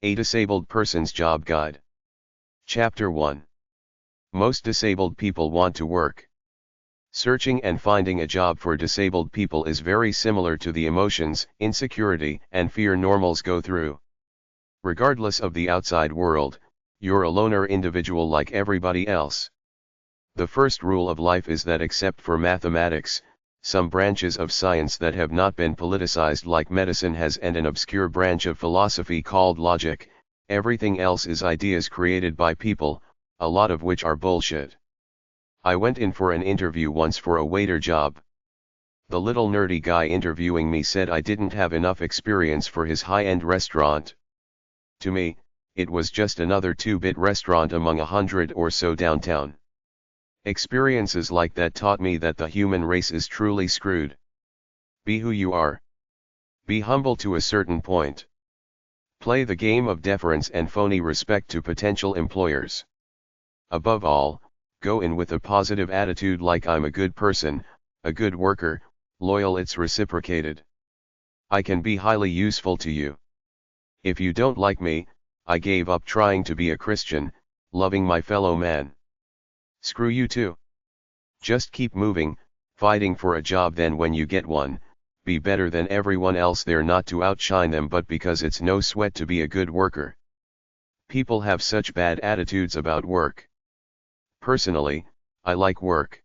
A Disabled Person's Job Guide. Chapter 1. Most disabled people want to work. Searching and finding a job for disabled people is very similar to the emotions, insecurity, and fear normals go through. Regardless of the outside world, you're a loner individual like everybody else. The first rule of life is that except for mathematics, some branches of science that have not been politicized like medicine has and an obscure branch of philosophy called logic, everything else is ideas created by people, a lot of which are bullshit. I went in for an interview once for a waiter job. The little nerdy guy interviewing me said I didn't have enough experience for his high-end restaurant. To me, it was just another 2-bit restaurant among 100 or so downtown. Experiences like that taught me that the human race is truly screwed. Be who you are. Be humble to a certain point. Play the game of deference and phony respect to potential employers. Above all, go in with a positive attitude like I'm a good person, a good worker, loyal. It's reciprocated. I can be highly useful to you. If you don't like me, I gave up trying to be a Christian, loving my fellow man. Screw you too. Just keep moving, fighting for a job, then when you get one, be better than everyone else there, not to outshine them but because it's no sweat to be a good worker. People have such bad attitudes about work. Personally, I like work.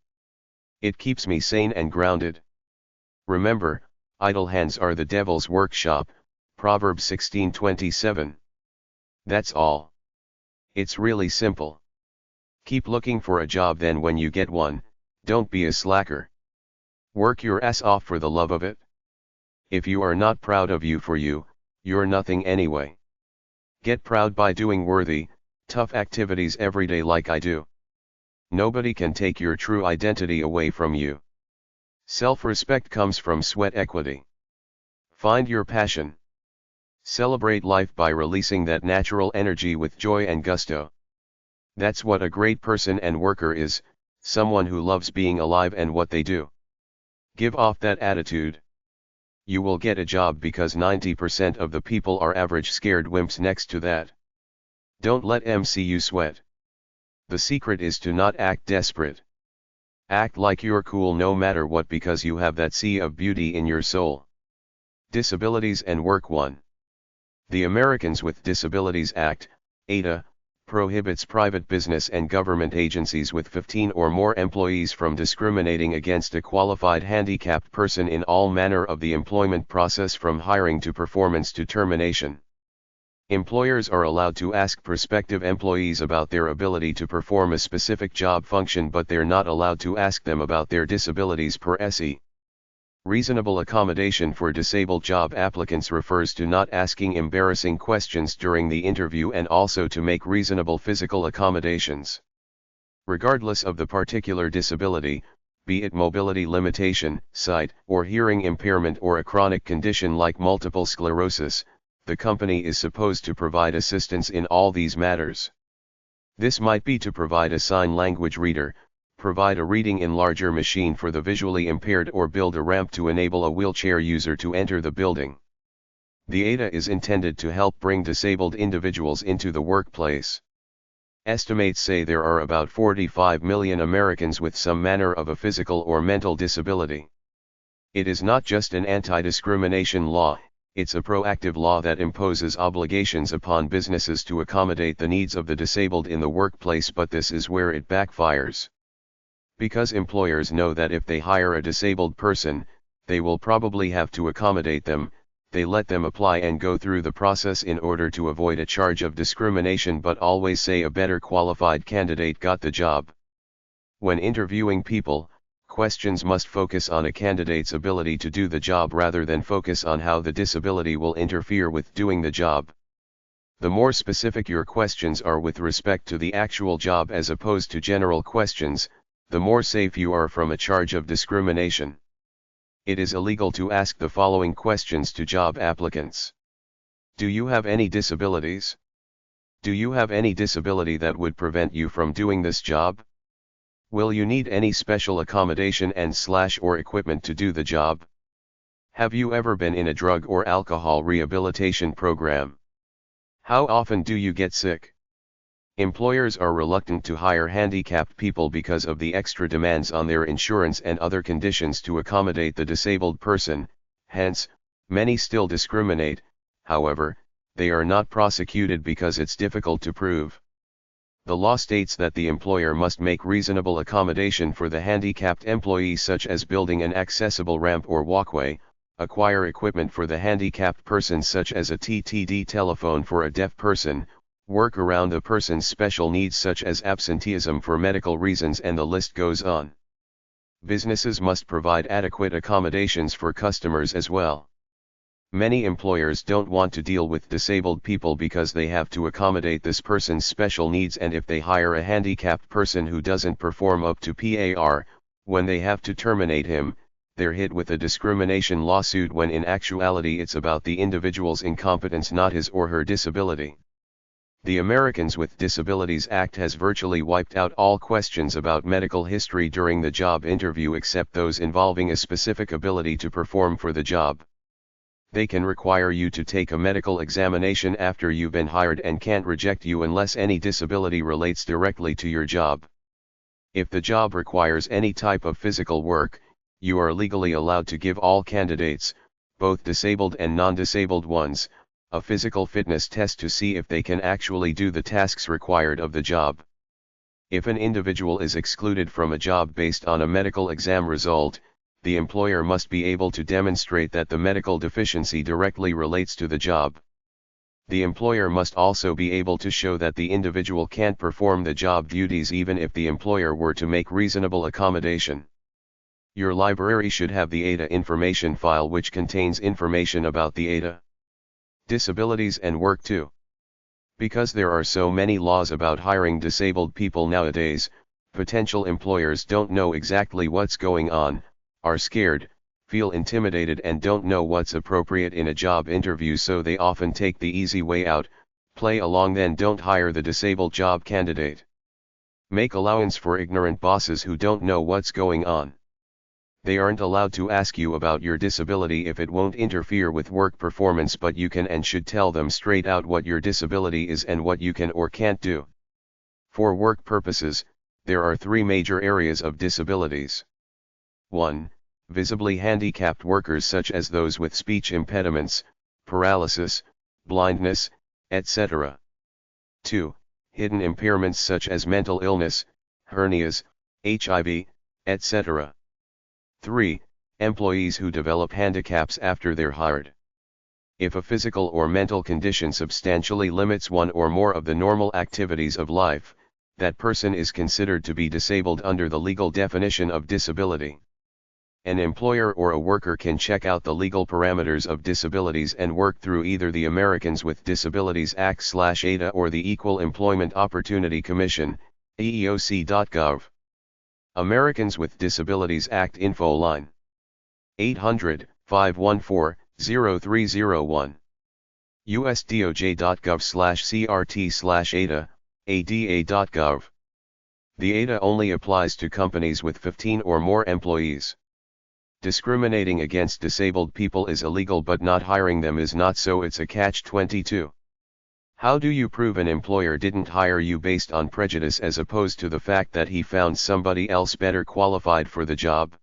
It keeps me sane and grounded. Remember, idle hands are the devil's workshop, Proverbs 16:27. That's all. It's really simple. Keep looking for a job, then when you get one, don't be a slacker. Work your ass off for the love of it. If you are not proud of you for you, you're nothing anyway. Get proud by doing worthy, tough activities every day like I do. Nobody can take your true identity away from you. Self-respect comes from sweat equity. Find your passion. Celebrate life by releasing that natural energy with joy and gusto. That's what a great person and worker is, someone who loves being alive and what they do. Give off that attitude. You will get a job because 90% of the people are average scared wimps next to that. Don't let MCU sweat. The secret is to not act desperate. Act like you're cool no matter what because you have that sea of beauty in your soul. Disabilities and Work 1. The Americans with Disabilities Act, ADA, prohibits private business and government agencies with 15 or more employees from discriminating against a qualified handicapped person in all manner of the employment process, from hiring to performance to termination. Employers are allowed to ask prospective employees about their ability to perform a specific job function, but they're not allowed to ask them about their disabilities per se. Reasonable accommodation for disabled job applicants refers to not asking embarrassing questions during the interview and also to make reasonable physical accommodations. Regardless of the particular disability, be it mobility limitation, sight, or hearing impairment, or a chronic condition like multiple sclerosis, the company is supposed to provide assistance in all these matters. This might be to provide a sign language reader, provide a reading enlarger machine for the visually impaired, or build a ramp to enable a wheelchair user to enter the building. The ADA is intended to help bring disabled individuals into the workplace. Estimates say there are about 45 million Americans with some manner of a physical or mental disability. It is not just an anti-discrimination law, it's a proactive law that imposes obligations upon businesses to accommodate the needs of the disabled in the workplace, but this is where it backfires. Because employers know that if they hire a disabled person, they will probably have to accommodate them, they let them apply and go through the process in order to avoid a charge of discrimination, but always say a better qualified candidate got the job. When interviewing people, questions must focus on a candidate's ability to do the job rather than focus on how the disability will interfere with doing the job. The more specific your questions are with respect to the actual job as opposed to general questions, the more safe you are from a charge of discrimination. It is illegal to ask the following questions to job applicants. Do you have any disabilities? Do you have any disability that would prevent you from doing this job? Will you need any special accommodation and/or equipment to do the job? Have you ever been in a drug or alcohol rehabilitation program? How often do you get sick? Employers are reluctant to hire handicapped people because of the extra demands on their insurance and other conditions to accommodate the disabled person, hence, many still discriminate. However, they are not prosecuted because it's difficult to prove. The law states that the employer must make reasonable accommodation for the handicapped employee, such as building an accessible ramp or walkway, acquire equipment for the handicapped person such as a TTD telephone for a deaf person, work around the person's special needs such as absenteeism for medical reasons, and the list goes on. Businesses must provide adequate accommodations for customers as well. Many employers don't want to deal with disabled people because they have to accommodate this person's special needs, and if they hire a handicapped person who doesn't perform up to par, when they have to terminate him, they're hit with a discrimination lawsuit, when in actuality it's about the individual's incompetence, not his or her disability. The Americans with Disabilities Act has virtually wiped out all questions about medical history during the job interview except those involving a specific ability to perform for the job. They can require you to take a medical examination after you've been hired and can't reject you unless any disability relates directly to your job. If the job requires any type of physical work, you are legally allowed to give all candidates, both disabled and non-disabled ones, a physical fitness test to see if they can actually do the tasks required of the job. If an individual is excluded from a job based on a medical exam result, the employer must be able to demonstrate that the medical deficiency directly relates to the job. The employer must also be able to show that the individual can't perform the job duties even if the employer were to make reasonable accommodation. Your library should have the ADA information file, which contains information about the ADA, disabilities and work too. Because there are so many laws about hiring disabled people nowadays, potential employers don't know exactly what's going on, are scared, feel intimidated, and don't know what's appropriate in a job interview, so they often take the easy way out, play along, then don't hire the disabled job candidate. Make allowance for ignorant bosses who don't know what's going on. They aren't allowed to ask you about your disability if it won't interfere with work performance, but you can and should tell them straight out what your disability is and what you can or can't do. For work purposes, there are three major areas of disabilities. 1. Visibly handicapped workers such as those with speech impediments, paralysis, blindness, etc. 2. Hidden impairments such as mental illness, hernias, HIV, etc. 3. Employees who develop handicaps after they're hired. If a physical or mental condition substantially limits one or more of the normal activities of life, that person is considered to be disabled under the legal definition of disability. An employer or a worker can check out the legal parameters of disabilities and work through either the Americans with Disabilities Act/ADA or the Equal Employment Opportunity Commission, EEOC.gov. Americans with Disabilities Act info line: 800-514-0301. USDOJ.gov/CRT/ADA, ADA.gov. The ADA only applies to companies with 15 or more employees. Discriminating against disabled people is illegal, but not hiring them is not, so it's a catch-22. How do you prove an employer didn't hire you based on prejudice as opposed to the fact that he found somebody else better qualified for the job?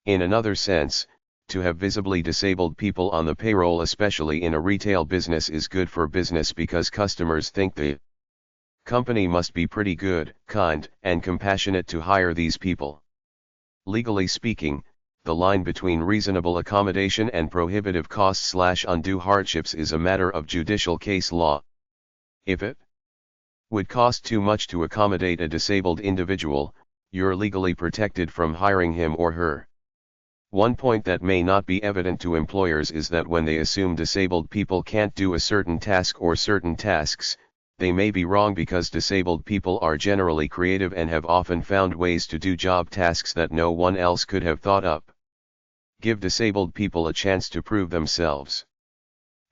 In another sense, to have visibly disabled people on the payroll, especially in a retail business, is good for business because customers think the company must be pretty good, kind, and compassionate to hire these people. Legally speaking, the line between reasonable accommodation and prohibitive costs/undue hardships is a matter of judicial case law. If it would cost too much to accommodate a disabled individual, you're legally protected from hiring him or her. One point that may not be evident to employers is that when they assume disabled people can't do a certain task or certain tasks, they may be wrong, because disabled people are generally creative and have often found ways to do job tasks that no one else could have thought up. Give disabled people a chance to prove themselves.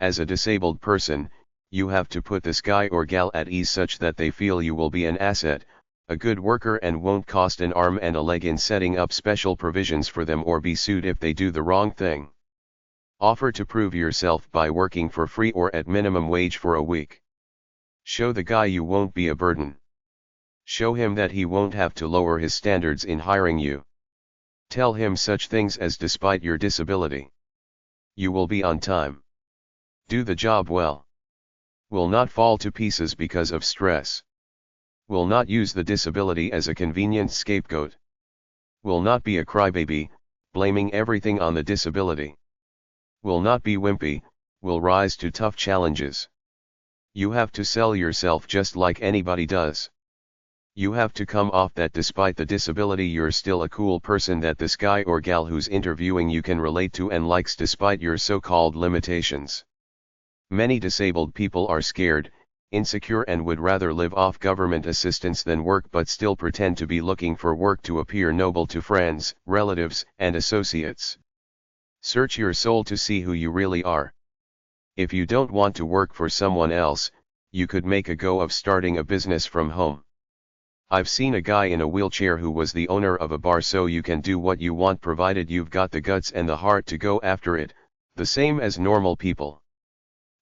As a disabled person, you have to put this guy or gal at ease such that they feel you will be an asset, a good worker, and won't cost an arm and a leg in setting up special provisions for them or be sued if they do the wrong thing. Offer to prove yourself by working for free or at minimum wage for a week. Show the guy you won't be a burden. Show him that he won't have to lower his standards in hiring you. Tell him such things as despite your disability, you will be on time. Do the job well. Will not fall to pieces because of stress. Will not use the disability as a convenient scapegoat. Will not be a crybaby, blaming everything on the disability. Will not be wimpy, will rise to tough challenges. You have to sell yourself just like anybody does. You have to come off that despite the disability you're still a cool person that this guy or gal who's interviewing you can relate to and likes despite your so-called limitations. Many disabled people are scared, insecure and would rather live off government assistance than work but still pretend to be looking for work to appear noble to friends, relatives, and associates. Search your soul to see who you really are. If you don't want to work for someone else, you could make a go of starting a business from home. I've seen a guy in a wheelchair who was the owner of a bar, so you can do what you want provided you've got the guts and the heart to go after it, the same as normal people.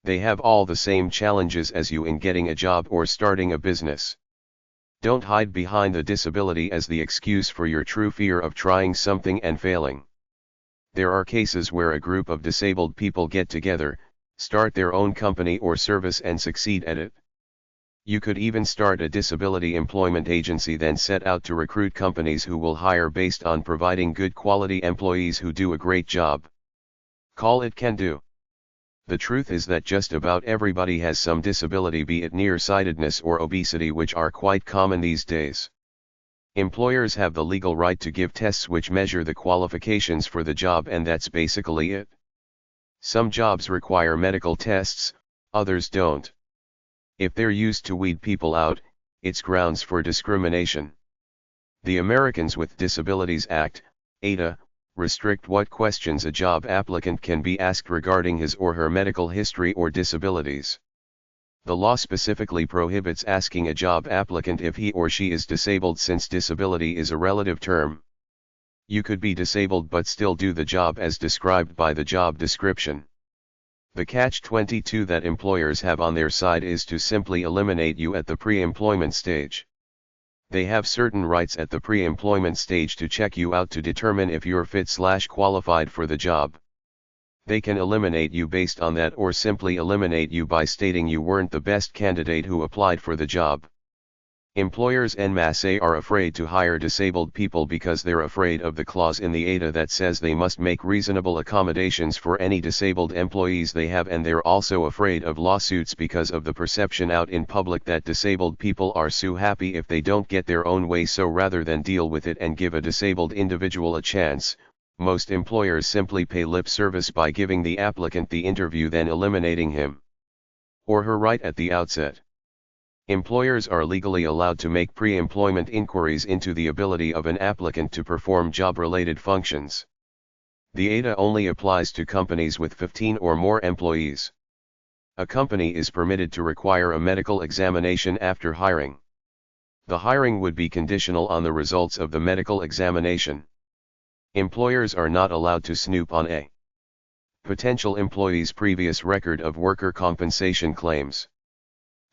They have all the same challenges as you in getting a job or starting a business. Don't hide behind the disability as the excuse for your true fear of trying something and failing. There are cases where a group of disabled people get together, start their own company or service and succeed at it. You could even start a disability employment agency, then set out to recruit companies who will hire based on providing good quality employees who do a great job. Call it can do. The truth is that just about everybody has some disability, be it nearsightedness or obesity, which are quite common these days. Employers have the legal right to give tests which measure the qualifications for the job, and that's basically it. Some jobs require medical tests, others don't. If they're used to weed people out, it's grounds for discrimination. The Americans with Disabilities Act, ADA, restrict what questions a job applicant can be asked regarding his or her medical history or disabilities. The law specifically prohibits asking a job applicant if he or she is disabled, since disability is a relative term. You could be disabled but still do the job as described by the job description. The catch-22 that employers have on their side is to simply eliminate you at the pre-employment stage. They have certain rights at the pre-employment stage to check you out to determine if you're fit/qualified for the job. They can eliminate you based on that, or simply eliminate you by stating you weren't the best candidate who applied for the job. Employers en masse are afraid to hire disabled people because they're afraid of the clause in the ADA that says they must make reasonable accommodations for any disabled employees they have, and they're also afraid of lawsuits because of the perception out in public that disabled people are so happy if they don't get their own way. So rather than deal with it and give a disabled individual a chance, most employers simply pay lip service by giving the applicant the interview, then eliminating him or her right at the outset. Employers are legally allowed to make pre-employment inquiries into the ability of an applicant to perform job-related functions. The ADA only applies to companies with 15 or more employees. A company is permitted to require a medical examination after hiring. The hiring would be conditional on the results of the medical examination. Employers are not allowed to snoop on a potential employee's previous record of worker compensation claims.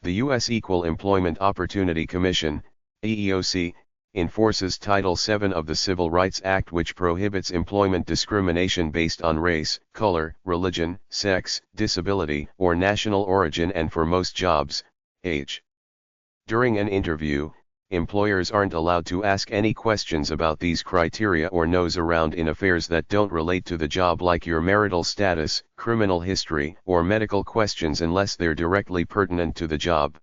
The U.S. Equal Employment Opportunity Commission, EEOC, enforces Title VII of the Civil Rights Act, which prohibits employment discrimination based on race, color, religion, sex, disability, or national origin, and for most jobs, age. During an interview, employers aren't allowed to ask any questions about these criteria or nose around in affairs that don't relate to the job, like your marital status, criminal history, or medical questions, unless they're directly pertinent to the job.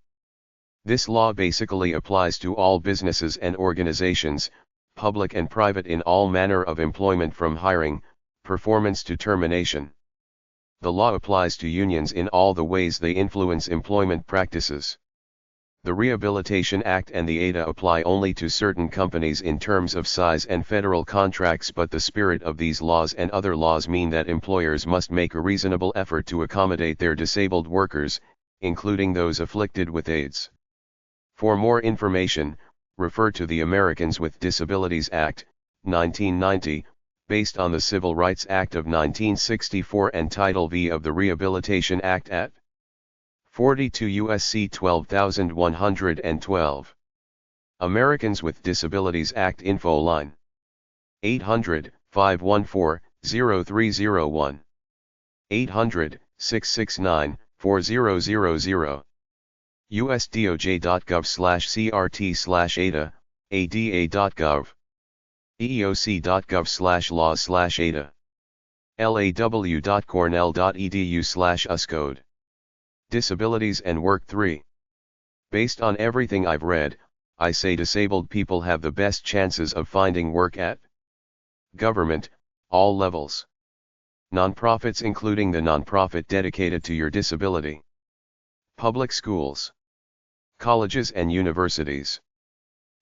This law basically applies to all businesses and organizations, public and private, in all manner of employment from hiring, performance to termination. The law applies to unions in all the ways they influence employment practices. The Rehabilitation Act and the ADA apply only to certain companies in terms of size and federal contracts, but the spirit of these laws and other laws mean that employers must make a reasonable effort to accommodate their disabled workers, including those afflicted with AIDS. For more information, refer to the Americans with Disabilities Act, 1990, based on the Civil Rights Act of 1964 and Title V of the Rehabilitation Act at 42 USC 12112. Americans with Disabilities Act info line. 800-514-0301. 800-669-4000. usdoj.gov/crt/ada, ada.gov. eeoc.gov/laws/ada. law.cornell.edu/uscode. Disabilities and Work 3. Based on everything I've read, I say disabled people have the best chances of finding work at government, all levels. Nonprofits including the nonprofit dedicated to your disability. Public schools. Colleges and universities.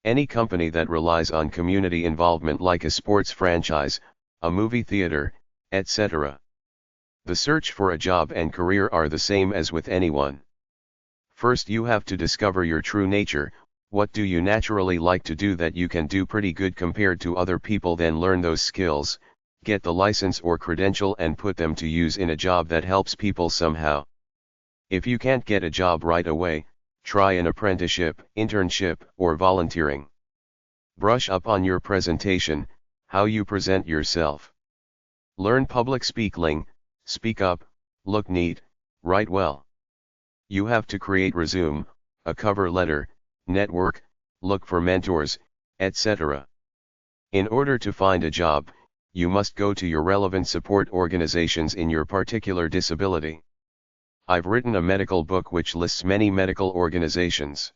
Any company that relies on community involvement like a sports franchise, a movie theater, etc. The search for a job and career are the same as with anyone. First you have to discover your true nature. What do you naturally like to do that you can do pretty good compared to other people? Then learn those skills, get the license or credential and put them to use in a job that helps people somehow. If you can't get a job right away, try an apprenticeship, internship, or volunteering. Brush up on your presentation, how you present yourself. Learn public speaking, speak up, look neat, write well. You have to create resume, a cover letter, network, look for mentors, etc. In order to find a job, you must go to your relevant support organizations in your particular disability. I've written a medical book which lists many medical organizations.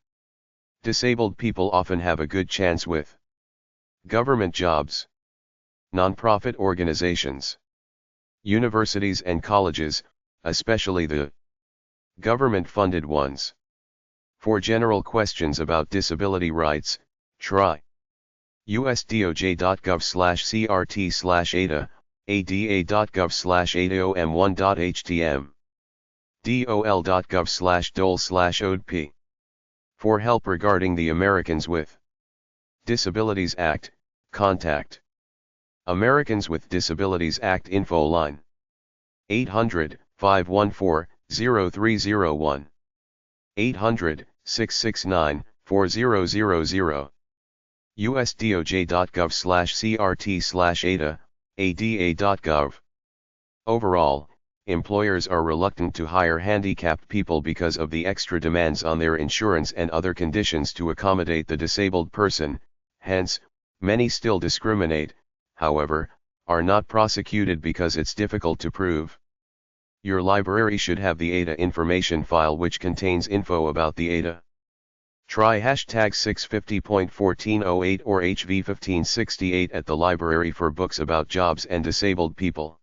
Disabled people often have a good chance with government jobs, nonprofit organizations, universities and colleges, especially the government-funded ones. For general questions about disability rights, try usdoj.gov/crt/ada, ada.gov/adaom1.htm, dol.gov/dole/odp. For help regarding the Americans with Disabilities Act, contact Americans with Disabilities Act info line. 800-514-0301. 800-669-4000. usdoj.gov/crt/ada, ada.gov. Overall, employers are reluctant to hire handicapped people because of the extra demands on their insurance and other conditions to accommodate the disabled person. Hence, many still discriminate, however, are not prosecuted because it's difficult to prove. Your library should have the ADA information file which contains info about the ADA. Try hashtag 650.1408 or HV1568 at the library for books about jobs and disabled people.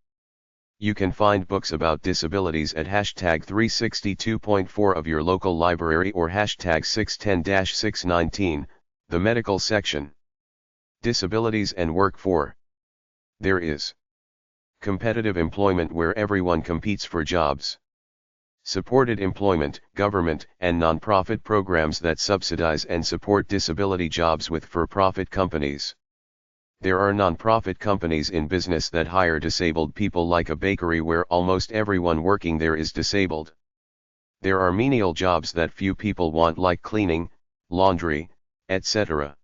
You can find books about disabilities at hashtag 362.4 of your local library or hashtag 610-619, the medical section. Disabilities and Work 4. There is competitive employment where everyone competes for jobs. Supported employment, government and non-profit programs that subsidize and support disability jobs with for-profit companies. There are non-profit companies in business that hire disabled people like a bakery where almost everyone working there is disabled. There are menial jobs that few people want like cleaning, laundry, etc.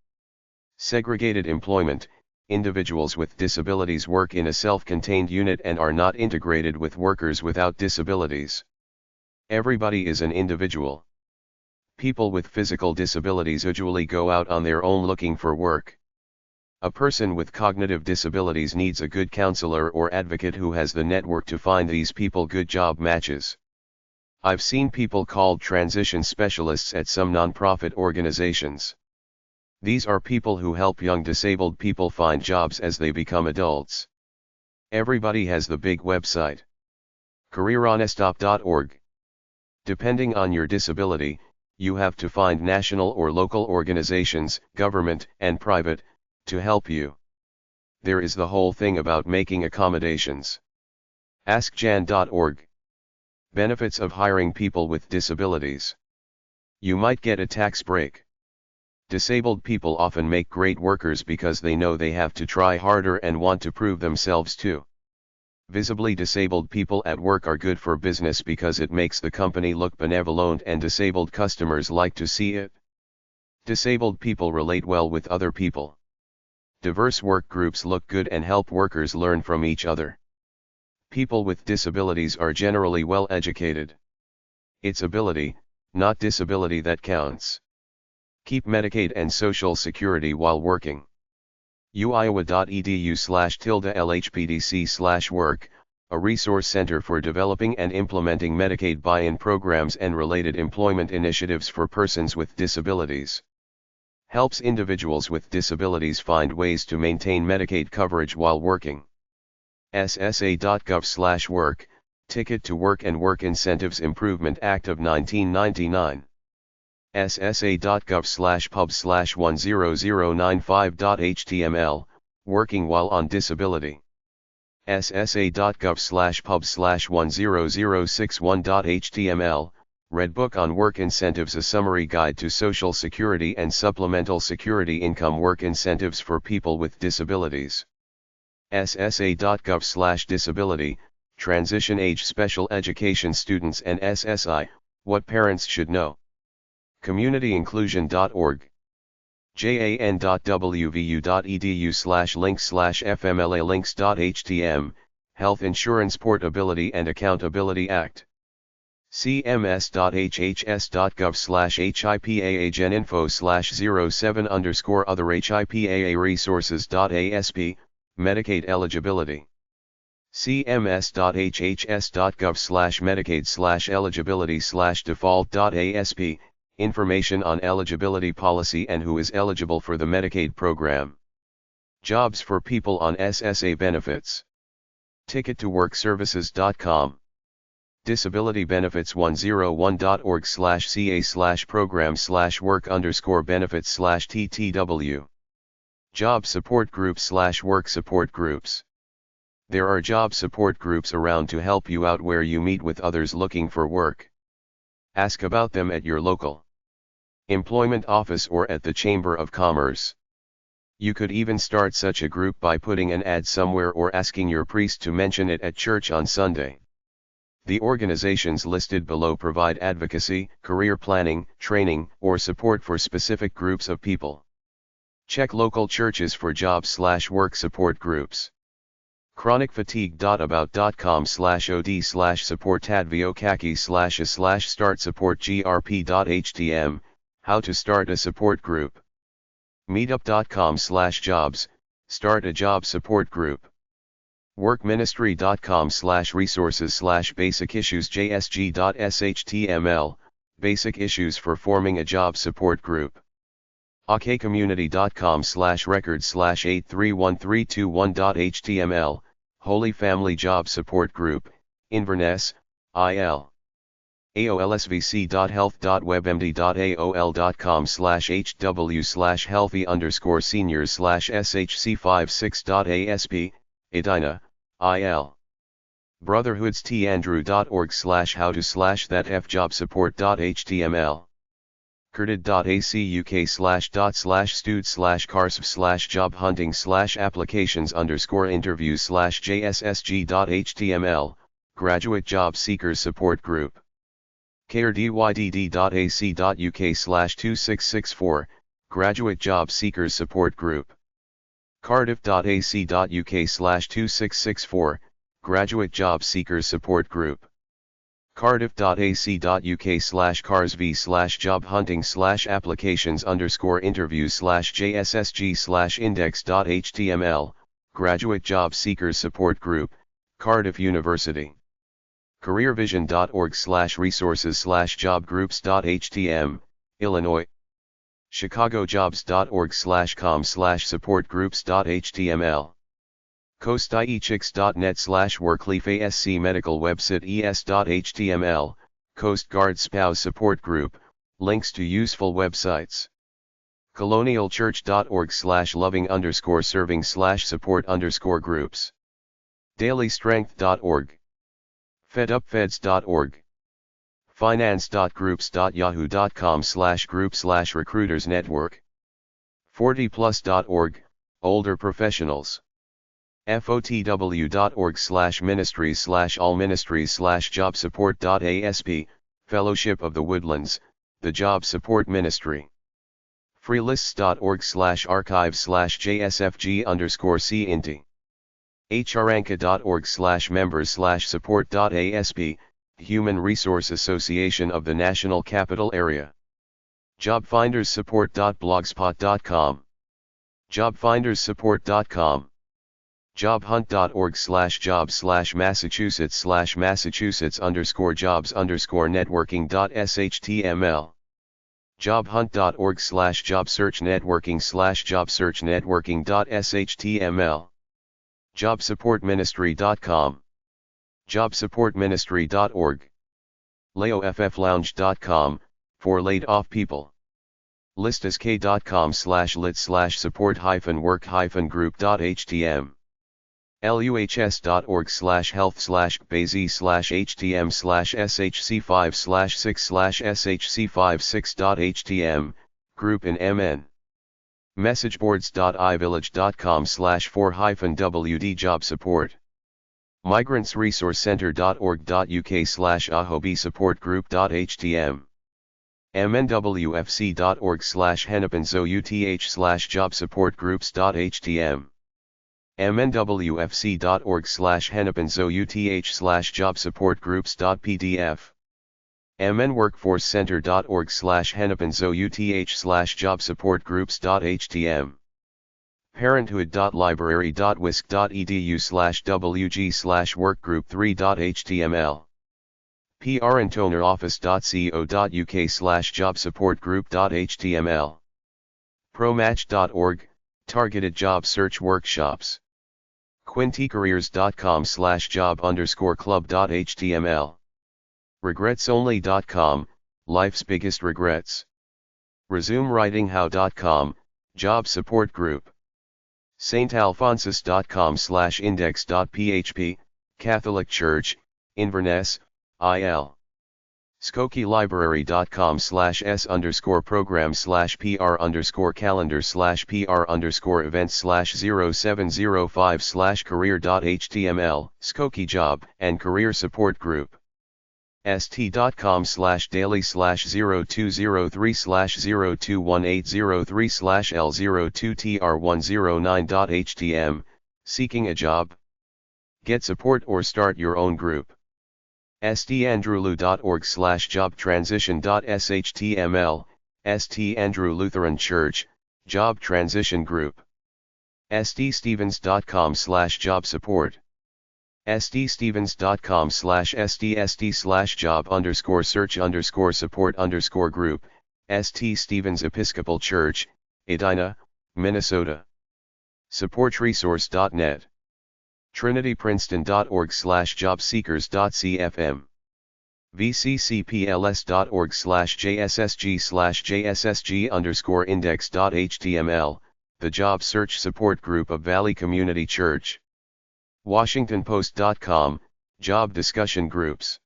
Segregated employment. Individuals with disabilities work in a self-contained unit and are not integrated with workers without disabilities. Everybody is an individual. People with physical disabilities usually go out on their own looking for work. A person with cognitive disabilities needs a good counselor or advocate who has the network to find these people good job matches. I've seen people called transition specialists at some nonprofit organizations. These are people who help young disabled people find jobs as they become adults. Everybody has the big website. careeronestop.org. Depending on your disability, you have to find national or local organizations, government and private, to help you. There is the whole thing about making accommodations. AskJan.org. Benefits of hiring people with disabilities. You might get a tax break. Disabled people often make great workers because they know they have to try harder and want to prove themselves too. Visibly disabled people at work are good for business because it makes the company look benevolent and disabled customers like to see it. Disabled people relate well with other people. Diverse work groups look good and help workers learn from each other. People with disabilities are generally well educated. It's ability, not disability that counts. Keep Medicaid and Social Security while working. uiowa.edu/LHPDC/work, a resource center for developing and implementing Medicaid buy-in programs and related employment initiatives for persons with disabilities. Helps individuals with disabilities find ways to maintain Medicaid coverage while working. ssa.gov/work, Ticket to Work and Work Incentives Improvement Act of 1999. ssa.gov/pub/10095.html, Working while on disability. ssa.gov/pub/10061.html, Red Book on Work Incentives, a summary guide to Social Security and Supplemental Security income work incentives for people with disabilities. ssa.gov/disability, Transition Age Special Education Students and SSI, What Parents Should Know. CommunityInclusion.org. jan.wvu.edu/links/fmlalinks.htm, Health Insurance Portability and Accountability Act. cms.hhs.gov/hipaageninfo/07_other hipaaresources.asp, Medicaid eligibility. cms.hhs.gov/medicaid/eligibility/default.asp, Information on eligibility policy and who is eligible for the Medicaid program. Jobs for people on SSA benefits. TicketToWorkServices.com. disabilitybenefits10one.org/ca/program/work_benefits/ttw. Job support groups/work support groups. There are job support groups around to help you out where you meet with others looking for work. Ask about them at your local employment office or at the Chamber of Commerce. You could even start such a group by putting an ad somewhere or asking your priest to mention it at church on Sunday. The organizations listed below provide advocacy, career planning, training, or support for specific groups of people. Check local churches for job/work support groups. chronicfatigue.about.com/od/support/advocaki/a/start support grp.htm, How to start a support group. meetup.com/jobs, Start a job support group. workministry.com/resources/basic issues jsg.shtml, Basic issues for forming a job support group. okcommunity.com/records/831321.html, Holy Family Job Support Group, Inverness, IL. aolsvc.health.webmd.aol.com/hw/healthy_seniors/shc56.asp, Edina, IL. brotherhoods.andrew.org/how-to/that-f-job-support.html. curded.ac.uk/stud/cars/applications_interviews/jssg.html, Graduate Job Seekers Support Group. caredydd.ac.uk/2664, Graduate Job Seekers Support Group. cardiff.ac.uk/2664, Graduate Job Seekers Support Group. cardiff.ac.uk/carsv/job-hunting/applications_interviews/jssg/index.html, Graduate Job Seekers Support Group, Cardiff University. careervision.org/resources/jobgroups.htm, Illinois. chicagojobs.org/com/supportgroups.html. coastiechicks.net/workleafasc medical website es.html, Coast Guard Spouse Support Group, links to useful websites. colonialchurch.org/loving_serving/support_groups. dailystrength.org. fedupfeds.org. finance.groups.yahoo.com/group/recruiters network. 40plus.org, Older Professionals. fotw.org/ministries/all-ministries/job-support.asp, Fellowship of the Woodlands, the Job Support Ministry. freelists.org/archives/jsfg_c-inti. hranka.org/members/support.asp, Human Resource Association of the National Capital Area. jobfindersupport.blogspot.com. jobfindersupport.com. jobhunt.org/jobs/massachusetts/jobs_networking.shtml. jobhunt.org/jobsearchnetworking/jobsearchnetworking.shtml. jobsupportministry.com. jobsupportministry.org. layofflounge.com, for laid off people. listask.com/lit/support-work-group.htm. luhs.org/health/bazy/htm/shc5/6/shc56.htm, group in MN. messageboards.ivillage.com/for-wd job support. migrantsresourcecenter.org.uk/ahobi support group.htm. mnwfc.org/hennepinzouth/job support groups.htm. mnwfc.org/hennepinzouth/job support groups.pdf. mnworkforcecenter.org/hennepinzouth/job support groups.htm. parenthood.library.wisc.edu/wg/workgroup3.html. prandtoneroffice.co.uk/job support group.html. promatch.org, targeted job search workshops. quintycareers.com/job_club.html. regretsonly.com, life's biggest regrets. resumewritinghow.com, job support group. stalphonsus.com/index.php, Catholic Church, Inverness, IL. skokie-library.com/s_program/pr_calendar/events/0705/career.html, Skokie Job and Career Support Group. st.com/daily/0203/021803/L02tr109.htm, seeking a job? Get support or start your own group. standrewlu.org/jobtransition.shtml, St. Andrew Lutheran Church, Job Transition Group. ststevens.com/job support. ststevens.com/stsd/job_search_support_group, St. Stevens Episcopal Church, Edina, Minnesota. supportresource.net. trinityprinceton.org/jobseekers.cfm. vccpls.org/jssg/jssg_index.html, the job search support group of Valley Community Church. washingtonpost.com, job discussion groups.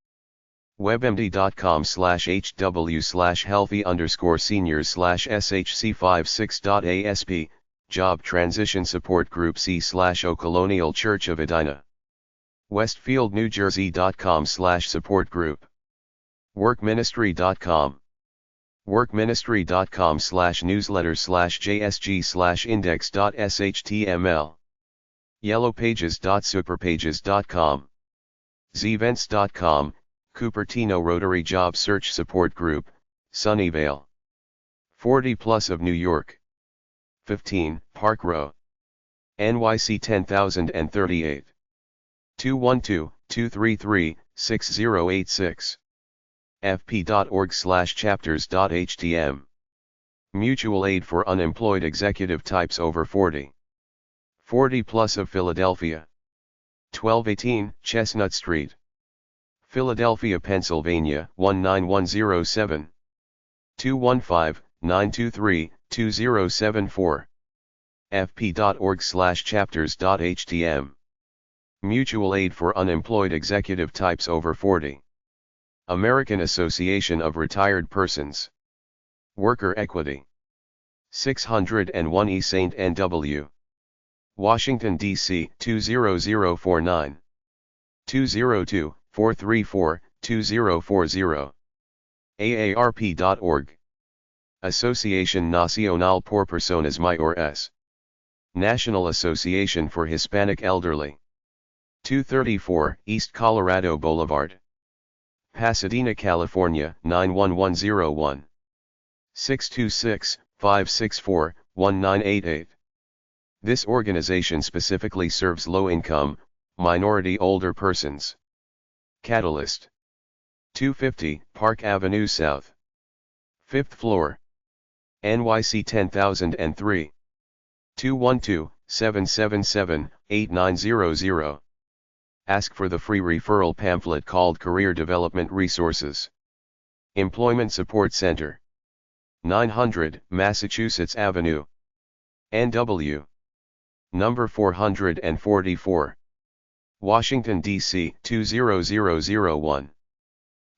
webmd.com/healthy_seniors/shc56.asp, job transition support group C/O Colonial Church of Edina. westfieldnewjersey.com/support group. workministry.com. workministry.com/newsletter/jsg/index.shtml. yellowpages.superpages.com. zvents.com, Cupertino Rotary Job Search Support Group, Sunnyvale. 40 plus of New York. 15, Park Row. NYC 10038. 212-233-6086. fp.org/chapters.htm. Mutual aid for unemployed executive types over 40. 40 plus of Philadelphia. 1218 Chestnut Street. Philadelphia, Pennsylvania 19107. 215-923-2074. fp.org/chapters.htm. Mutual aid for unemployed executive types over 40. American Association of Retired Persons. Worker Equity. 601 E St. N.W. Washington, D.C. 20049. 202-434-2040. AARP.org. Asociación Nacional por Personas Mayores. National Association for Hispanic Elderly. 234 East Colorado Boulevard, Pasadena, California 91101. 626-564-1988. This organization specifically serves low-income, minority older persons. Catalyst. 250 Park Avenue South, 5th floor, NYC 10003. 212-777-8900. Ask for the free referral pamphlet called Career Development Resources. Employment Support Center. 900 Massachusetts Avenue, NW. Number 444. Washington, D.C. 20001.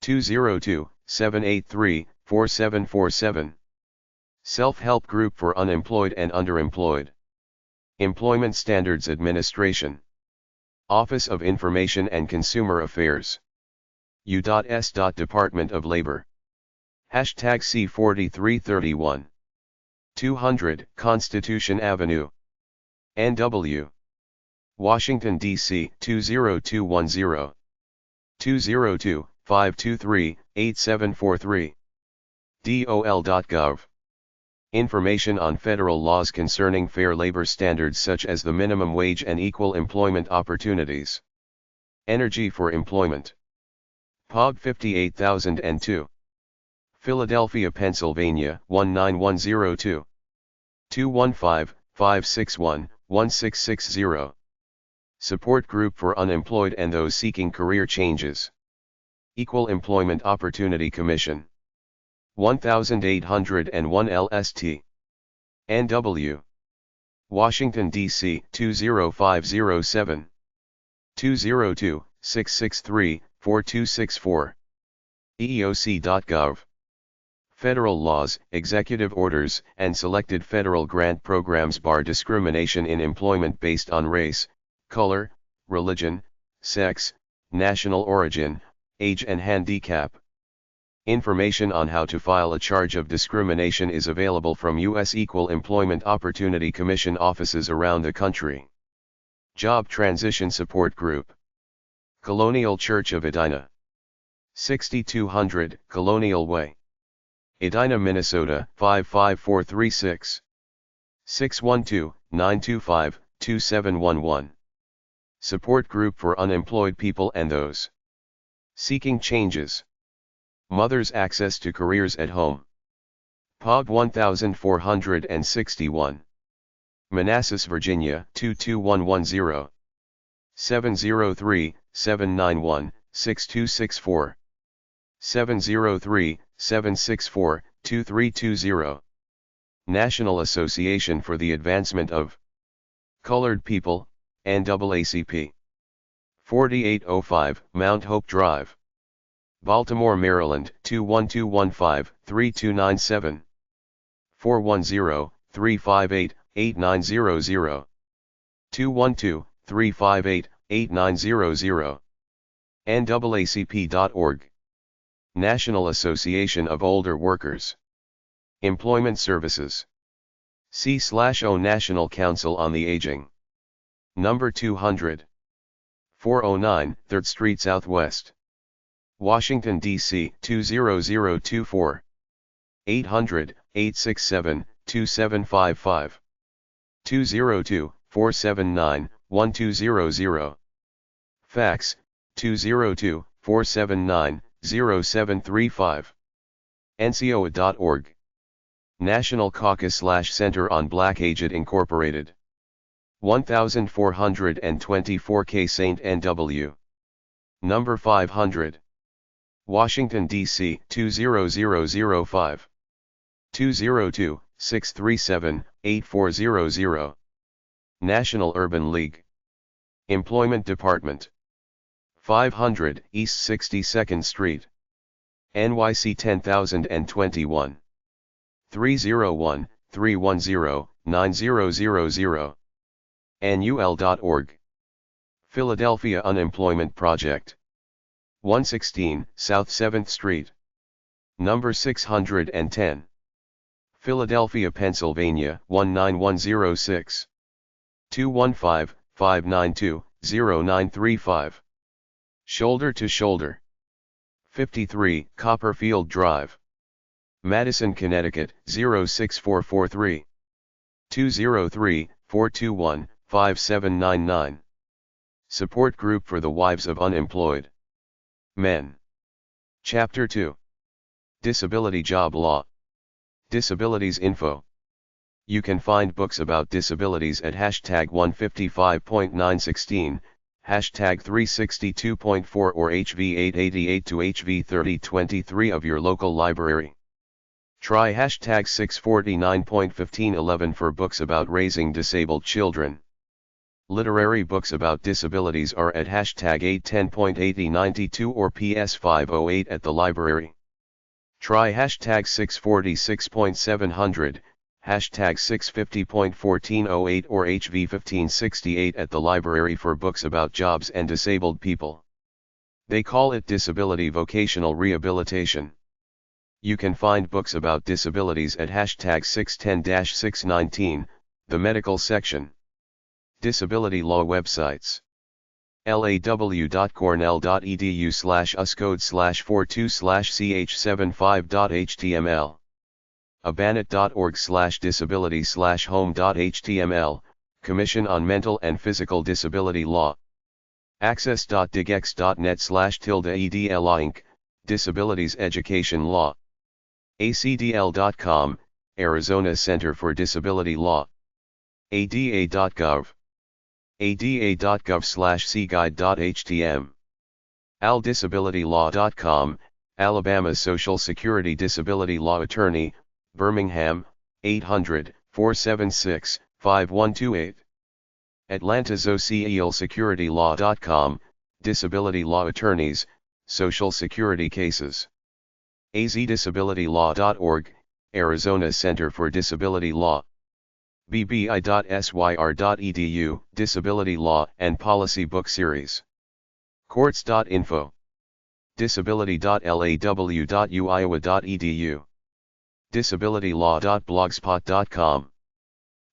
202-783-4747. Self-Help Group for Unemployed and Underemployed. Employment Standards Administration. Office of Information and Consumer Affairs. U.S. Department of Labor. Hashtag C4331. 200 Constitution Avenue, NW. Washington, D.C. 20210. 202-523-8743. DOL.gov. Information on federal laws concerning fair labor standards such as the minimum wage and equal employment opportunities. Energy for Employment. POG 58002. Philadelphia, Pennsylvania 19102. 215-561-1660. Support Group for Unemployed and Those Seeking Career Changes. Equal Employment Opportunity Commission. 1801 LST. NW. Washington, D.C. 20507. 202-663-4264. EEOC.gov. Federal laws, executive orders, and selected federal grant programs bar discrimination in employment based on race, color, religion, sex, national origin, age and handicap. Information on how to file a charge of discrimination is available from U.S. Equal Employment Opportunity Commission offices around the country. Job Transition Support Group. Colonial Church of Edina. 6200 Colonial Way, Edina, Minnesota 55436. 612-925-2711. Support Group for Unemployed People and Those Seeking Changes. Mothers Access to Careers at Home. POG 1461. Manassas, Virginia 22110. 703-791-6264. 703-764-2320. National Association for the Advancement of Colored People, NAACP. 4805 Mount Hope Drive, Baltimore, Maryland 21215-3297. 410-358-8900. 212-358-8900. NAACP.org. National Association of Older Workers. Employment Services. C/O National Council on the Aging. Number 200. 409 3rd Street Southwest, Washington, D.C. 20024. 800-867-2755. 202-479-1200. Fax, 202-479-0735. NCOA.org. National Caucus/Center on Black Aged Incorporated. 1424 K St. N.W. Number 500. Washington, D.C. 20005. 202-637-8400. National Urban League. Employment Department. 500 East 62nd Street, NYC 10021. 301-310-9000. NUL.org. Philadelphia Unemployment Project. 116 South 7th Street. Number 610. Philadelphia, Pennsylvania 19106. 215-592-0935. Shoulder to Shoulder. 53 Copperfield Drive. Madison, Connecticut 06443. 203-421-5799. Support Group for the Wives of Unemployed Men. Chapter 2. Disability Job Law. Disabilities Info. You can find books about disabilities at hashtag 155.916, hashtag 362.4 or HV888 to HV3023 of your local library. Try hashtag 649.1511 for books about raising disabled children. Literary books about disabilities are at hashtag 810.8092 or PS508 at the library. Try hashtag 646.700, hashtag 650.1408 or HV1568 at the library for books about jobs and disabled people. They call it disability vocational rehabilitation. You can find books about disabilities at hashtag 610-619, the medical section. Disability law websites. law.cornell.edu/uscode/42/ch75.html. abanet.org/disability/home.html, Commission on Mental and Physical Disability Law. access.digx.net/edla Inc., Disabilities Education Law. acdl.com, Arizona Center for Disability Law. ada.gov. ada.gov/cguide.htm. aldisabilitylaw.com, Alabama Social Security Disability Law Attorney, Birmingham, 800-476-5128. AtlantaSocialSecurityLaw.com, Disability Law Attorneys, Social Security Cases. AZDisabilityLaw.org, Arizona Center for Disability Law. bbi.syr.edu, Disability Law and Policy Book Series. Courts.info. disability.law.uiowa.edu. disabilitylaw.blogspot.com.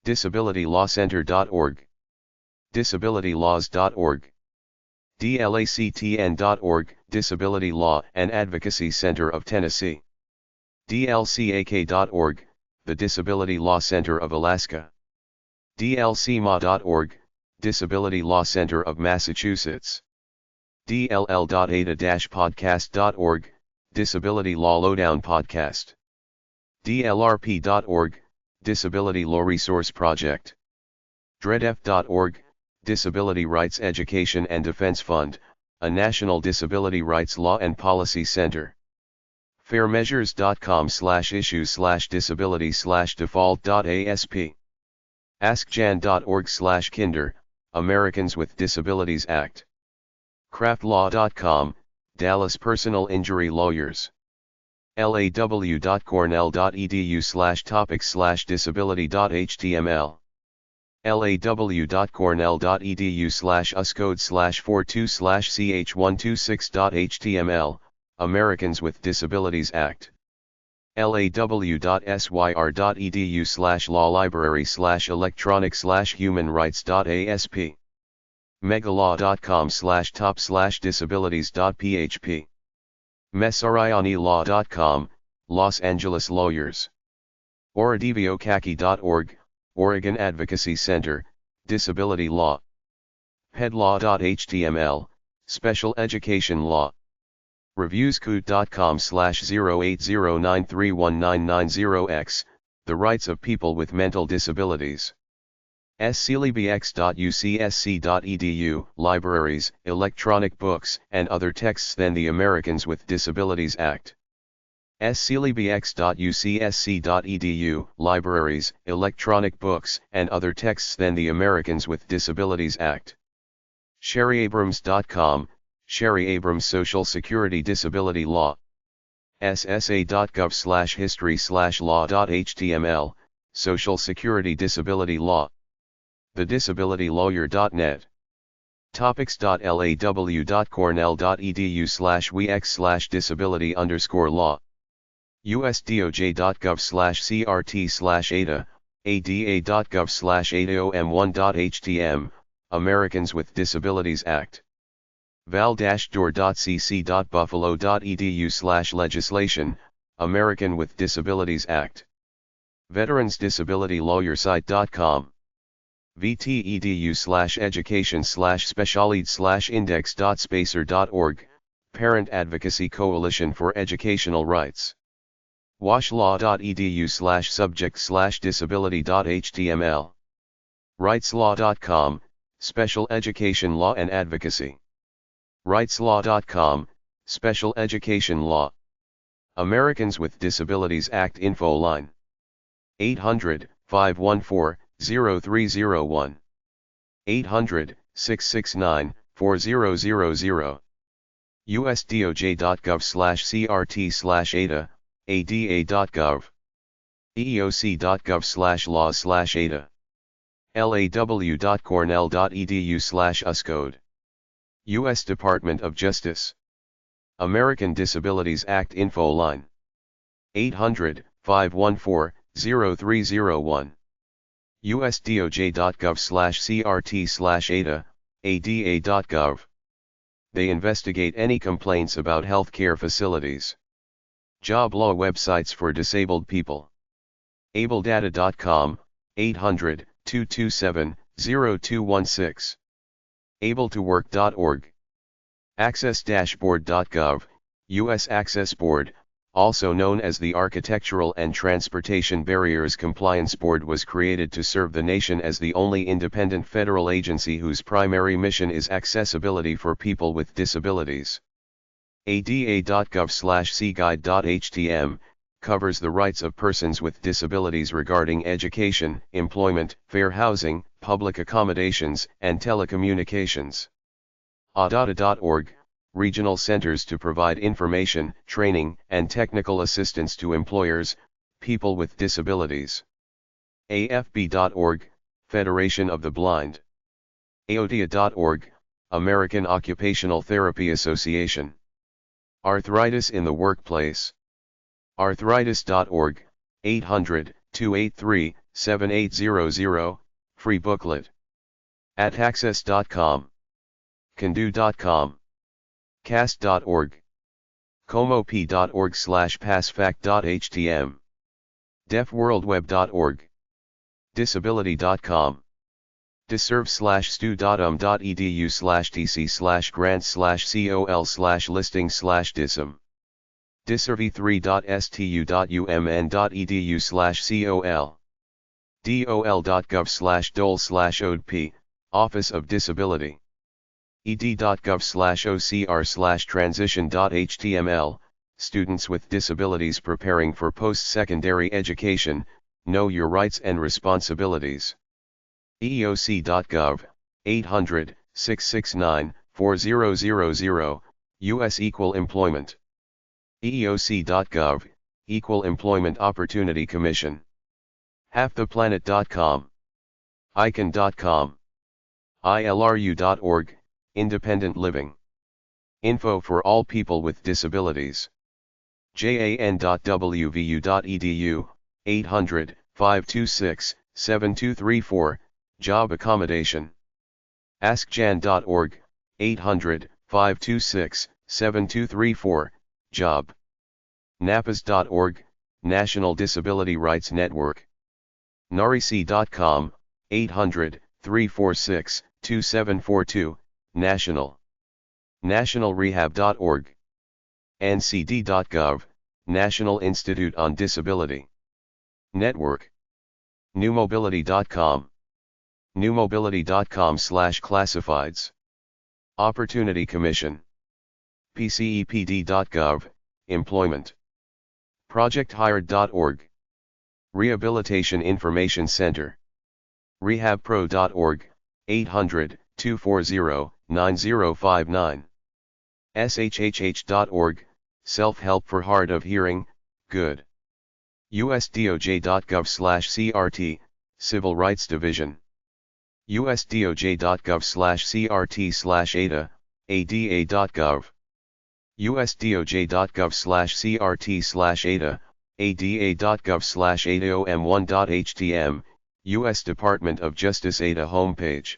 disabilitylawcenter.org. disabilitylaws.org. dlactn.org, Disability Law and Advocacy Center of Tennessee. dlcak.org, the Disability Law Center of Alaska. dlcma.org, Disability Law Center of Massachusetts. dll.ada-podcast.org, Disability Law Lowdown Podcast. dlrp.org, Disability Law Resource Project. dredf.org, Disability Rights Education and Defense Fund, a national disability rights law and policy center. fairmeasures.com/issues/disability/default.asp. askjan.org/kinder, Americans with Disabilities Act. craftlaw.com, Dallas Personal Injury Lawyers. law.cornell.edu/topics/disability.html. law.cornell.edu/uscode/42/ch126.html, Americans with Disabilities Act. law.syr.edu/law-library/electronic/human-rights.asp. megalaw.com/top/disabilities.php. mesarianilaw.com, Los Angeles Lawyers. oradiviokaki.org, Oregon Advocacy Center, Disability Law. pedlaw.html, Special Education Law. reviewscode.com/0809319990x, The Rights of People with Mental Disabilities. sclbx.ucsc.edu, Libraries, Electronic Books, and Other Texts than the Americans with Disabilities Act. sclbx.ucsc.edu, Libraries, Electronic Books, and Other Texts than the Americans with Disabilities Act. sherryabrams.com, Sherry Abrams Social Security Disability Law. ssa.gov/history/law.html, Social Security Disability Law. thedisabilitylawyer.net. topics.law.cornell.edu/wex/disability_law. usdoj.gov/crt/ada, ada.gov/adaom1.htm, Americans with Disabilities Act. val-door.cc.buffalo.edu/legislation, American with Disabilities Act. Veterans Disability Lawyer Site.com. vtedu/education/specialid/index.spacer.org, Parent Advocacy Coalition for Educational Rights. washlaw.edu/subject/disability.html. rightslaw.com, Special Education Law and Advocacy. rightslaw.com, Special Education Law. Americans with Disabilities Act info line. 800-514-0301. 800-669-4000. usdoj.gov/crt/ada, ada.gov. eeoc.gov/laws/ada. law.cornell.edu/uscode. U.S. Department of Justice. American Disabilities Act info line. 800-514-0301. usdoj.gov/crt/ada, ada.gov. They investigate any complaints about healthcare facilities. Job law websites for disabled people. abledata.com, 800-227-0216. abletowork.org. access-board.gov, U.S. Access Board, also known as the Architectural and Transportation Barriers Compliance Board, was created to serve the nation as the only independent federal agency whose primary mission is accessibility for people with disabilities. ada.gov/cguide.htm covers the rights of persons with disabilities regarding education, employment, fair housing, public accommodations, and telecommunications. adata.org, regional centers to provide information, training, and technical assistance to employers, people with disabilities. afb.org, Federation of the Blind. aodia.org, American Occupational Therapy Association. Arthritis in the Workplace. arthritis.org, 800-283-7800, free booklet. ataccess.com. Kando.com. cast.org. comop.org/passfact.htm. deafworldweb.org. disability.com. disserv/stu.um.edu/tc/grants/col/listing/dism. disserv3.stu.umn.edu/col. dol.gov/dole/odp, Office of Disability. ed.gov/ocr/transition.html, Students with Disabilities Preparing for Post-Secondary Education, Know Your Rights and Responsibilities. eeoc.gov, 800-669-4000, U.S. Equal Employment. eeoc.gov, Equal Employment Opportunity Commission. halftheplanet.com. icon.com. ilru.org, Independent Living. Info for all people with disabilities. jan.wvu.edu, 800-526-7234, Job Accommodation. askjan.org, 800-526-7234, Job. napas.org, National Disability Rights Network. narisi.com, 800-346-2742, National. nationalrehab.org. ncd.gov, National Institute on Disability. Network. newmobility.com. newmobility.com/classifieds. Opportunity Commission. pcepd.gov, Employment. projecthired.org. Rehabilitation Information Center. rehabpro.org, 800-240-9059. shhh.org, Self-Help for Hard of Hearing, Good. usdoj.gov/crt, Civil Rights Division. usdoj.gov/crt/ada, ada.gov. usdoj.gov/crt/ada, ada.gov/adaom1.htm, U.S. Department of Justice ADA homepage.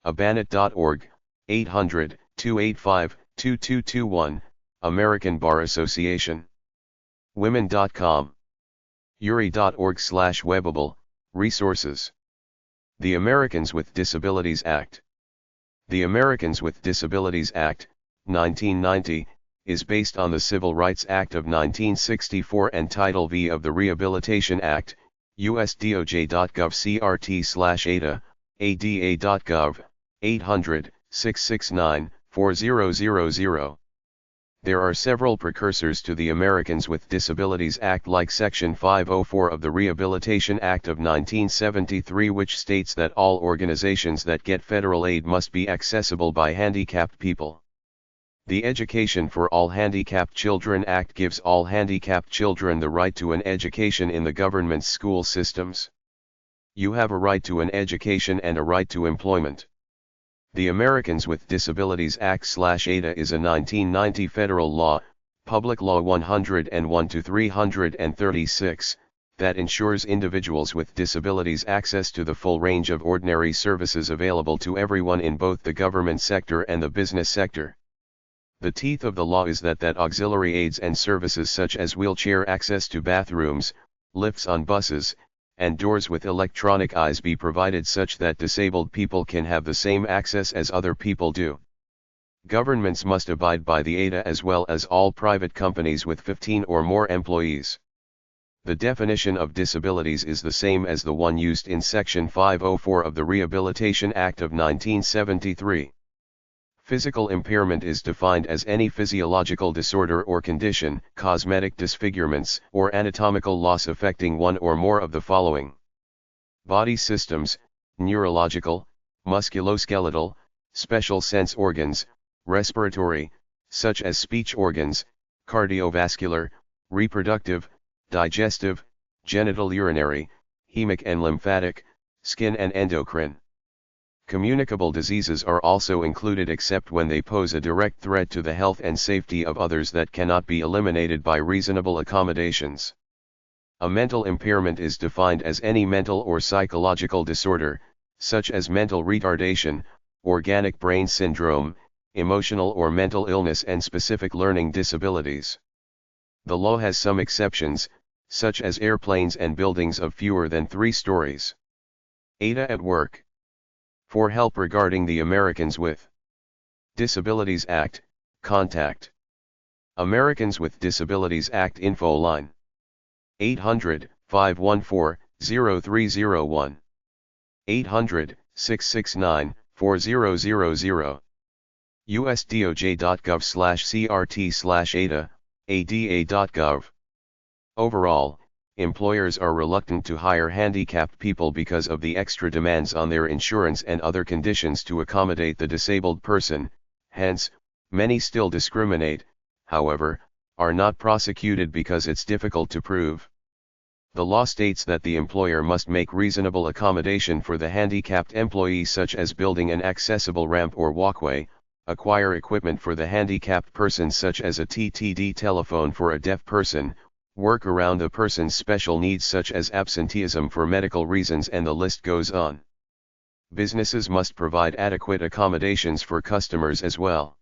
Abanit.org, 800-285-2221, American Bar Association. Women.com. URI.org/webable, resources. The Americans with Disabilities Act. The Americans with Disabilities Act, 1990, is based on the Civil Rights Act of 1964 and Title V of the Rehabilitation Act, usdoj.gov/crt/ada, ada.gov, 800-669-4000. There are several precursors to the Americans with Disabilities Act like Section 504 of the Rehabilitation Act of 1973, which states that all organizations that get federal aid must be accessible by handicapped people. The Education for All Handicapped Children Act gives all handicapped children the right to an education in the government's school systems. You have a right to an education and a right to employment. The Americans with Disabilities Act/ADA is a 1990 federal law, Public Law 101-336, that ensures individuals with disabilities access to the full range of ordinary services available to everyone in both the government sector and the business sector. The teeth of the law is that auxiliary aids and services such as wheelchair access to bathrooms, lifts on buses, and doors with electronic eyes be provided such that disabled people can have the same access as other people do. Governments must abide by the ADA as well as all private companies with 15 or more employees. The definition of disabilities is the same as the one used in Section 504 of the Rehabilitation Act of 1973. Physical impairment is defined as any physiological disorder or condition, cosmetic disfigurements, or anatomical loss affecting one or more of the following: body systems, neurological, musculoskeletal, special sense organs, respiratory, such as speech organs, cardiovascular, reproductive, digestive, genital urinary, hemic and lymphatic, skin and endocrine. Communicable diseases are also included except when they pose a direct threat to the health and safety of others that cannot be eliminated by reasonable accommodations. A mental impairment is defined as any mental or psychological disorder, such as mental retardation, organic brain syndrome, emotional or mental illness and specific learning disabilities. The law has some exceptions, such as airplanes and buildings of fewer than 3 stories. ADA at work. For help regarding the Americans with Disabilities Act, contact Americans with Disabilities Act info line 800-514-0301 800-669-4000 usdoj.gov/crt/ada, ada.gov. Overall, employers are reluctant to hire handicapped people because of the extra demands on their insurance and other conditions to accommodate the disabled person. Hence, many still discriminate, however, are not prosecuted because it's difficult to prove. The law states that the employer must make reasonable accommodation for the handicapped employee, such as building an accessible ramp or walkway, acquire equipment for the handicapped person such as a TTD telephone for a deaf person, work around the person's special needs such as absenteeism for medical reasons, and the list goes on. Businesses must provide adequate accommodations for customers as well.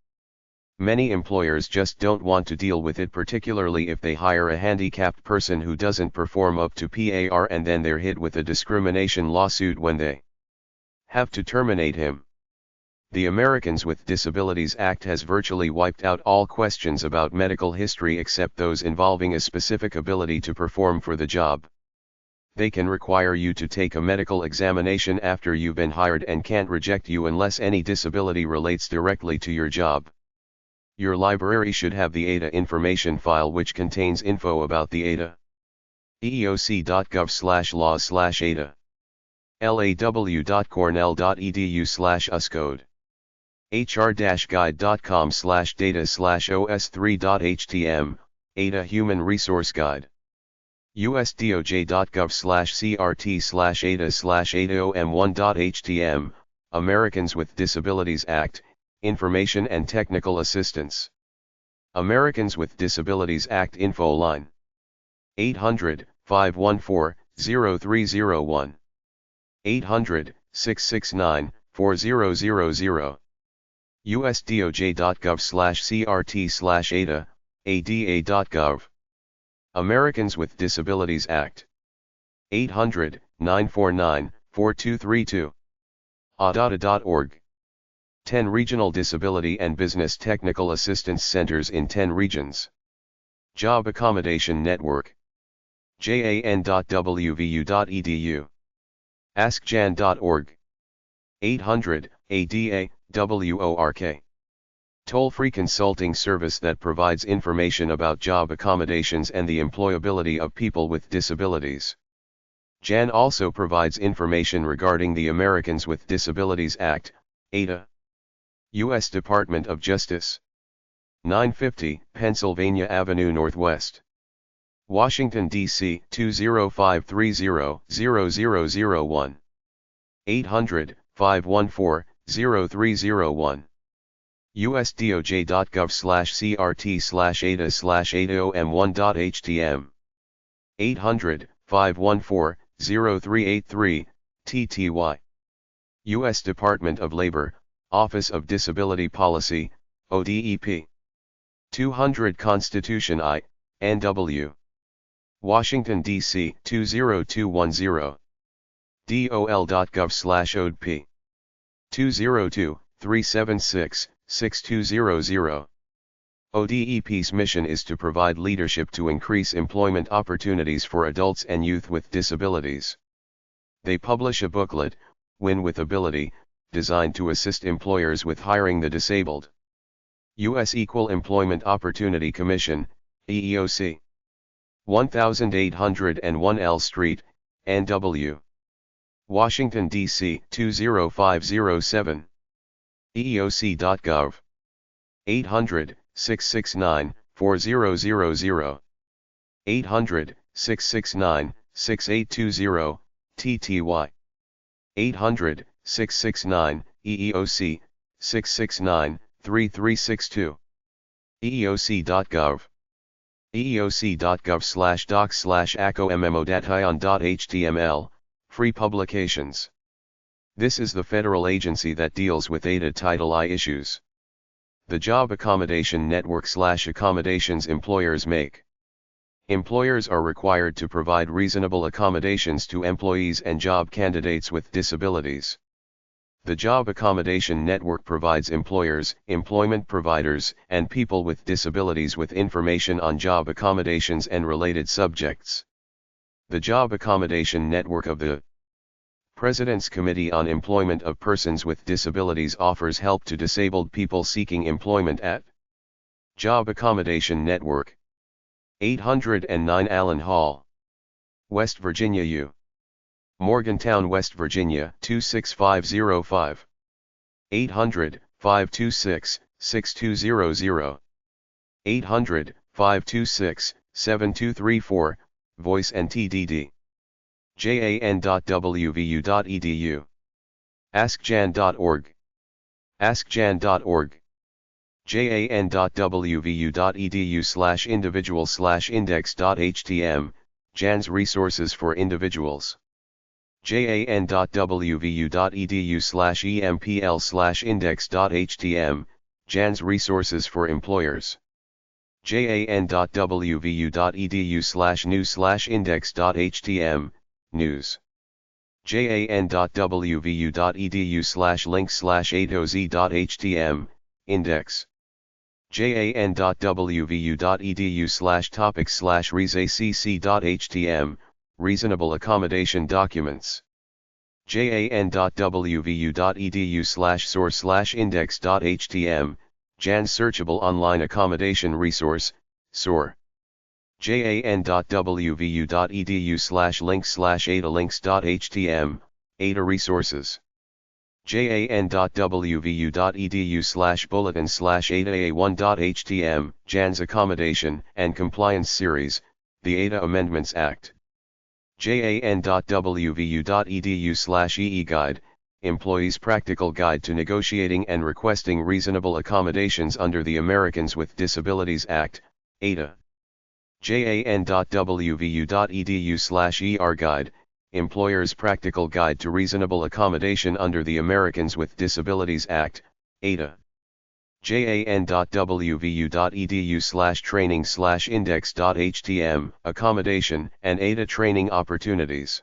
Many employers just don't want to deal with it, particularly if they hire a handicapped person who doesn't perform up to par, and then they're hit with a discrimination lawsuit when they have to terminate him. The Americans with Disabilities Act has virtually wiped out all questions about medical history except those involving a specific ability to perform for the job. They can require you to take a medical examination after you've been hired and can't reject you unless any disability relates directly to your job. Your library should have the ADA information file, which contains info about the ADA. eeoc.gov/laws/ADA. law.cornell.edu/uscode. hr-guide.com/data/os3.htm, ADA Human Resource Guide. usdoj.gov/crt/ada/ADAOM1.htm, Americans with Disabilities Act, Information and Technical Assistance. Americans with Disabilities Act Info Line. 800-514-0301. 800-669-4000. usdoj.gov/crt/ada, ada.gov. Americans with Disabilities Act. 800-949-4232. adada.org. 10 Regional Disability and Business Technical Assistance Centers in 10 regions. Job Accommodation Network. jan.wvu.edu. askjan.org. 800-ADA-WORK. Toll-free consulting service that provides information about job accommodations and the employability of people with disabilities. JAN also provides information regarding the Americans with Disabilities Act, ADA. U.S. Department of Justice. 950 Pennsylvania Avenue Northwest. Washington, D.C. 20530-0001. 800-514-0301. usdoj.gov/crt/ada/adaom1.htm. 800-514-0383, TTY. U.S. Department of Labor, Office of Disability Policy, ODEP. 200 Constitution I, NW. Washington, D.C. 20210. dol.gov/ODP. 202-376-6200. ODEP's mission is to provide leadership to increase employment opportunities for adults and youth with disabilities. They publish a booklet, Win with Ability, designed to assist employers with hiring the disabled. U.S. Equal Employment Opportunity Commission, EEOC. 1801 L Street, NW. Washington, D.C. 20507. EEOC.gov. 800-669-4000. 800-669-6820, TTY. 800-669-EEOC, 669-3362. EEOC.gov. EEOC.gov/docs/ACOMMO.html, free publications. This is the federal agency that deals with ADA Title I issues. The Job Accommodation Network/accommodations employers make. Employers are required to provide reasonable accommodations to employees and job candidates with disabilities. The Job Accommodation Network provides employers, employment providers, and people with disabilities with information on job accommodations and related subjects. The Job Accommodation Network of the President's Committee on Employment of Persons with Disabilities offers help to disabled people seeking employment at Job Accommodation Network. 809 Allen Hall, West Virginia, U. Morgantown, West Virginia 26505. 800-526-6200. 800-526-7234, voice and TDD. jan.wvu.edu. askjan.org. askjan.org. jan.wvu.edu/individual/index.htm, JAN's resources for individuals. jan.wvu.edu/empl/index.htm, JAN's resources for employers. jan.wvu.edu/news/index.htm, news. jan.wvu.edu/link/8oz.htm, index. jan.wvu.edu/topics/rezacc.htm, reasonable accommodation documents. jan.wvu.edu/source/index.htm, JAN searchable online accommodation resource, SOAR. jan.wvu.edu/link/adalinks.htm, ADA resources. jan.wvu.edu/bulletin/adaA1.htm, JAN's accommodation and compliance series, The ADA Amendments Act. jan.wvu.edu/EE Guide, Employees' Practical Guide to Negotiating and Requesting Reasonable Accommodations under the Americans with Disabilities Act, ADA. jan.wvu.edu/ER Guide, Employers' Practical Guide to Reasonable Accommodation under the Americans with Disabilities Act, ADA. jan.wvu.edu/training/index.htm, Accommodation and ADA Training Opportunities.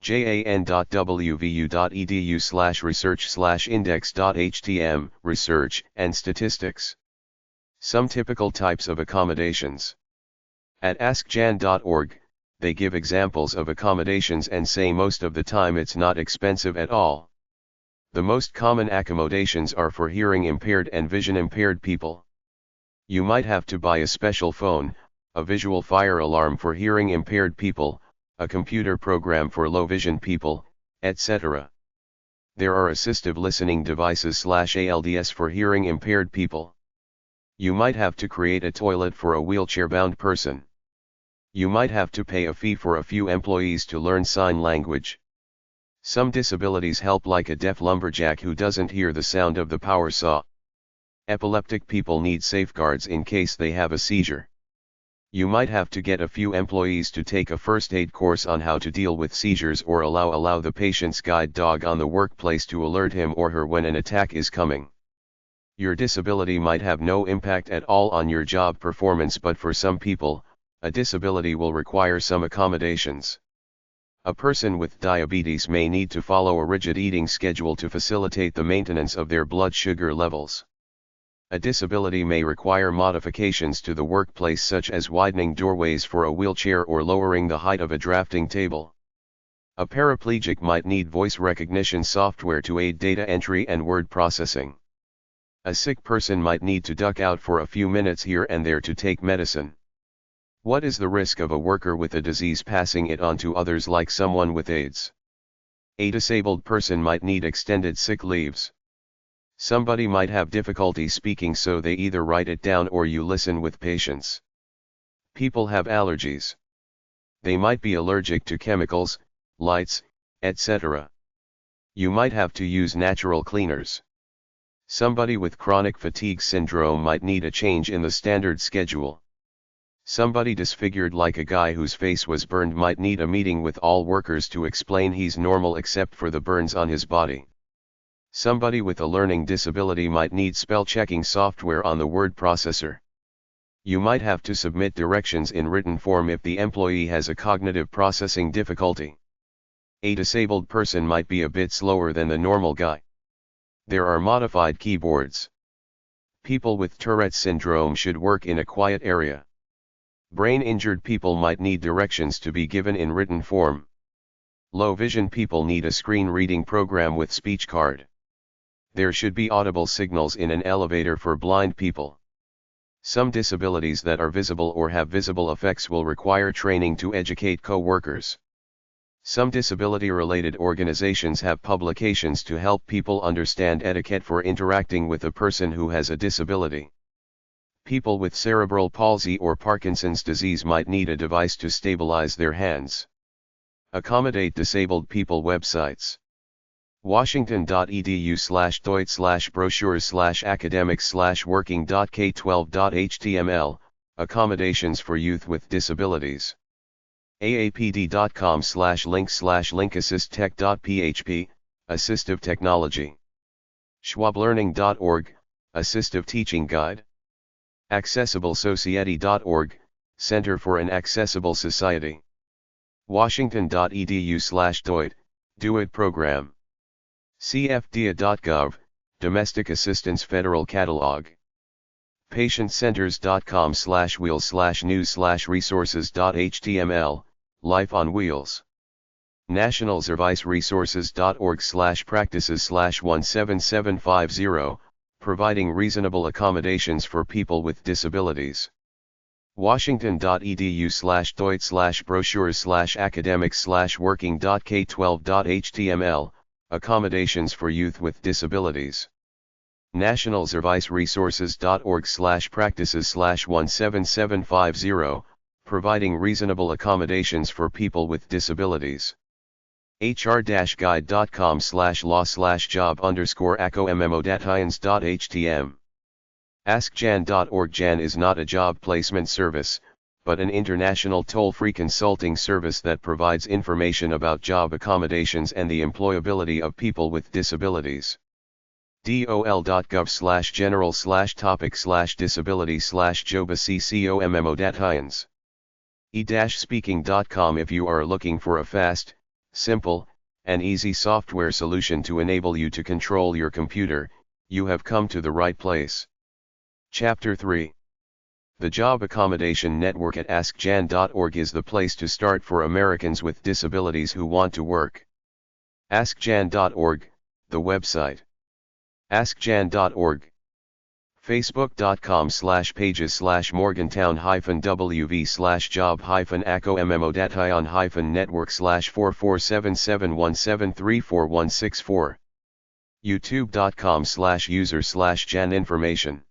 jan.wvu.edu/research/index.htm, Research and Statistics. Some typical types of accommodations. At askjan.org, they give examples of accommodations and say most of the time it's not expensive at all. The most common accommodations are for hearing impaired and vision impaired people. You might have to buy a special phone, a visual fire alarm for hearing impaired people, a computer program for low vision people, etc. There are assistive listening devices/ALDS for hearing impaired people. You might have to create a toilet for a wheelchair-bound person. You might have to pay a fee for a few employees to learn sign language. Some disabilities help, like a deaf lumberjack who doesn't hear the sound of the power saw. Epileptic people need safeguards in case they have a seizure. You might have to get a few employees to take a first aid course on how to deal with seizures, or allow the patient's guide dog on the workplace to alert him or her when an attack is coming. Your disability might have no impact at all on your job performance, but for some people, a disability will require some accommodations. A person with diabetes may need to follow a rigid eating schedule to facilitate the maintenance of their blood sugar levels. A disability may require modifications to the workplace, such as widening doorways for a wheelchair or lowering the height of a drafting table. A paraplegic might need voice recognition software to aid data entry and word processing. A sick person might need to duck out for a few minutes here and there to take medicine. What is the risk of a worker with a disease passing it on to others, like someone with AIDS? A disabled person might need extended sick leaves. Somebody might have difficulty speaking, so they either write it down or you listen with patience. People have allergies. They might be allergic to chemicals, lights, etc. You might have to use natural cleaners. Somebody with chronic fatigue syndrome might need a change in the standard schedule. Somebody disfigured, like a guy whose face was burned, might need a meeting with all workers to explain he's normal except for the burns on his body. Somebody with a learning disability might need spell-checking software on the word processor. You might have to submit directions in written form if the employee has a cognitive processing difficulty. A disabled person might be a bit slower than the normal guy. There are modified keyboards. People with Tourette's syndrome should work in a quiet area. Brain-injured people might need directions to be given in written form. Low vision people need a screen reading program with speech card. There should be audible signals in an elevator for blind people. Some disabilities that are visible or have visible effects will require training to educate co-workers. Some disability-related organizations have publications to help people understand etiquette for interacting with a person who has a disability. People with cerebral palsy or Parkinson's disease might need a device to stabilize their hands. Accommodate disabled people websites. washington.edu/doit/brochures/academics/working.k12.html, Accommodations for Youth with Disabilities. aapd.com/link/linkassisttech.php, Assistive Technology. schwablearning.org, Assistive Teaching Guide. accessiblesociety.org, Center for an Accessible Society. washington.edu/doit, Do-It Program. cfdia.gov, Domestic Assistance Federal Catalog. patientcenters.com/wheels/news/resources.html, Life on Wheels. nationalserviceresources.org/practices/17750, Providing Reasonable Accommodations for People with Disabilities. washington.edu/doit/brochures/academics/working.k12.html, Accommodations for Youth with Disabilities. nationalserviceresources.org/practices/17750, providing reasonable accommodations for people with disabilities. hr-guide.com/law/job_acommo.hins.htm. AskJan.org. Jan is not a job placement service, but an international toll-free consulting service that provides information about job accommodations and the employability of people with disabilities. dol.gov/general/topic/disability/joba/ccommo.hins. e-speaking.com. If you are looking for a fast, simple, and easy software solution to enable you to control your computer, you have come to the right place. Chapter 3. The Job Accommodation Network at AskJan.org is the place to start for Americans with disabilities who want to work. AskJan.org, the website. AskJan.org. Facebook.com/pages/morgantown-wv/job-acommo.hins/447717344164. youtube.com/user/janinformation.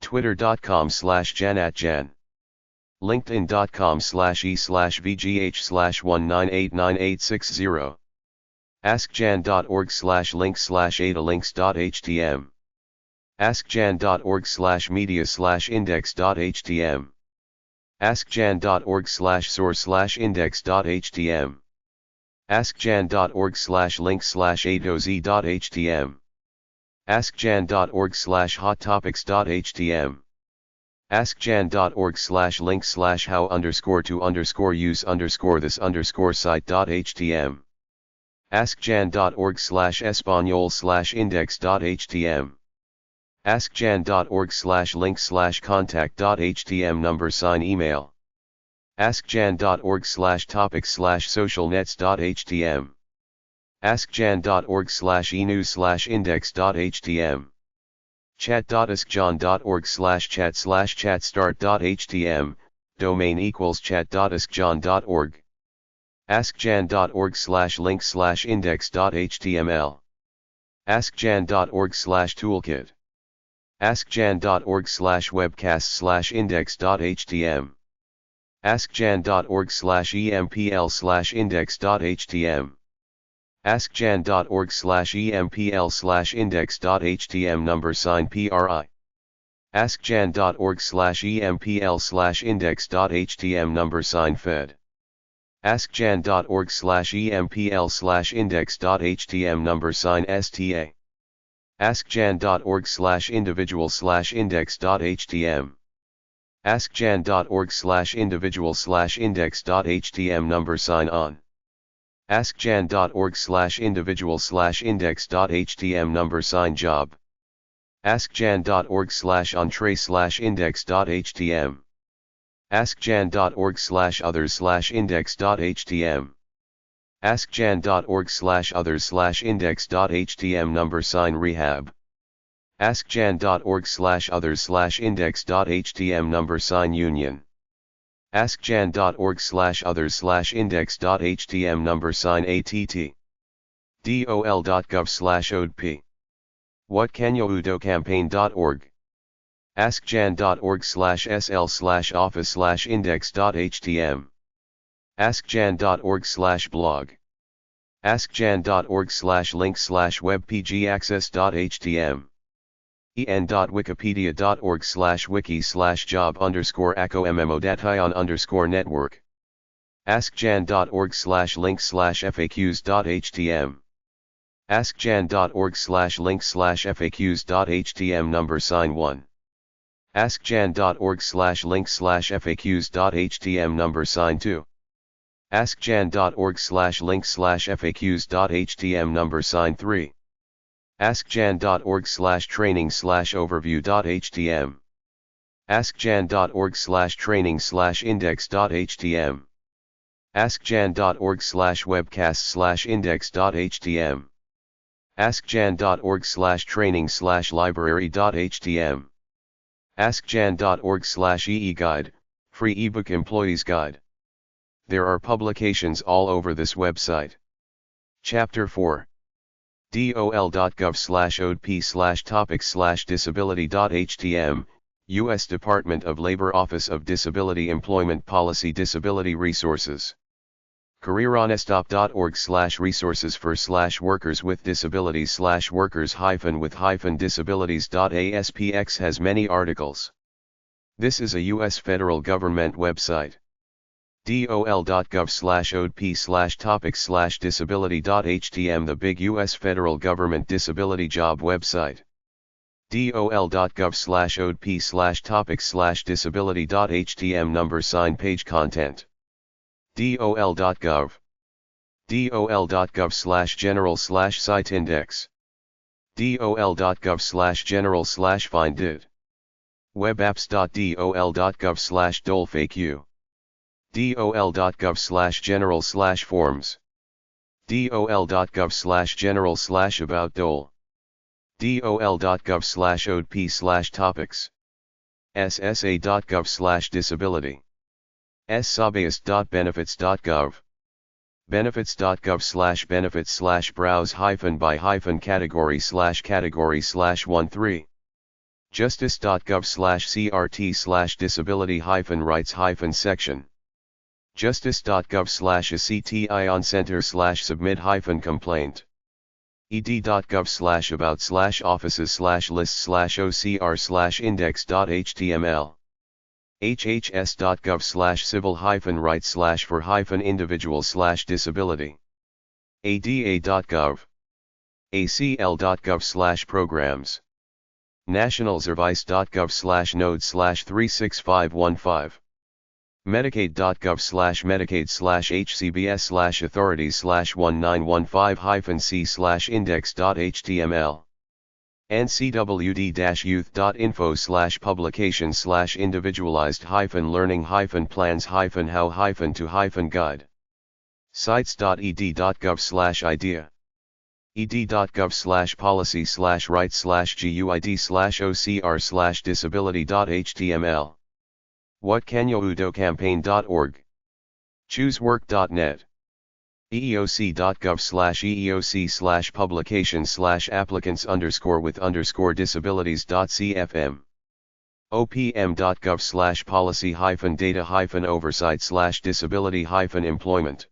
twitter.com/jan@jan. linkedin.com/e/vgh/1989860. askjan.org/links/adalinks.htm. askjan.org/media/index.htm. askjan.org/source/index.htm. askjan.org/links/adoz.htm. askjan.org/hottopics.htm. askjan.org/links/how_to_use_this_site.htm. askjan.org/espanol/index.htm. askjan.org/links/contact.htm. number sign email. askjan.org/topics/socialnets.htm. askjan.org/enews/index.htm. chat.askjan.org/chat/chatstart.htm, domain equals chat.askjan.org. askjan.org/links/index.html. askjan.org/toolkit. askjan.org/webcasts/index.htm. askjan.org/empl/index.htm. askjan.org/empl/index.htm. number sign PRI. askjan.org/empl/index.htm. number sign Fed. askjan.org/empl/index.htm. number sign STA. askjan.org/individual/index.htm. askjan.org/individual/index.htm. number sign on. askjan.org/individual/index.htm. number sign job. askjan.org/entree/index.htm. askjan.org/others/index.htm. askjan.org/others/index.htm. number sign rehab. askjan.org/others/index.htm. number sign union. askjan.org/others/index.htm. number sign ATT. dol.gov/odp. whatcanyoudocampaign.org. askjan.org/sl/office/index.htm. askjan.org/blog. askjan.org/links/webpgaccess.htm. en.wikipedia.org/wiki/job_acommo.hion_network. askjan.org/links/faqs.htm. askjan.org/links/faqs.htm. number sign 1. askjan.org/links/faqs.htm. number sign 2. askjan.org/links/faqs.htm. number sign 3. askjan.org/training/overview.htm. askjan.org/training/index.htm. askjan.org/webcasts/index.htm. askjan.org/training/library.htm. askjan.org/EE-guide, free ebook employees guide. There are publications all over this website. Chapter 4. dol.gov/odp/topics/disability.htm, U.S. Department of Labor Office of Disability Employment Policy Disability Resources. careeronestop.org/resources for /workers with disabilities /workers-with disabilities.aspx has many articles. This is a U.S. federal government website. dol.gov/odp/topics/disability.htm The big U.S. federal government disability job website. dol.gov/odp/topics/disability.htm number sign page content. dol.gov. dol.gov/general/site index. dol.gov/general/findid. webapps.dol.gov/dolefaq. dol.gov/general/forms. dol.gov/general/about-dole. dol.gov/odp/topics. ssa.gov/disability. ssabayas.benefits.gov. benefits.gov/browse-by-category/13. justice.gov/crt/disability-rights-section. justice.gov/acti-on-center/submit-complaint. ed.gov/about/offices/lists/ocr/index.html. hhs.gov/civil-rights/for-individual/disability. ada.gov. acl.gov/programs. nationalservice.gov/node/36515. medicaid.gov/medicaid/authorities/1915-c/index.html. ncwd-youth.info/publications/individualized-learning-plans-how-to-guide. sites.ed.gov/idea. ed.gov/policy/rights/guid/ocr/disability.html. whatcanyoudoccampaign.org. choosework.net. eeoc.gov/eeoc/applicants_with_disabilities.cfm. opm.gov/policy-data-oversight/disability-employment.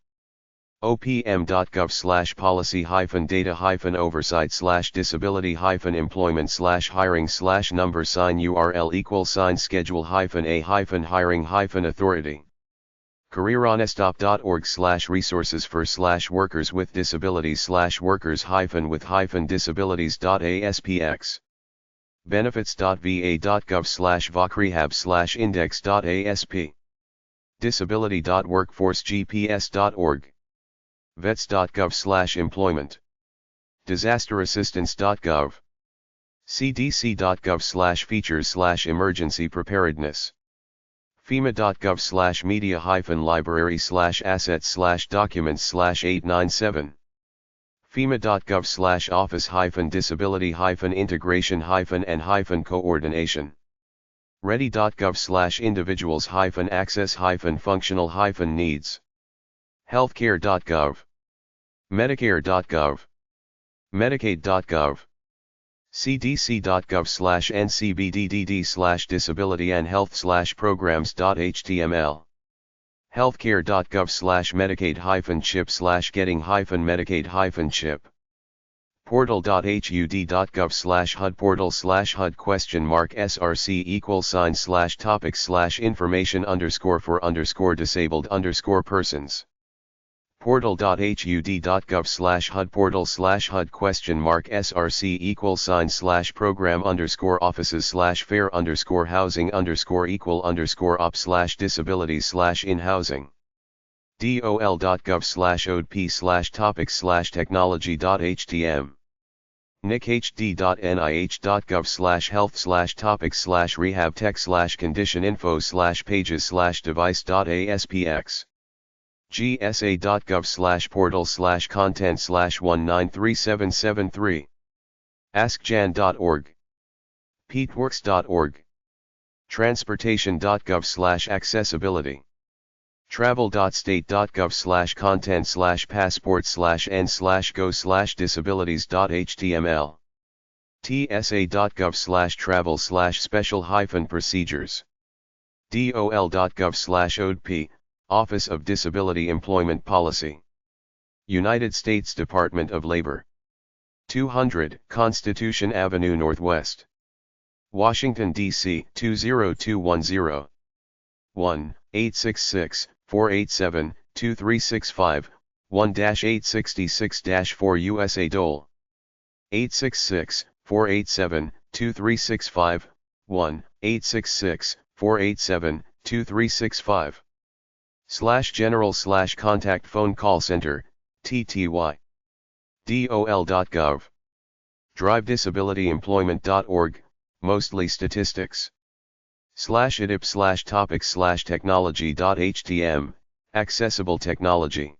opm.gov/policy-data-oversight/disability-employment/hiring/number-URL=schedule-a-hiring-hiring careeronestop.org/resources for/workers with disabilities/workers-with disabilities.aspx. benefits.va.gov/vocrehab/index.asp. disability.workforcegps.org. vets.gov/employment. disasterassistance.gov. cdc.gov/features/emergency preparedness. fema.gov/media-library/assets/documents/897. fema.gov/office-disability-integration-and-coordination. ready.gov/individuals-access-functional-needs. healthcare.gov. medicare.gov. medicaid.gov. cdc.gov/ncbddd/disability-and-health/programs.html. healthcare.gov/medicaid-chip/getting-medicaid-chip. portal.hud.gov/hud/src=science/topics/information_for_disabled_persons. portal.hud.gov/src=science/program_fair_housing_equal_op/disabilities/in-housing. dol.gov/odp/topics/technology.htm. nichd.nih.gov/health/topics/rehab-tech/condition-info/pages/device.aspx. gsa.gov/portal/content/1937773. askjan.org. peteworks.org. transportation.gov/accessibility. travel.state.gov/content/passport/n/go/disabilities.html. tsa.gov/travel/special-procedures. dol.gov/odp, Office of Disability Employment Policy. United States Department of Labor. 200 Constitution Avenue Northwest, Washington, D.C. 20210. 1-866-487-2365, 1-866-4 USA DOL. 866-487-2365, 1-866-487-2365. /general/contact phone call center, TTY. dol.gov. drivedisabilityemployment.org, mostly statistics. /edip/topics/technology.htm, accessible technology.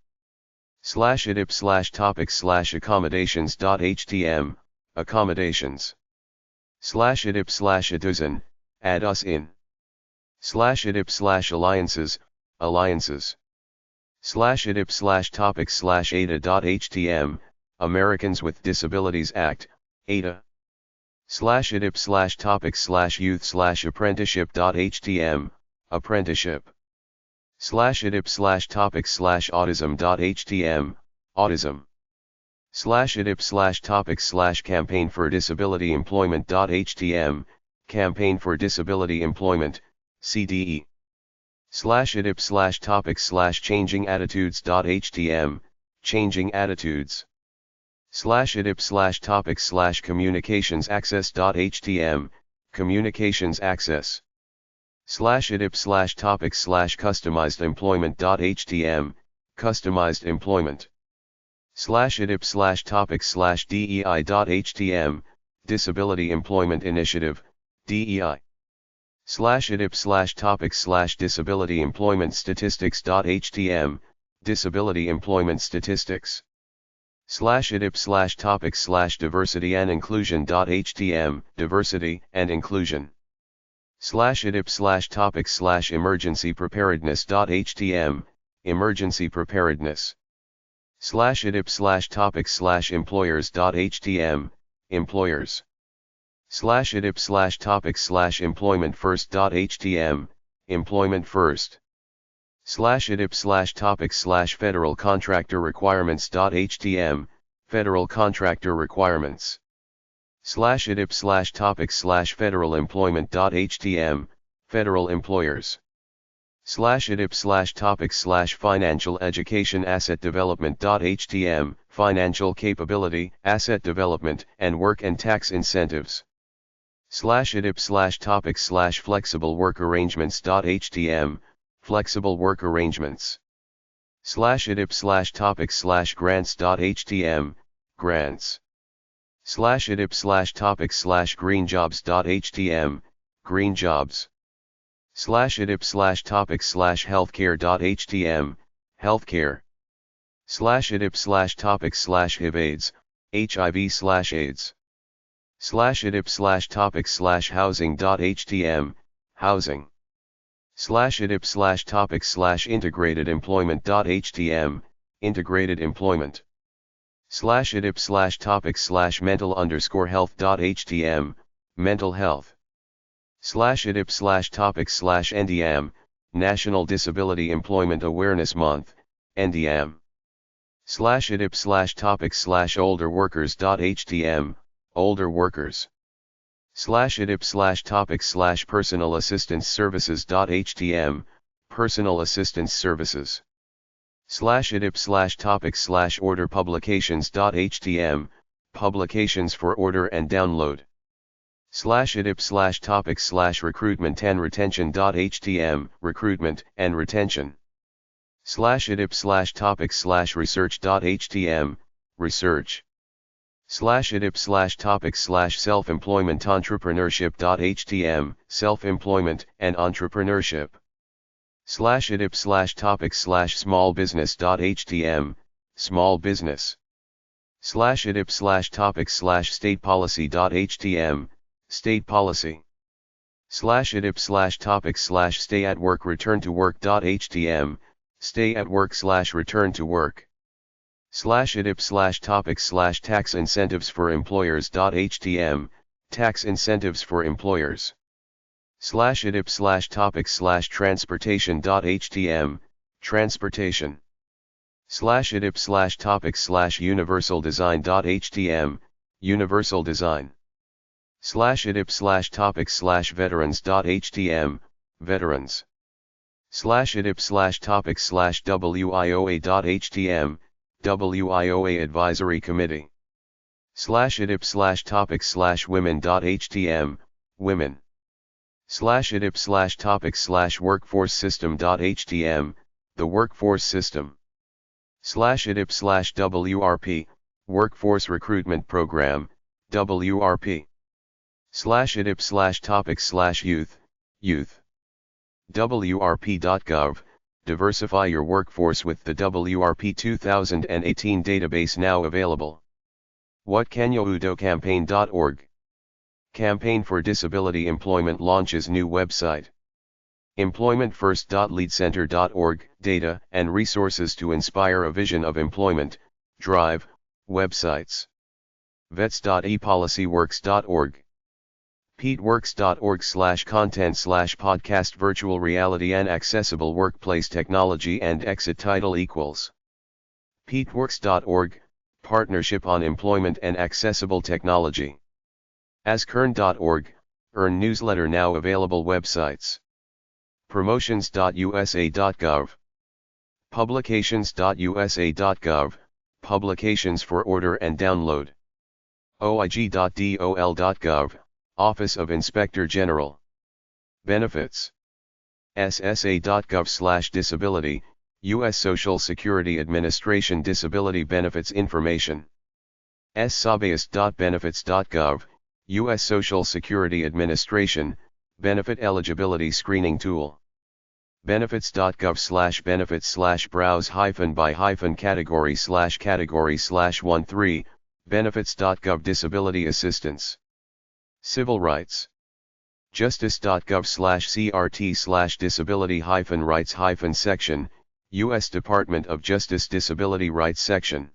/edip/topics/accommodations.htm, accommodations. /edip/edusin, add us in. /edip/alliances, alliances. /edip/topics/ada.htm, Americans with Disabilities Act, ADA. /edip/topics/youth/apprenticeship.htm, apprenticeship. /edip/topics/autism.htm, autism. /edip/topics/campaign-for-disability-employment.htm, campaign for disability employment, CDE. /edip/topics/changing-attitudes.htm, changing attitudes. /edip/topics/communications-access.htm, communications access. /edip/topics/customized-employment.htm, customized employment. /edip/topics/dei.htm, disability employment initiative, DEI. /edip/topics/disability employment statistics.htm, disability employment statistics. /edip/topics/diversity and inclusion.htm, diversity and inclusion. /edip/topics/emergency preparedness.htm, emergency preparedness. /edip/topics/employers.htm, employers. /edip/topics/employmentfirst.htm, employment first. /edip/topics/federal contractor requirements.htm, federal contractor requirements. /edip/topics/federal employment.htm, federal employers. /edip/topics/financial education asset development.htm, financial capability, asset development, and work and tax incentives. /edip/topics/flexible work arrangements.htm, flexible work arrangements. /edip/topics/grants.htm, grants. /edip/topics/greenjobs.htm, green jobs. /edip/topics/healthcare.htm, healthcare. /edip/topics/HIV/AIDS, HIV/AIDS. /edip/topics/housing.htm, housing. /edip/topics/integratedemployment.htm, integrated employment. /edip/topics/mental_health.htm, mental health. /edip/topics/NDM, National Disability Employment Awareness Month, NDM. /edip/topics/olderworkers.htm, older workers. /edip/topics/personal assistance services.htm, personal assistance services. /edip/topics/order publications.htm, publications for order and download. /edip/topics/recruitment and retention.htm, recruitment and retention. /edip/topics/research.htm, research. /edip/topics/self-employment entrepreneurship.htm, self-employment and entrepreneurship. /edip/topics/smallbusiness.htm, small business. /edip/topics/statepolicy.htm, state policy. /edip/topics/stay-at-work return-to-work.htm, stay-at-work/return-to-work. /idip/topic/tax incentives for employers.htm, tax incentives for employers. /idip/topic/transportation.htm, transportation. /idip/topic/universaldesign.htm, universal design. /idip/topic/veterans.htm, veterans. /idip/topic/wioa.htm, WIOA Advisory Committee. /idip/topic/women.htm, women. /idip/topic/workforcesystem.htm, the workforce system. /idip/WRP, Workforce Recruitment Program, WRP. /idip/topic/youth, youth. WRP.gov, diversify your workforce with the WRP 2018 database now available. WhatCanYouDoCampaign.org. Campaign for Disability Employment launches new website. EmploymentFirst.LeadCenter.org, data and resources to inspire a vision of employment, drive, websites. Vets.epolicyworks.org. peatworks.org/content/podcast virtual reality and accessible workplace technology and exit title equals. peatworks.org, partnership on employment and accessible technology. askern.org, earn newsletter now available websites. promotions.usa.gov. publications.usa.gov, publications for order and download. oig.dol.gov, Office of Inspector General. Benefits. ssa.gov/disability, U.S. Social Security Administration Disability Benefits Information. ssabias.benefits.gov, U.S. Social Security Administration, Benefit Eligibility Screening Tool. benefits.gov/benefits/browse-by-category/13, benefits.gov Disability Assistance. Civil Rights. justice.gov/crt/disability-rights-section, U.S. Department of Justice Disability Rights Section.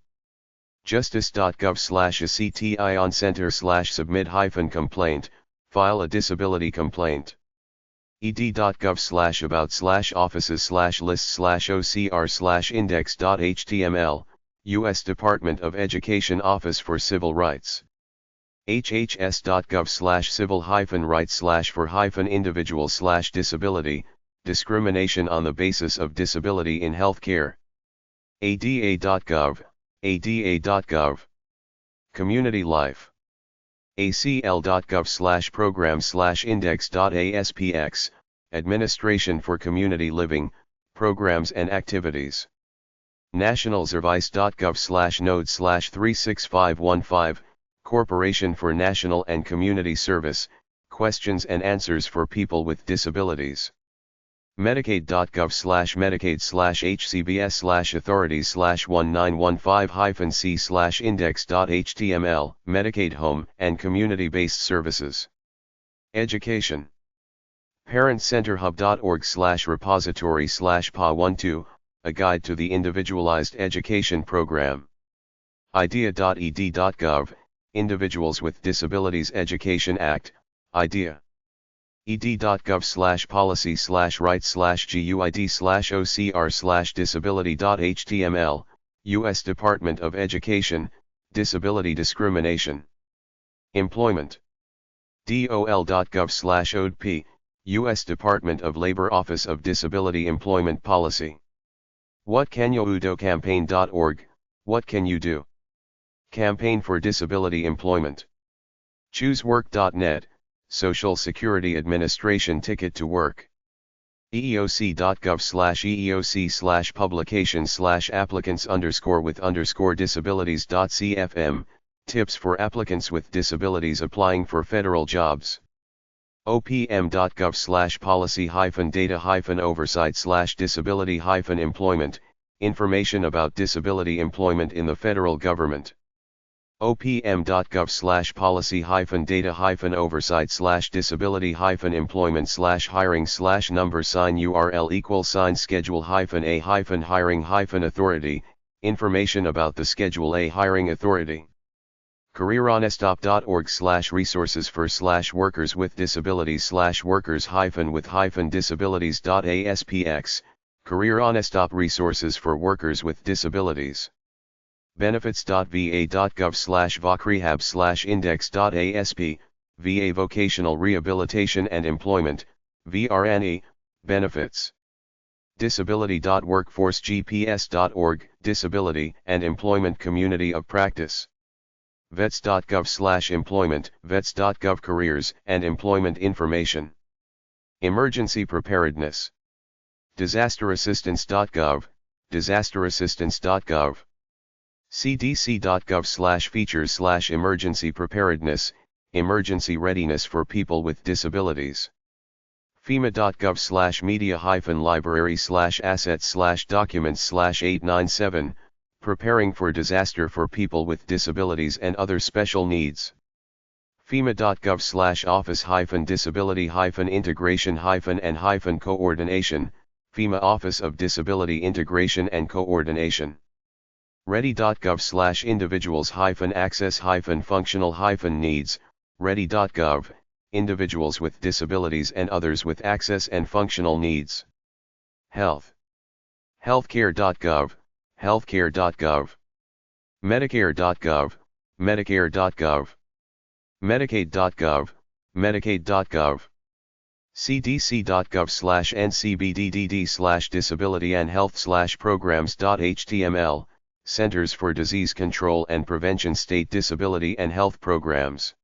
justice.gov/actioncenter/submit-complaint, file a disability complaint. ed.gov/about/offices/lists/ocr/index.html, U.S. Department of Education Office for Civil Rights. hhs.gov/civil-rights/for-individual/disability, discrimination on the basis of disability in healthcare. ada.gov, ada.gov. Community life. acl.gov/program/index.aspx, Administration for Community Living, Programs and Activities. nationalservice.gov/node/36515, Corporation for National and Community Service, Questions and Answers for People with Disabilities. Medicaid.gov/medicaid/authorities/1915-c/index.html, Medicaid Home and Community-Based Services. Education. ParentCenterHub.org/repository/PA12, a guide to the individualized education program. IDEA.ed.gov, Individuals with Disabilities Education Act, IDEA. ed.gov/policy/rights/guid/ocr/disability.html, U.S. Department of Education, Disability Discrimination. Employment. dol.gov/odp, U.S. Department of Labor Office of Disability Employment Policy. WhatCanYouDoCampaign.org, what can you do? Campaign for Disability Employment. ChooseWork.net, Social Security Administration Ticket to Work. eeoc.gov/eeoc/publications/applicants_with_disabilities.cfm, tips for applicants with disabilities applying for federal jobs. opm.gov/policy-data-oversight/disability-employment, information about disability employment in the federal government. opm.gov/policy-data-oversight/disability-employment/hiring/number URL =schedule-a-hiring-authority, Information about the Schedule A hiring authority. careeronestop.org/resources for /workers with disabilities /workers- with disabilities.aspx, Career Honestop resources for workers with disabilities. benefits.va.gov/voc-rehab/index.asp, VA Vocational Rehabilitation and Employment, VRNE, benefits. disability.workforcegps.org, Disability and Employment Community of Practice. vets.gov/employment, vets.gov careers and employment information. Emergency preparedness. disasterassistance.gov, disasterassistance.gov. cdc.gov/features/emergency preparedness, emergency readiness for people with disabilities. fema.gov/media-library/assets/documents/897, preparing for disaster for people with disabilities and other special needs. fema.gov/office-disability-integration-and-coordination, FEMA Office of Disability Integration and Coordination. ready.gov/individuals-access-functional-needs, ready.gov, individuals with disabilities and others with access and functional needs. Health. healthcare.gov, healthcare.gov. medicare.gov, medicare.gov. medicaid.gov, medicaid.gov. cdc.gov/ncbddd/disability and health/programs.html, Centers for Disease Control and Prevention State Disability and Health Programs.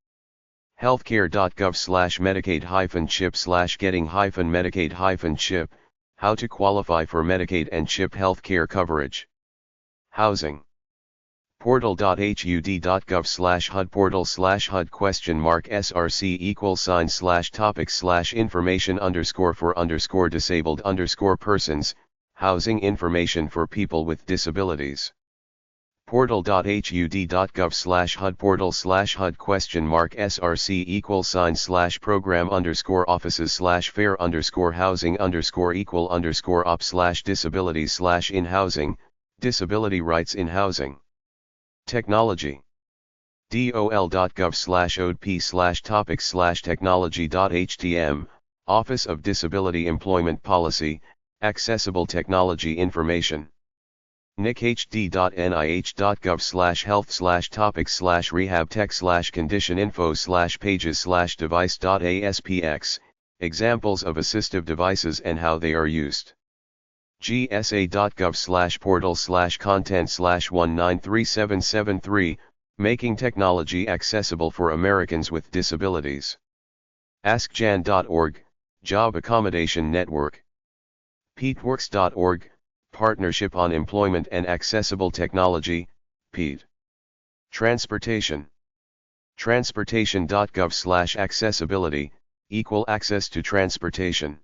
healthcare.gov/medicaid-chip/getting-medicaid-chip, how to qualify for Medicaid and CHIP healthcare coverage. Housing. portal.hud.gov/HUD portal/HUD?/src=sign/topics/information_for_disabled_persons, housing information for people with disabilities. portal.hud.gov/HUD portal/HUD-src=program_offices/fair_housing_op/disabilities/in-housing, disability rights in housing. Technology. dol.gov/odp/topics/technology.htm, Office of Disability Employment Policy, Accessible Technology Information. nichd.nih.gov/health/topics/rehab-tech/condition-info/pages/device.aspx, examples of assistive devices and how they are used. gsa.gov/portal/content/193773, Making Technology Accessible for Americans with Disabilities. askjan.org, Job Accommodation Network. peatworks.org, Partnership on Employment and Accessible Technology, PEAT. Transportation. transportation.gov/accessibility, equal access to transportation.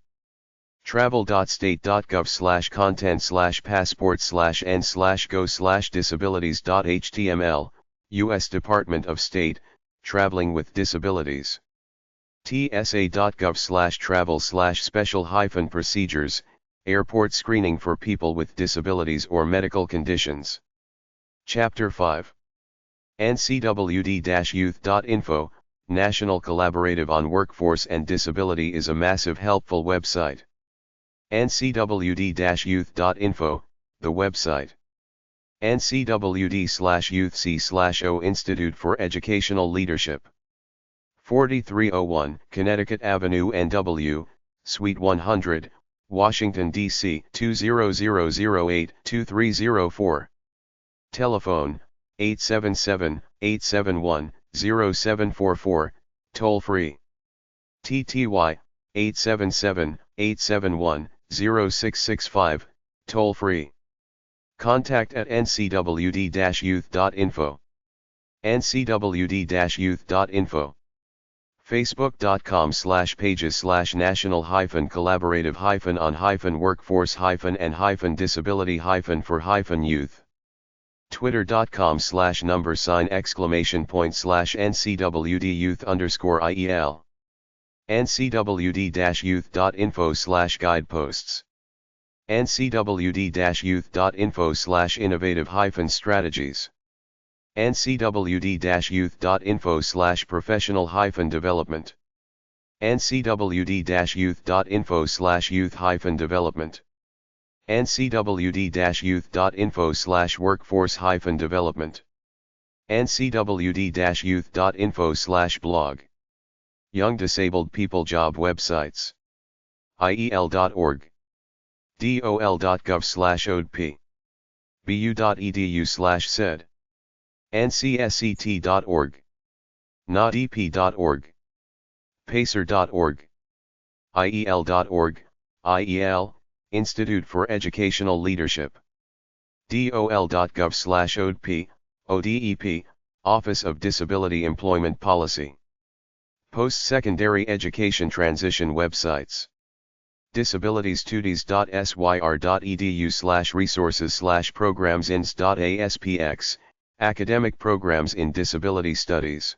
travel.state.gov/content/passport/n/go/disabilities.html, U.S. Department of State, Traveling with Disabilities. tsa.gov/travel/special-procedures, Airport Screening for People with Disabilities or Medical Conditions. Chapter 5. ncwd-youth.info, National Collaborative on Workforce and Disability is a massive helpful website. ncwd-youth.info, the website. ncwd/youthc/o Institute for Educational Leadership. 4301 Connecticut Avenue NW, Suite 100, Washington, D.C. 20008-2304. Telephone, 877-871-0744, toll free. TTY, 877-871-0665, toll free. Contact at ncwd-youth.info. ncwd-youth.info. facebook.com/pages/national-collaborative-on-workforce-and-disability-for-youth. twitter.com/$!!!NCWD-youth_IEL. ncwd-youth.info/guideposts. ncwd-youth.info/innovative-strategies. ncwd-youth.info/professional-development. ncwd-youth.info/youth-development. ncwd-youth.info/workforce-development. ncwd-youth.info/blog. Young disabled people job websites. iel.org. dol.gov/odp. bu.edu/sed. ncsct.org. nadep.org. pacer.org. iel.org, IEL, Institute for Educational Leadership. dol.gov/odp, ODEP, Office of Disability Employment Policy. Post-secondary education transition websites. disabilitiestudies.syr.edu/resources/programs-ins.aspx, Academic Programs in Disability Studies.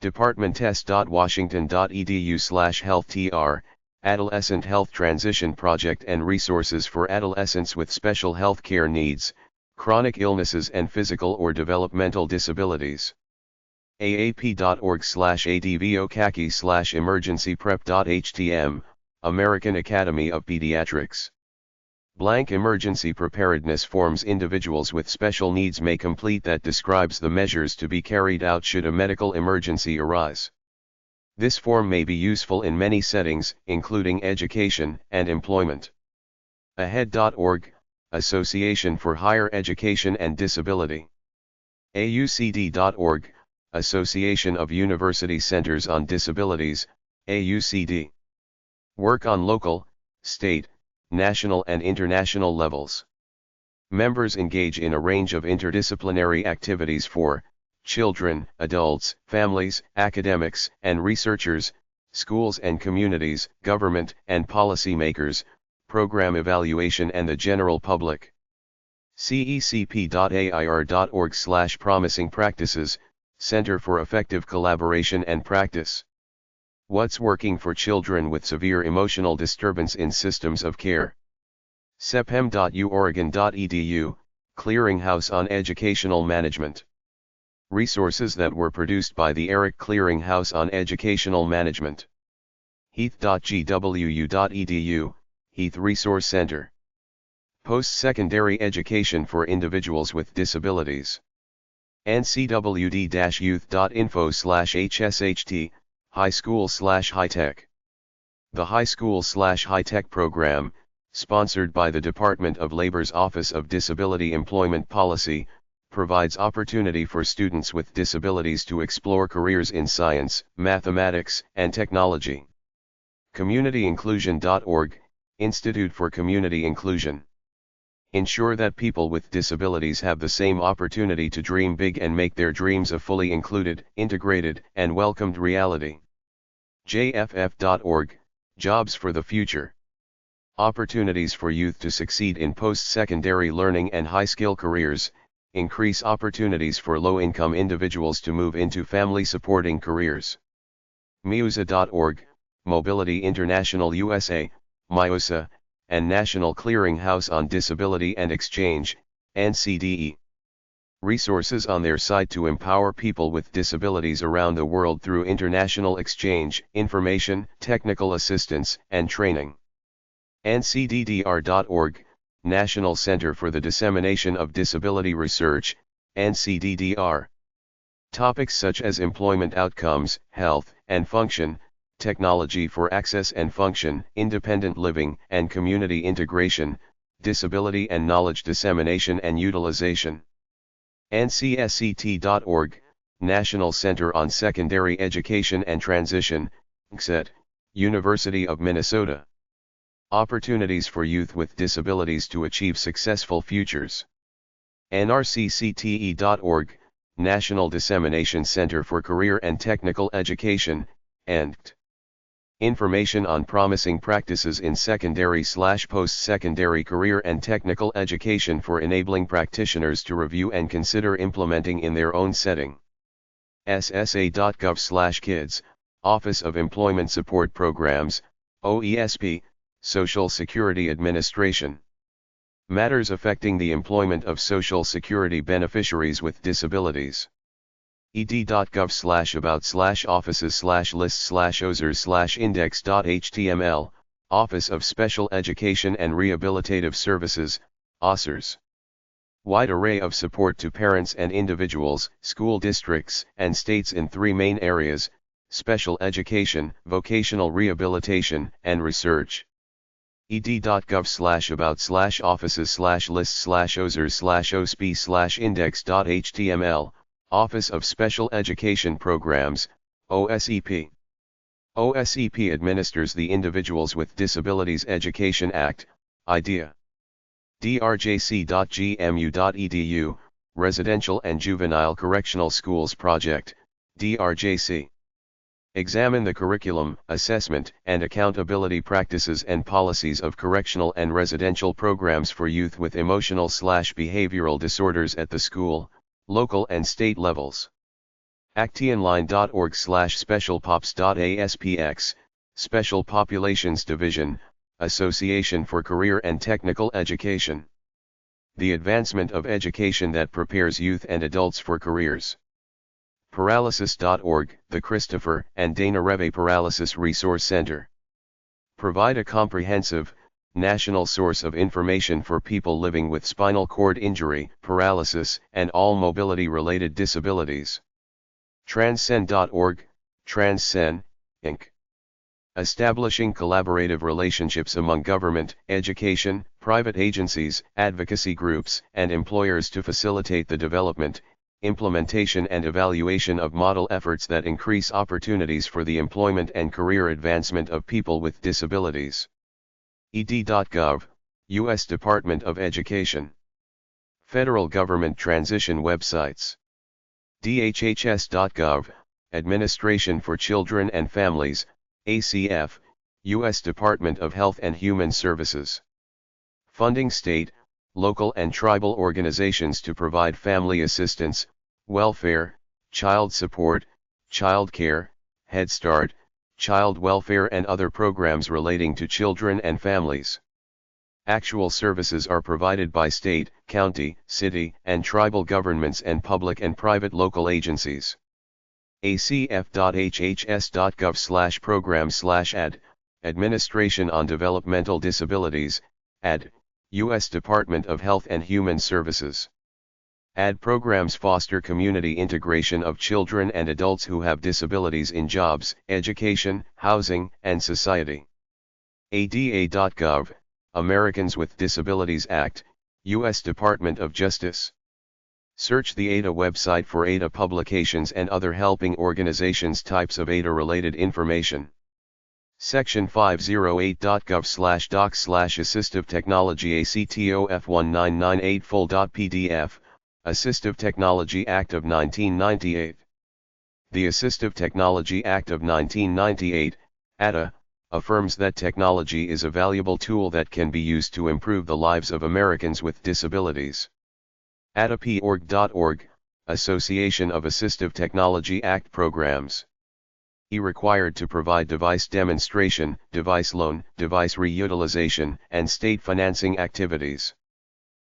departments.washington.edu/healthtr, Adolescent Health Transition Project and Resources for Adolescents with Special Health Care Needs, Chronic Illnesses and Physical or Developmental Disabilities. aap.org/advokaki/emergencyprep.htm, American Academy of Pediatrics. Blank emergency preparedness forms individuals with special needs may complete that describes the measures to be carried out should a medical emergency arise. This form may be useful in many settings, including education and employment. AHEAD.org, Association for Higher Education and Disability. AUCD.org, Association of University Centers on Disabilities, AUCD. Work on local, state, national and international levels. Members engage in a range of interdisciplinary activities for children, adults, families, academics and researchers, schools and communities, government and policymakers, program evaluation and the general public. cecp.air.org/promising practices, Center for Effective Collaboration and Practice. What's working for children with severe emotional disturbance in systems of care? sephem.uoregon.edu, Clearinghouse on Educational Management. Resources that were produced by the ERIC Clearinghouse on Educational Management. heath.gwu.edu, Heath Resource Center. Post-secondary education for individuals with disabilities. ncwd-youth.info/hsht, High School/High-Tech. The High School/High-Tech program, sponsored by the Department of Labor's Office of Disability Employment Policy, provides opportunity for students with disabilities to explore careers in science, mathematics, and technology. CommunityInclusion.org, Institute for Community Inclusion. Ensure that people with disabilities have the same opportunity to dream big and make their dreams a fully included, integrated, and welcomed reality. jff.org, Jobs for the Future. Opportunities for youth to succeed in post-secondary learning and high-skill careers, increase opportunities for low-income individuals to move into family-supporting careers. MIUSA.org, Mobility International USA, MIUSA, and National Clearinghouse on Disability and Exchange, NCDE. Resources on their site to empower people with disabilities around the world through international exchange, information, technical assistance, and training. ncddr.org, National Center for the Dissemination of Disability Research, NCDDR. Topics such as employment outcomes, health and function, technology for access and function, independent living and community integration, disability and knowledge dissemination and utilization. ncsct.org, National Center on Secondary Education and Transition, NCSET, University of Minnesota. Opportunities for youth with disabilities to achieve successful futures. nrccte.org, National Dissemination Center for Career and Technical Education, NCT. Information on promising practices in secondary/post-secondary career and technical education for enabling practitioners to review and consider implementing in their own setting. ssa.gov/kids, Office of Employment Support Programs, OESP, Social Security Administration. Matters affecting the employment of Social Security beneficiaries with disabilities. ed.gov/about/offices/lists/osers/index.html, Office of Special Education and Rehabilitative Services, OSERS. Wide array of support to parents and individuals, school districts, and states in three main areas: special education, vocational rehabilitation, and research. ed.gov/about/offices/lists/osers/osp/index.html, Office of Special Education Programs, OSEP. OSEP administers the Individuals with Disabilities Education Act, IDEA. drjc.gmu.edu, Residential and Juvenile Correctional Schools Project, DRJC. Examine the curriculum, assessment, and accountability practices and policies of correctional and residential programs for youth with emotional/behavioral disorders at the school, local and state levels. actionline.org/specialpops.aspx, Special Populations Division, Association for Career and Technical Education. The advancement of education that prepares youth and adults for careers. Paralysis.org, the Christopher and Dana Reve Paralysis Resource Center. Provide a comprehensive, national source of information for people living with spinal cord injury, paralysis, and all mobility-related disabilities. Transcend.org, Transcend, Inc. Establishing collaborative relationships among government, education, private agencies, advocacy groups, and employers to facilitate the development, implementation and evaluation of model efforts that increase opportunities for the employment and career advancement of people with disabilities. ed.gov, U.S. Department of Education. Federal Government Transition Websites. dhhs.gov, Administration for Children and Families, ACF, U.S. Department of Health and Human Services. Funding state, local and tribal organizations to provide family assistance, welfare, child support, child care, Head Start, child welfare and other programs relating to children and families. Actual services are provided by state, county, city, and tribal governments and public and private local agencies. acf.hhs.gov/program/ad, Administration on Developmental Disabilities, AD, U.S. Department of Health and Human Services. AD programs foster community integration of children and adults who have disabilities in jobs, education, housing, and society. ada.gov, Americans with Disabilities Act, U.S. Department of Justice. Search the ADA website for ADA publications and other helping organizations. Types of ADA-related information. Section 508.gov/docs/assistive technology ACTOF1998 full.pdf, Assistive Technology Act of 1998. The Assistive Technology Act of 1998, ATA, affirms that technology is a valuable tool that can be used to improve the lives of Americans with disabilities. ATAP.org, Association of Assistive Technology Act Programs. Required to provide device demonstration, device loan, device reutilization, and state financing activities.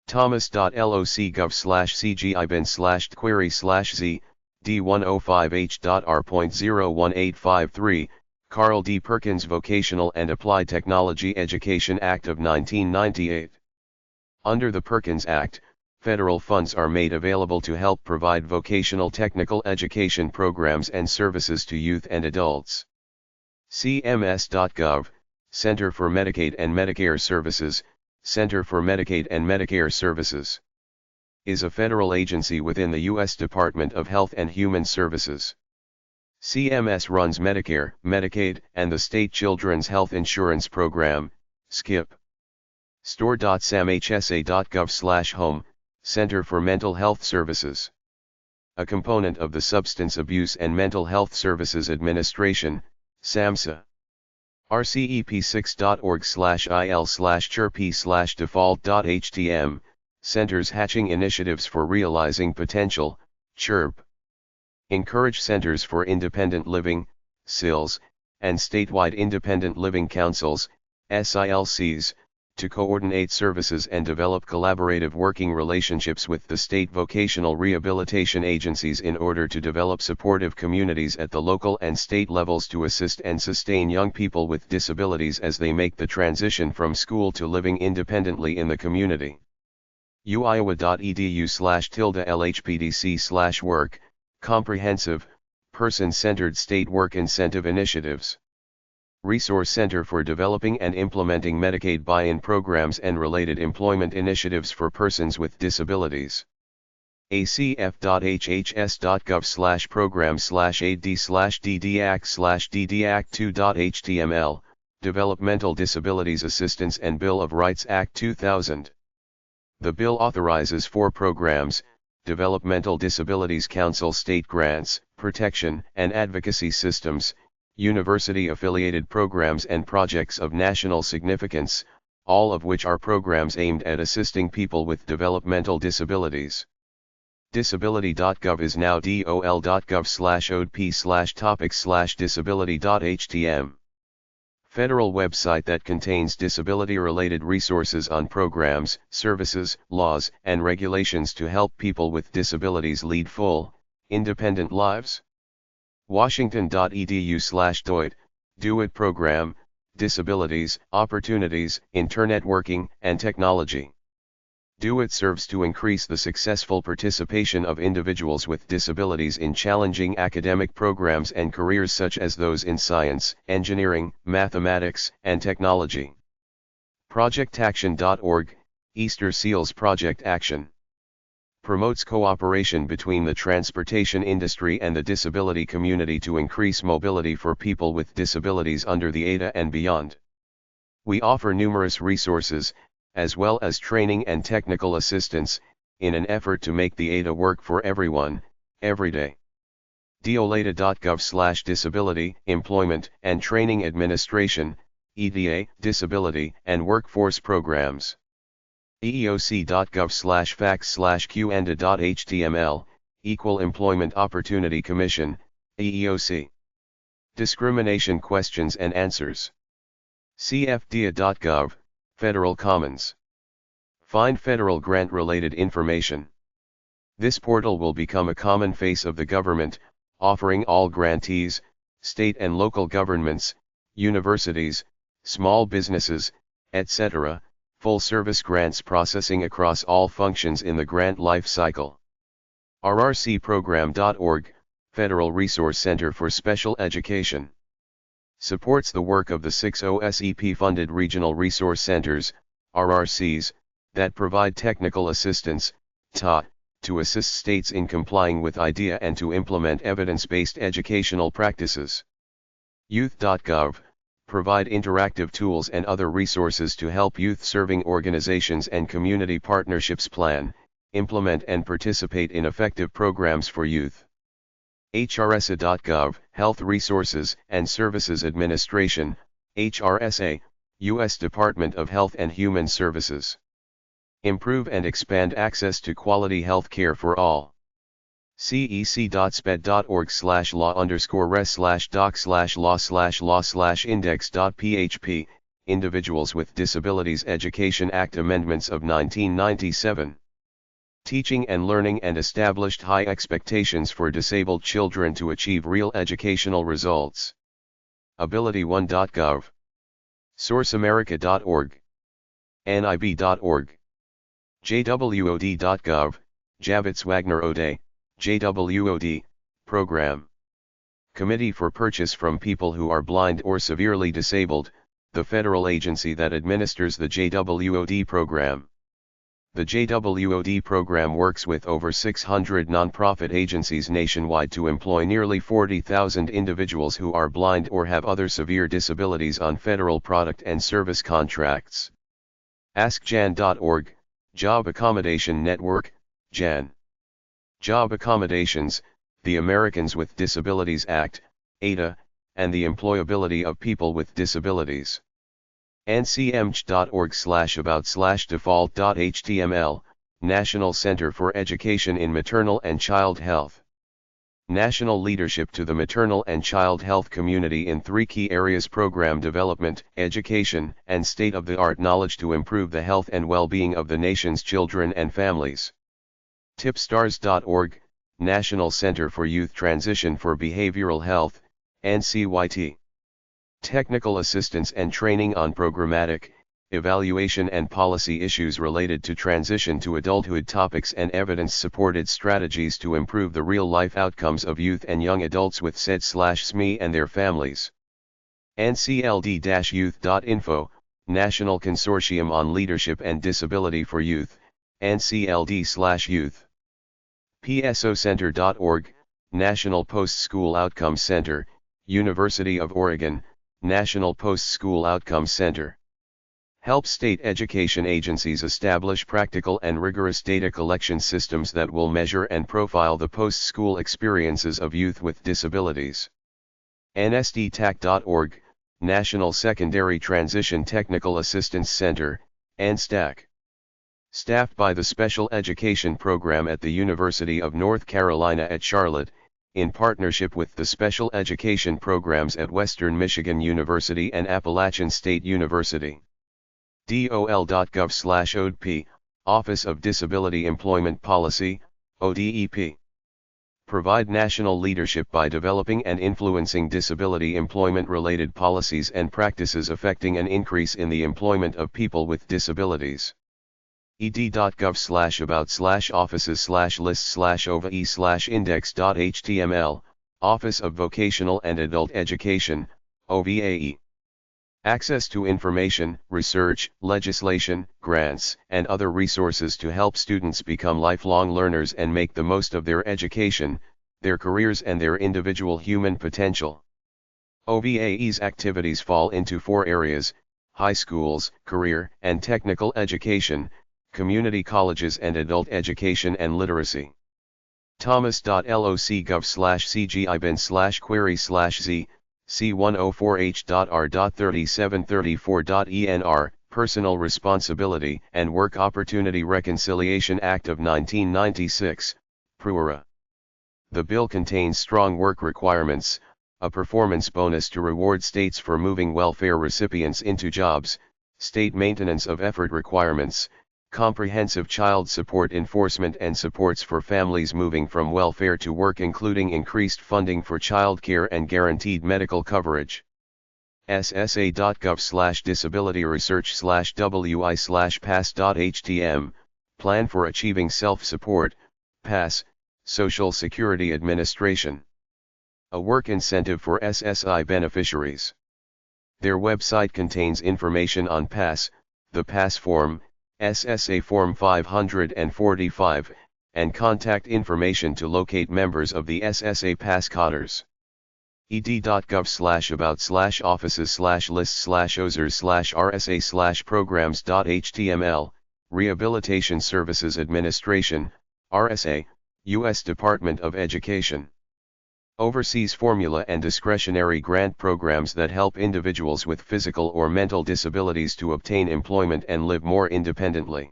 thomas.loc.gov/cgibin/query/z, D105H.R.01853, Carl D. Perkins Vocational and Applied Technology Education Act of 1998. Under the Perkins Act, federal funds are made available to help provide vocational technical education programs and services to youth and adults. CMS.gov, Center for Medicaid and Medicare Services, Center for Medicaid and Medicare Services, is a federal agency within the U.S. Department of Health and Human Services. CMS runs Medicare, Medicaid, and the State Children's Health Insurance Program, SCIP. Store.samhsa.gov/home, Center for Mental Health Services. A component of the Substance Abuse and Mental Health Services Administration, SAMHSA. rcep6.org/il/chirp/default.htm, Centers Hatching Initiatives for Realizing Potential, CHIRP. Encourage Centers for Independent Living, CILS, and statewide Independent Living Councils, SILCs, to coordinate services and develop collaborative working relationships with the state vocational rehabilitation agencies in order to develop supportive communities at the local and state levels to assist and sustain young people with disabilities as they make the transition from school to living independently in the community. uiowa.edu/LHPDC/work, comprehensive, person-centered state work incentive initiatives. Resource Center for Developing and Implementing Medicaid Buy-in Programs and Related Employment Initiatives for Persons with Disabilities. acf.hhs.gov/program/ad/ddac/ddac2.html, Developmental Disabilities Assistance and Bill of Rights Act 2000. The bill authorizes 4 programs: Developmental Disabilities Council state grants, protection and advocacy systems, university-affiliated programs and projects of national significance, all of which are programs aimed at assisting people with developmental disabilities. Disability.gov is now dol.gov/odp/topics/disability.htm. Federal website that contains disability-related resources on programs, services, laws, and regulations to help people with disabilities lead full, independent lives. Washington.edu/DOIT, Do-IT Program, Disabilities, Opportunities, Internet Working, and Technology. Do-IT serves to increase the successful participation of individuals with disabilities in challenging academic programs and careers such as those in science, engineering, mathematics, and technology. ProjectAction.org, Easter Seals Project Action. Promotes cooperation between the transportation industry and the disability community to increase mobility for people with disabilities under the ADA and beyond. We offer numerous resources, as well as training and technical assistance, in an effort to make the ADA work for everyone, every day. DOLADA.gov/Disability, Employment and Training Administration, EDA, Disability and Workforce Programs. EEOC.gov/facts/qanda.html, Equal Employment Opportunity Commission, EEOC. Discrimination Questions and Answers. CFDA.gov, Federal Commons. Find federal grant-related information. This portal will become a common face of the government, offering all grantees, state and local governments, universities, small businesses, etc., full-service grants processing across all functions in the grant life cycle. RRCprogram.org, Federal Resource Center for Special Education. Supports the work of the 6 OSEP-funded Regional Resource Centers, RRCs, that provide technical assistance, TAA, to assist states in complying with IDEA and to implement evidence-based educational practices. Youth.gov, provide interactive tools and other resources to help youth-serving organizations and community partnerships plan, implement and participate in effective programs for youth. HRSA.gov, Health Resources and Services Administration, HRSA, U.S. Department of Health and Human Services. Improve and expand access to quality health care for all. cec.sped.org/law_res/doc/law/index.php, Individuals with Disabilities Education Act Amendments of 1997. Teaching and learning and established high expectations for disabled children to achieve real educational results. AbilityOne.gov. SourceAmerica.org. NIB.org. JWOD.gov, Javits Wagner Ode, JWOD, Program. Committee for Purchase from People Who Are Blind or Severely Disabled, the federal agency that administers the JWOD program. The JWOD program works with over 600 nonprofit agencies nationwide to employ nearly 40,000 individuals who are blind or have other severe disabilities on federal product and service contracts. AskJan.org, Job Accommodation Network, JAN. Job Accommodations, the Americans with Disabilities Act, ADA, and the employability of people with disabilities. ncmch.org/about/default.html, National Center for Education in Maternal and Child Health. national leadership to the maternal and child health community in 3 key areas: program development, education, and state-of-the-art knowledge to improve the health and well-being of the nation's children and families. Tipstars.org, National Center for Youth Transition for Behavioral Health, NCYT. Technical assistance and training on programmatic, evaluation and policy issues related to transition to adulthood topics and evidence-supported strategies to improve the real-life outcomes of youth and young adults with SED/SME and their families. ncld-youth.info, National Consortium on Leadership and Disability for Youth, NCLD/Youth. PSOcenter.org, National Post-School Outcomes Center, University of Oregon, National Post-School Outcomes Center. Helps state education agencies establish practical and rigorous data collection systems that will measure and profile the post-school experiences of youth with disabilities. NSDTAC.org, National Secondary Transition Technical Assistance Center, NSTAC. Staffed by the Special Education Program at the University of North Carolina at Charlotte, in partnership with the Special Education Programs at Western Michigan University and Appalachian State University. DOL.gov/ODP, Office of Disability Employment Policy, ODEP. Provide national leadership by developing and influencing disability employment-related policies and practices affecting an increase in the employment of people with disabilities. ed.gov/about/offices/lists/OVAE/index.html, Office of Vocational and Adult Education, OVAE. Access to information, research, legislation, grants, and other resources to help students become lifelong learners and make the most of their education, their careers and their individual human potential. OVAE's activities fall into 4 areas: high schools, career and technical education, community colleges and adult education and literacy. thomas.locgov/cgibin/query/z, C104H.R.3734.ENR, Personal Responsibility and Work Opportunity Reconciliation Act of 1996, PRURA. The bill contains strong work requirements, a performance bonus to reward states for moving welfare recipients into jobs, state maintenance of effort requirements, comprehensive child support enforcement and supports for families moving from welfare to work, including increased funding for child care and guaranteed medical coverage. ssa.gov/disability-research/wi/pass.htm, Plan for Achieving Self-Support, PASS, Social Security Administration. A work incentive for SSI beneficiaries. Their website contains information on PASS, the PASS form, SSA Form 545, and contact information to locate members of the SSA PASS Cotters. ed.gov/about/offices/lists/osers/rsa/programs.html, Rehabilitation Services Administration, RSA, U.S. Department of Education. Oversees formula and discretionary grant programs that help individuals with physical or mental disabilities to obtain employment and live more independently.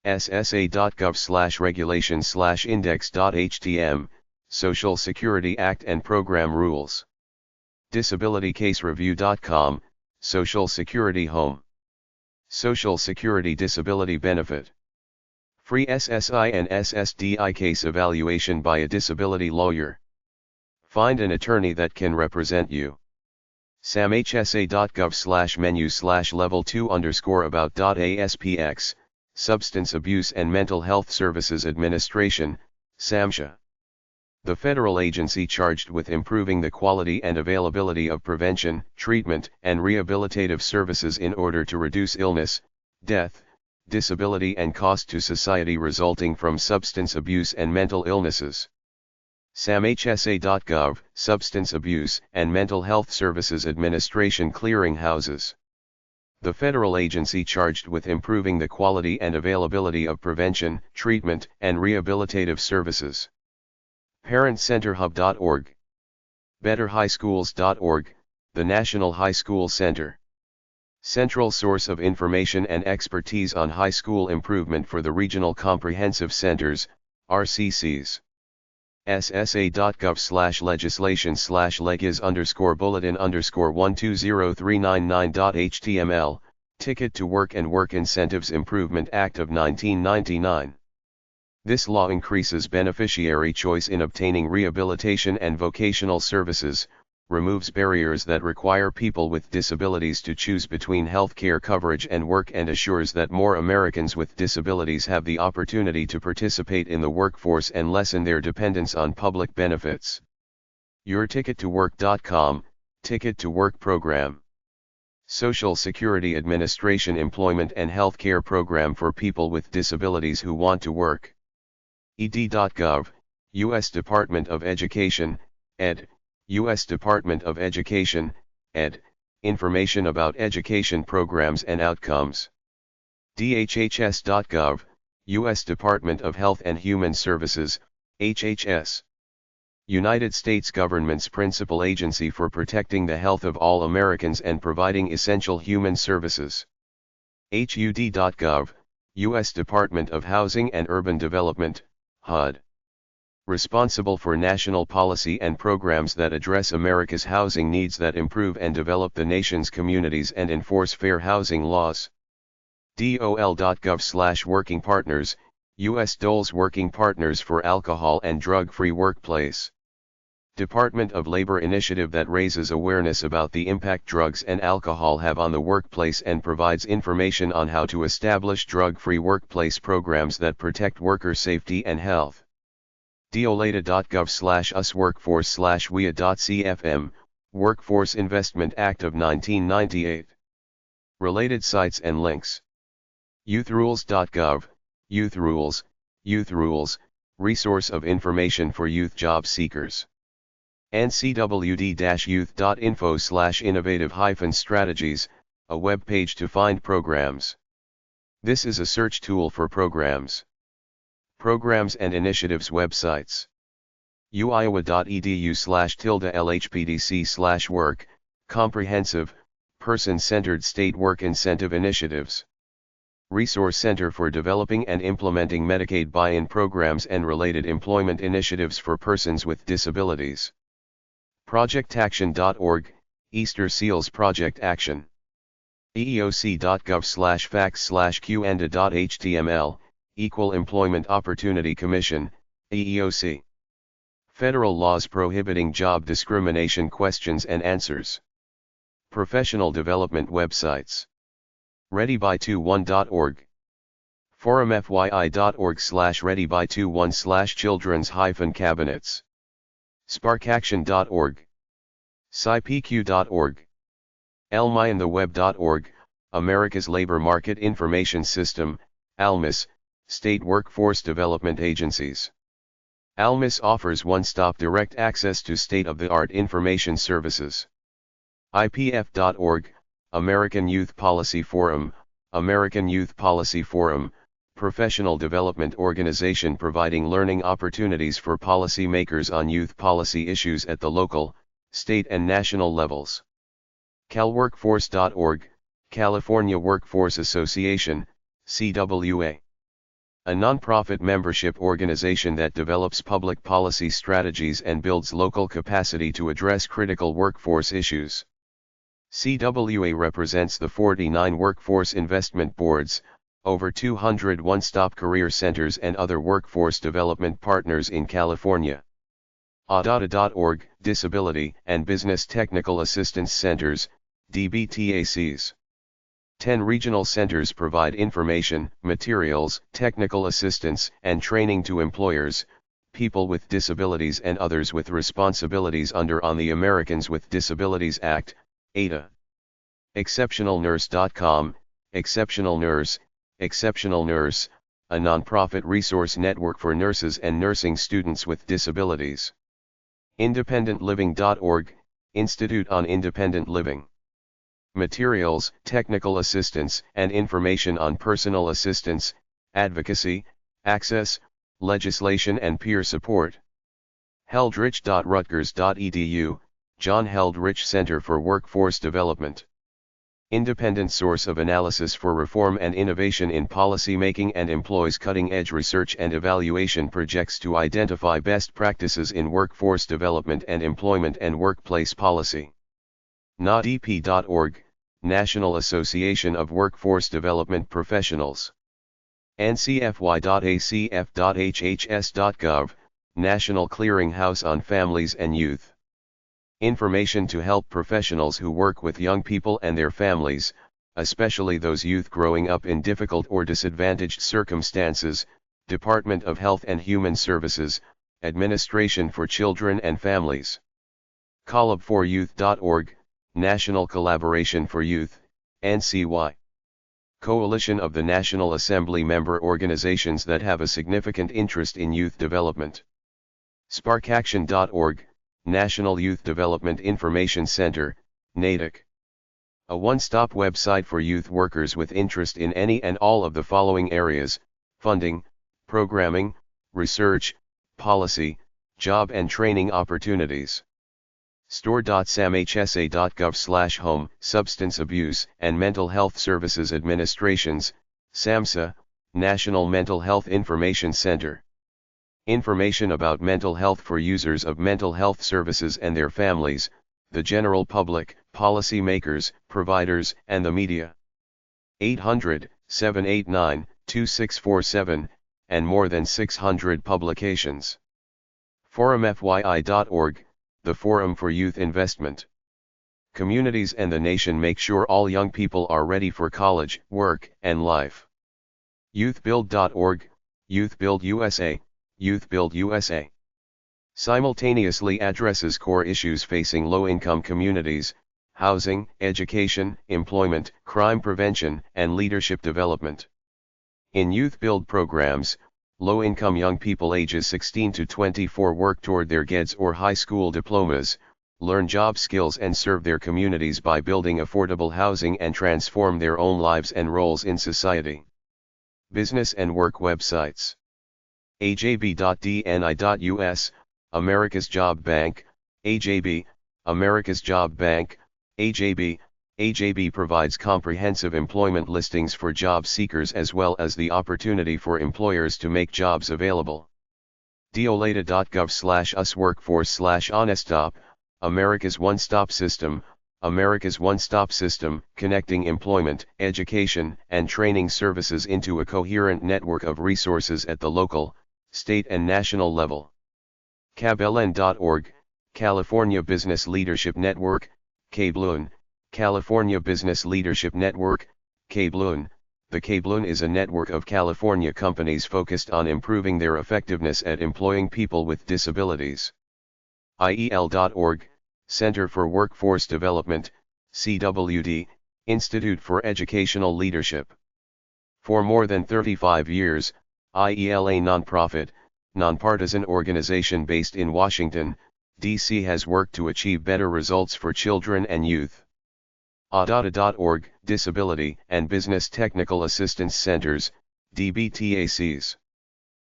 ssa.gov/regulations/index.htm, Social Security Act and Program Rules. DisabilityCaseReview.com, Social Security Home. Social Security Disability Benefit. Free SSI and SSDI case evaluation by a disability lawyer. Find an attorney that can represent you. samhsa.gov/menu/level2_about.aspx, Substance Abuse and Mental Health Services Administration, SAMHSA. The federal agency charged with improving the quality and availability of prevention, treatment, and rehabilitative services in order to reduce illness, death, disability and cost to society resulting from substance abuse and mental illnesses. samhsa.gov, Substance Abuse and Mental Health Services Administration Clearinghouses. The federal agency charged with improving the quality and availability of prevention, treatment, and rehabilitative services. ParentCenterHub.org. BetterHighSchools.org, the National High School Center. Central source of information and expertise on high school improvement for the Regional Comprehensive Centers, RCCs. ssa.gov/legislation/legis_bulletin_1203999.html, Ticket to Work and Work Incentives Improvement Act of 1999. This law increases beneficiary choice in obtaining rehabilitation and vocational services, removes barriers that require people with disabilities to choose between health care coverage and work, and assures that more Americans with disabilities have the opportunity to participate in the workforce and lessen their dependence on public benefits. YourTicketToWork.com, Ticket to Work Program. Social Security Administration Employment and Health Care Program for people with disabilities who want to work. ed.gov, U.S. Department of Education, ed., U.S. Department of Education, ed., information about education programs and outcomes. dhhs.gov, U.S. Department of Health and Human Services, HHS. United States government's principal agency for protecting the health of all Americans and providing essential human services. HUD.gov, U.S. Department of Housing and Urban Development, HUD. Responsible for national policy and programs that address America's housing needs, that improve and develop the nation's communities and enforce fair housing laws. DOL.gov/Working Partners, U.S. Dole's Working Partners for Alcohol and Drug-Free Workplace. Department of Labor initiative that raises awareness about the impact drugs and alcohol have on the workplace and provides information on how to establish drug-free workplace programs that protect worker safety and health. DOLATA.gov/USWorkforce/WIA.CFM, Workforce Investment Act of 1998. Related sites and links. YouthRules.gov, Youth Rules, resource of information for youth job seekers. ncwd-youth.info/innovative-strategies, a web page to find programs. This is a search tool for programs. Programs and initiatives websites. uiowa.edu/LHPDC/work, comprehensive, person-centered state work incentive initiatives. Resource Center for Developing and Implementing Medicaid Buy-in Programs and Related Employment Initiatives for Persons with Disabilities. ProjectAction.org, Easter Seals Project Action. EEOC.gov/facts/qanda.html, Equal Employment Opportunity Commission, EEOC. Federal laws prohibiting job discrimination questions and answers. Professional development websites. ReadyBy21.org. ForumFYI.org/ReadyBy21/children's-cabinets. SparkAction.org. SciPQ.org. LMyInTheWeb.org, America's Labor Market Information System, ALMIS, State Workforce Development Agencies. ALMIS offers one-stop direct access to state-of-the-art information services. IPF.org, American Youth Policy Forum, American Youth Policy Forum, professional development organization providing learning opportunities for policymakers on youth policy issues at the local, state and national levels. CalWorkforce.org, California Workforce Association, CWA. A nonprofit membership organization that develops public policy strategies and builds local capacity to address critical workforce issues. CWA represents the 49 workforce investment boards, over 200 one-stop career centers and other workforce development partners in California. ADATA.org, Disability and Business Technical Assistance Centers, DBTACs. 10 regional centers provide information, materials, technical assistance, and training to employers, people with disabilities and others with responsibilities under on the Americans with Disabilities Act, ADA. ExceptionalNurse.com, Exceptional Nurse, a nonprofit resource network for nurses and nursing students with disabilities. IndependentLiving.org, Institute on Independent Living. Materials, technical assistance, and information on personal assistance, advocacy, access, legislation and peer support. Heldrich.rutgers.edu, John Heldrich Center for Workforce Development. independent source of analysis for reform and innovation in policy making and employs cutting-edge research and evaluation projects to identify best practices in workforce development and employment and workplace policy. NADP.org, National Association of Workforce Development Professionals. ncfy.acf.hhs.gov, National Clearinghouse on Families and Youth. Information to help professionals who work with young people and their families, especially those youth growing up in difficult or disadvantaged circumstances. Department of Health and Human Services, Administration for Children and Families. collab4youth.org, National Collaboration for Youth, NCY. Coalition of the National Assembly member organizations that have a significant interest in youth development. sparkaction.org, National Youth Development Information Center, NADIC. A one-stop website for youth workers with interest in any and all of the following areas: funding, programming, research, policy, job and training opportunities. store.samhsa.gov/home, Substance Abuse and Mental Health Services Administrations, SAMHSA, National Mental Health Information Center. Information about mental health for users of mental health services and their families, the general public, policy makers, providers, and the media. 800-789-2647, and more than 600 publications. forumfyi.org, the Forum for Youth Investment. Communities and the nation make sure all young people are ready for college, work, and life. youthbuild.org, YouthBuild USA, YouthBuild USA. Simultaneously addresses core issues facing low-income communities: housing, education, employment, crime prevention, and leadership development. In Youth Build programs, low-income young people ages 16 to 24 work toward their GEDs or high school diplomas, learn job skills and serve their communities by building affordable housing and transform their own lives and roles in society. Business and work websites. ajb.dni.us, America's Job Bank, AJB, America's Job Bank, AJB. AJB provides comprehensive employment listings for job seekers as well as the opportunity for employers to make jobs available. deolata.gov/us workforce/honeststop, America's one-stop system, America's one-stop system, connecting employment, education, and training services into a coherent network of resources at the local, state and national level. cabeln.org, California Business Leadership Network, CABLUN, California Business Leadership Network, CABLUN. The CABLUN is a network of California companies focused on improving their effectiveness at employing people with disabilities. IEL.org, Center for Workforce Development, CWD, Institute for Educational Leadership. For more than 35 years, IEL, a nonprofit, nonpartisan organization based in Washington, D.C., has worked to achieve better results for children and youth. ADATA.org, Disability and Business Technical Assistance Centers, DBTACs.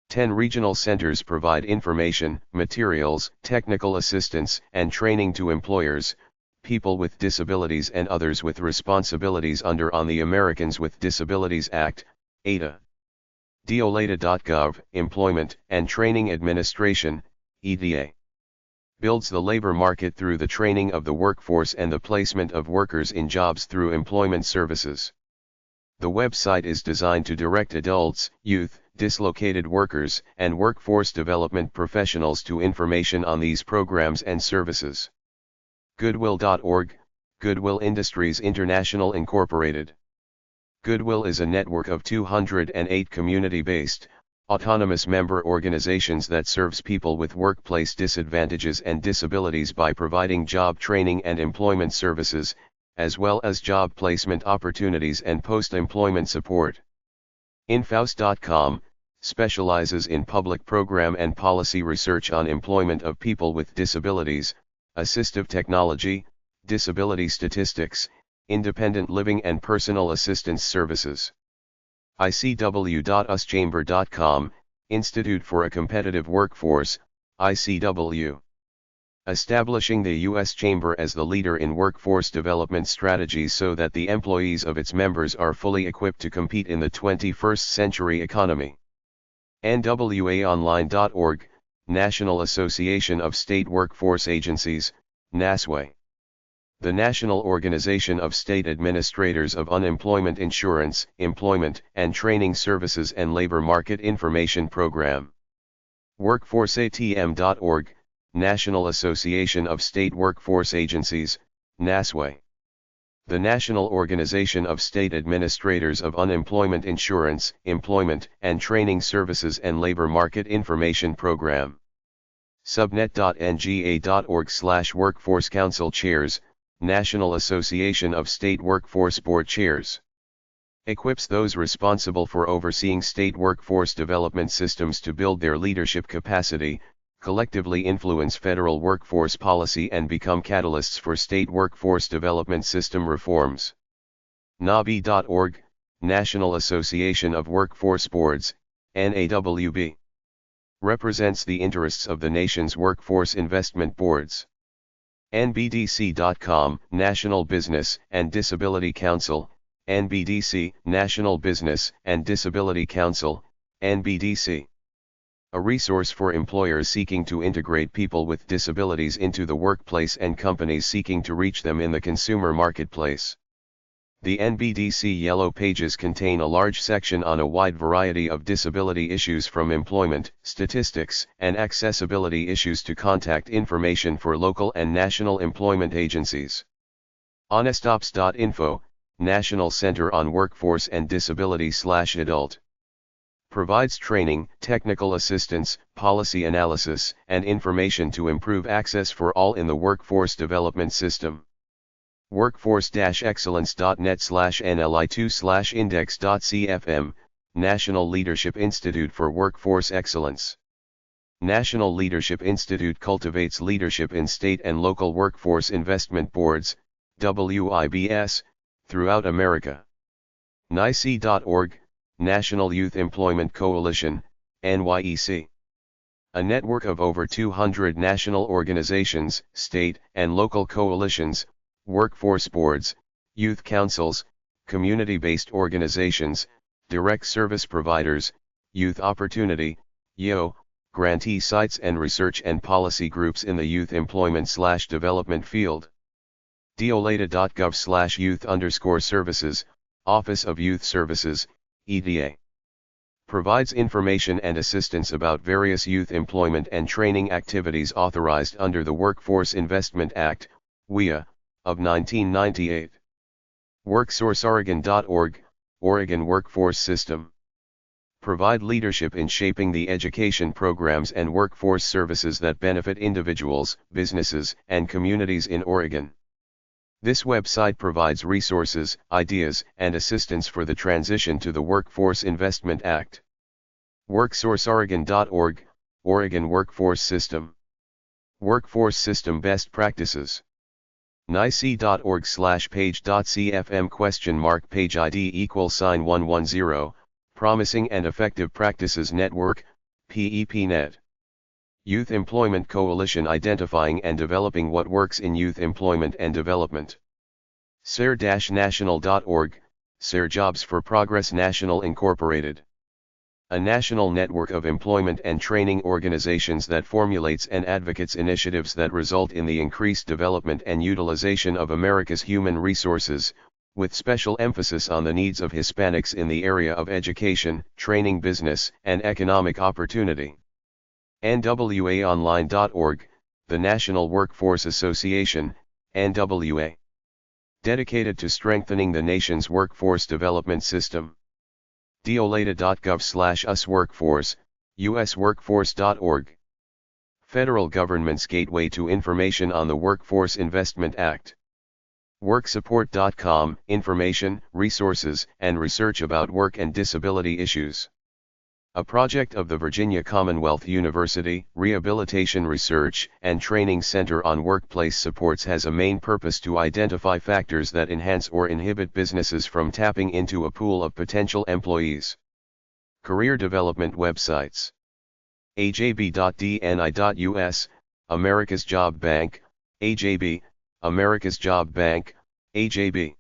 10 regional centers provide information, materials, technical assistance, and training to employers, people with disabilities and others with responsibilities under on the Americans with Disabilities Act, ADA. deolata.gov, Employment and Training Administration, EDA. Builds the labor market through the training of the workforce and the placement of workers in jobs through employment services. The website is designed to direct adults, youth, dislocated workers, and workforce development professionals to information on these programs and services. Goodwill.org, Goodwill Industries International Incorporated. Goodwill is a network of 208 community-based, autonomous member organizations that serves people with workplace disadvantages and disabilities by providing job training and employment services, as well as job placement opportunities and post-employment support. Infaust.com, specializes in public program and policy research on employment of people with disabilities, assistive technology, disability statistics, independent living and personal assistance services. ICW.uschamber.com, Institute for a Competitive Workforce, ICW. Establishing the U.S. Chamber as the leader in workforce development strategies so that the employees of its members are fully equipped to compete in the 21st century economy. NWAOnline.org, National Association of State Workforce Agencies, NASWA. The National Organization of State Administrators of Unemployment Insurance, Employment and Training Services and Labor Market Information Program. WorkforceATM.org, National Association of State Workforce Agencies, NASWA. The National Organization of State Administrators of Unemployment Insurance, Employment and Training Services and Labor Market Information Program. Subnet.nga.org/Workforce Council Chairs, National Association of State Workforce Board Chairs. Equips those responsible for overseeing state workforce development systems to build their leadership capacity, collectively influence federal workforce policy and become catalysts for state workforce development system reforms. NABI.org, National Association of Workforce Boards, NAWB. Represents the interests of the nation's workforce investment boards. NBDC.com, National Business and Disability Council, NBDC, National Business and Disability Council, NBDC. A resource for employers seeking to integrate people with disabilities into the workplace and companies seeking to reach them in the consumer marketplace. The NBDC Yellow Pages contain a large section on a wide variety of disability issues from employment, statistics, and accessibility issues to contact information for local and national employment agencies. Honestops.info, National Center on Workforce and Disability/Adult. Provides training, technical assistance, policy analysis, and information to improve access for all in the workforce development system. Workforce-excellence.net/NLI2/index.CFM, National Leadership Institute for Workforce Excellence. National Leadership Institute cultivates leadership in state and local workforce investment boards, WIBS, throughout America. NYSE.org, National Youth Employment Coalition, NYEC. A network of over 200 national organizations, state and local coalitions, workforce boards, youth councils, community-based organizations, direct service providers, youth opportunity, YO, grantee sites and research and policy groups in the youth employment/development field. Deolata.gov/youth_services, Office of Youth Services, EDA. Provides information and assistance about various youth employment and training activities authorized under the Workforce Investment Act, WIA, of 1998. WorkSourceOregon.org, Oregon Workforce System. Provide leadership in shaping the education programs and workforce services that benefit individuals, businesses, and communities in Oregon. This website provides resources, ideas, and assistance for the transition to the Workforce Investment Act. WorkSourceOregon.org, Oregon Workforce System. Workforce System Best Practices. NYSE.org/page.cfm page ID =110, Promising and Effective Practices Network, PEPNet. Youth Employment Coalition identifying and developing what works in youth employment and development. SER-national.org, SER Jobs for Progress National Incorporated. A national network of employment and training organizations that formulates and advocates initiatives that result in the increased development and utilization of America's human resources, with special emphasis on the needs of Hispanics in the area of education, training, business, and economic opportunity. NWAOnline.org, the National Workforce Association, NWA. Dedicated to strengthening the nation's workforce development system. Deolata.gov/usworkforce, usworkforce.org. Federal government's gateway to information on the Workforce Investment Act. Worksupport.com, information, resources, and research about work and disability issues. A project of the Virginia Commonwealth University Rehabilitation Research and Training Center on Workplace Supports has a main purpose to identify factors that enhance or inhibit businesses from tapping into a pool of potential employees. Career development websites. ajb.dni.us, America's Job Bank, AJB, America's Job Bank, AJB.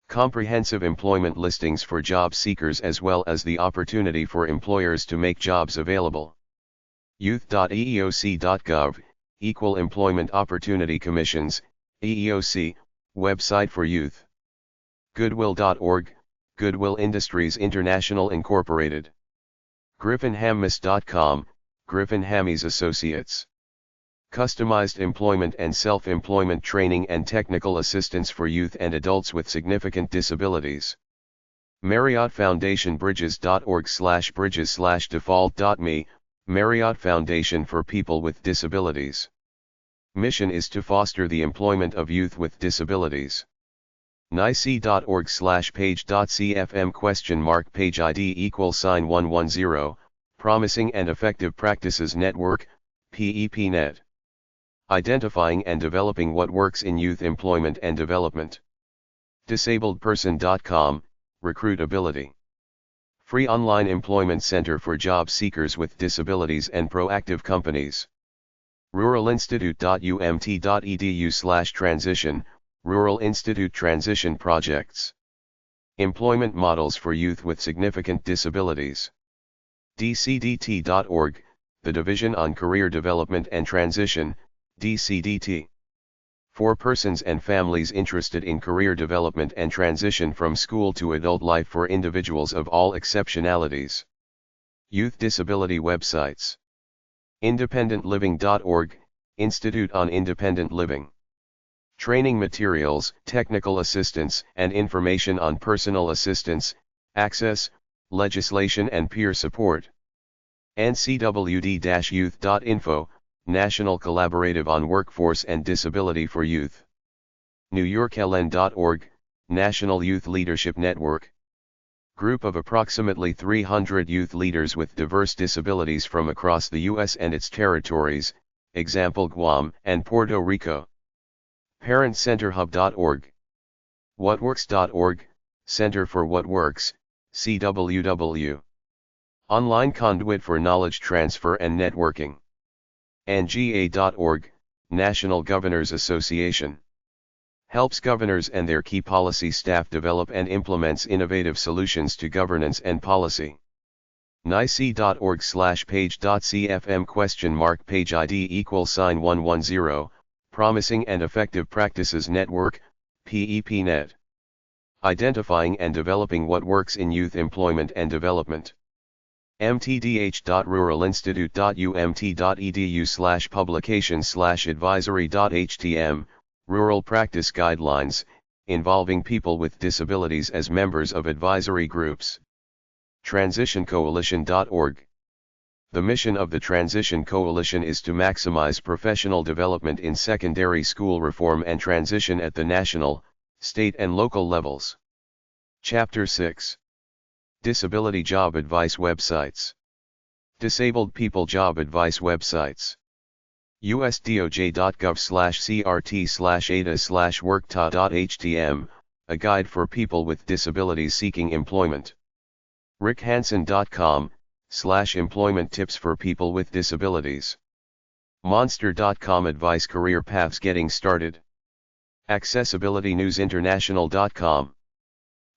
Comprehensive employment listings for job seekers as well as the opportunity for employers to make jobs available. Youth.eeoc.gov, Equal Employment Opportunity Commissions, EEOC, website for youth. Goodwill.org, Goodwill Industries International Incorporated. GriffinHammis.com, Griffin Hammis Associates. Customized employment and self-employment training and technical assistance for youth and adults with significant disabilities. Marriott Foundation bridges.org/bridges/default.me, Marriott Foundation for People with Disabilities. Mission is to foster the employment of youth with disabilities. nic.org/page.cfm ?page ID =110, Promising and Effective Practices Network, PEPNet. Identifying and developing what works in youth employment and development. Disabledperson.com, Recruitability. Free online employment center for job seekers with disabilities and proactive companies. ruralinstitute.umt.edu/transition, Rural Institute Transition Projects. Employment models for youth with significant disabilities. dcdt.org, the Division on Career Development and Transition, DCDT. For persons and families interested in career development and transition from school to adult life for individuals of all exceptionalities. Youth disability websites. IndependentLiving.org, Institute on Independent Living. Training materials, technical assistance, and information on personal assistance, access, legislation and peer support. ncwd-youth.info, National Collaborative on Workforce and Disability for Youth. NewYorkLN.org, National Youth Leadership Network. Group of approximately 300 youth leaders with diverse disabilities from across the U.S. and its territories, example Guam and Puerto Rico. ParentCenterHub.org. WhatWorks.org, Center for What Works, CWW. Online conduit for knowledge transfer and networking. NGA.org, National Governors Association. Helps governors and their key policy staff develop and implements innovative solutions to governance and policy. nic.org/page.cfm ?page ID =110, Promising and Effective Practices Network, PEPNet. Identifying and developing what works in youth employment and development. mtdh.ruralinstitute.umt.edu/publication/advisory.htm, Rural Practice Guidelines, involving people with disabilities as members of advisory groups. TransitionCoalition.org. The mission of the Transition Coalition is to maximize professional development in secondary school reform and transition at the national, state and local levels. Chapter 6. Disability Job Advice Websites. Disabled People Job Advice Websites. usdoj.gov/crt/ada/workta.htm, a guide for people with disabilities seeking employment. rickhansen.com, /employment tips for people with disabilities. Monster.com advice career paths getting started. accessibilitynewsinternational.com.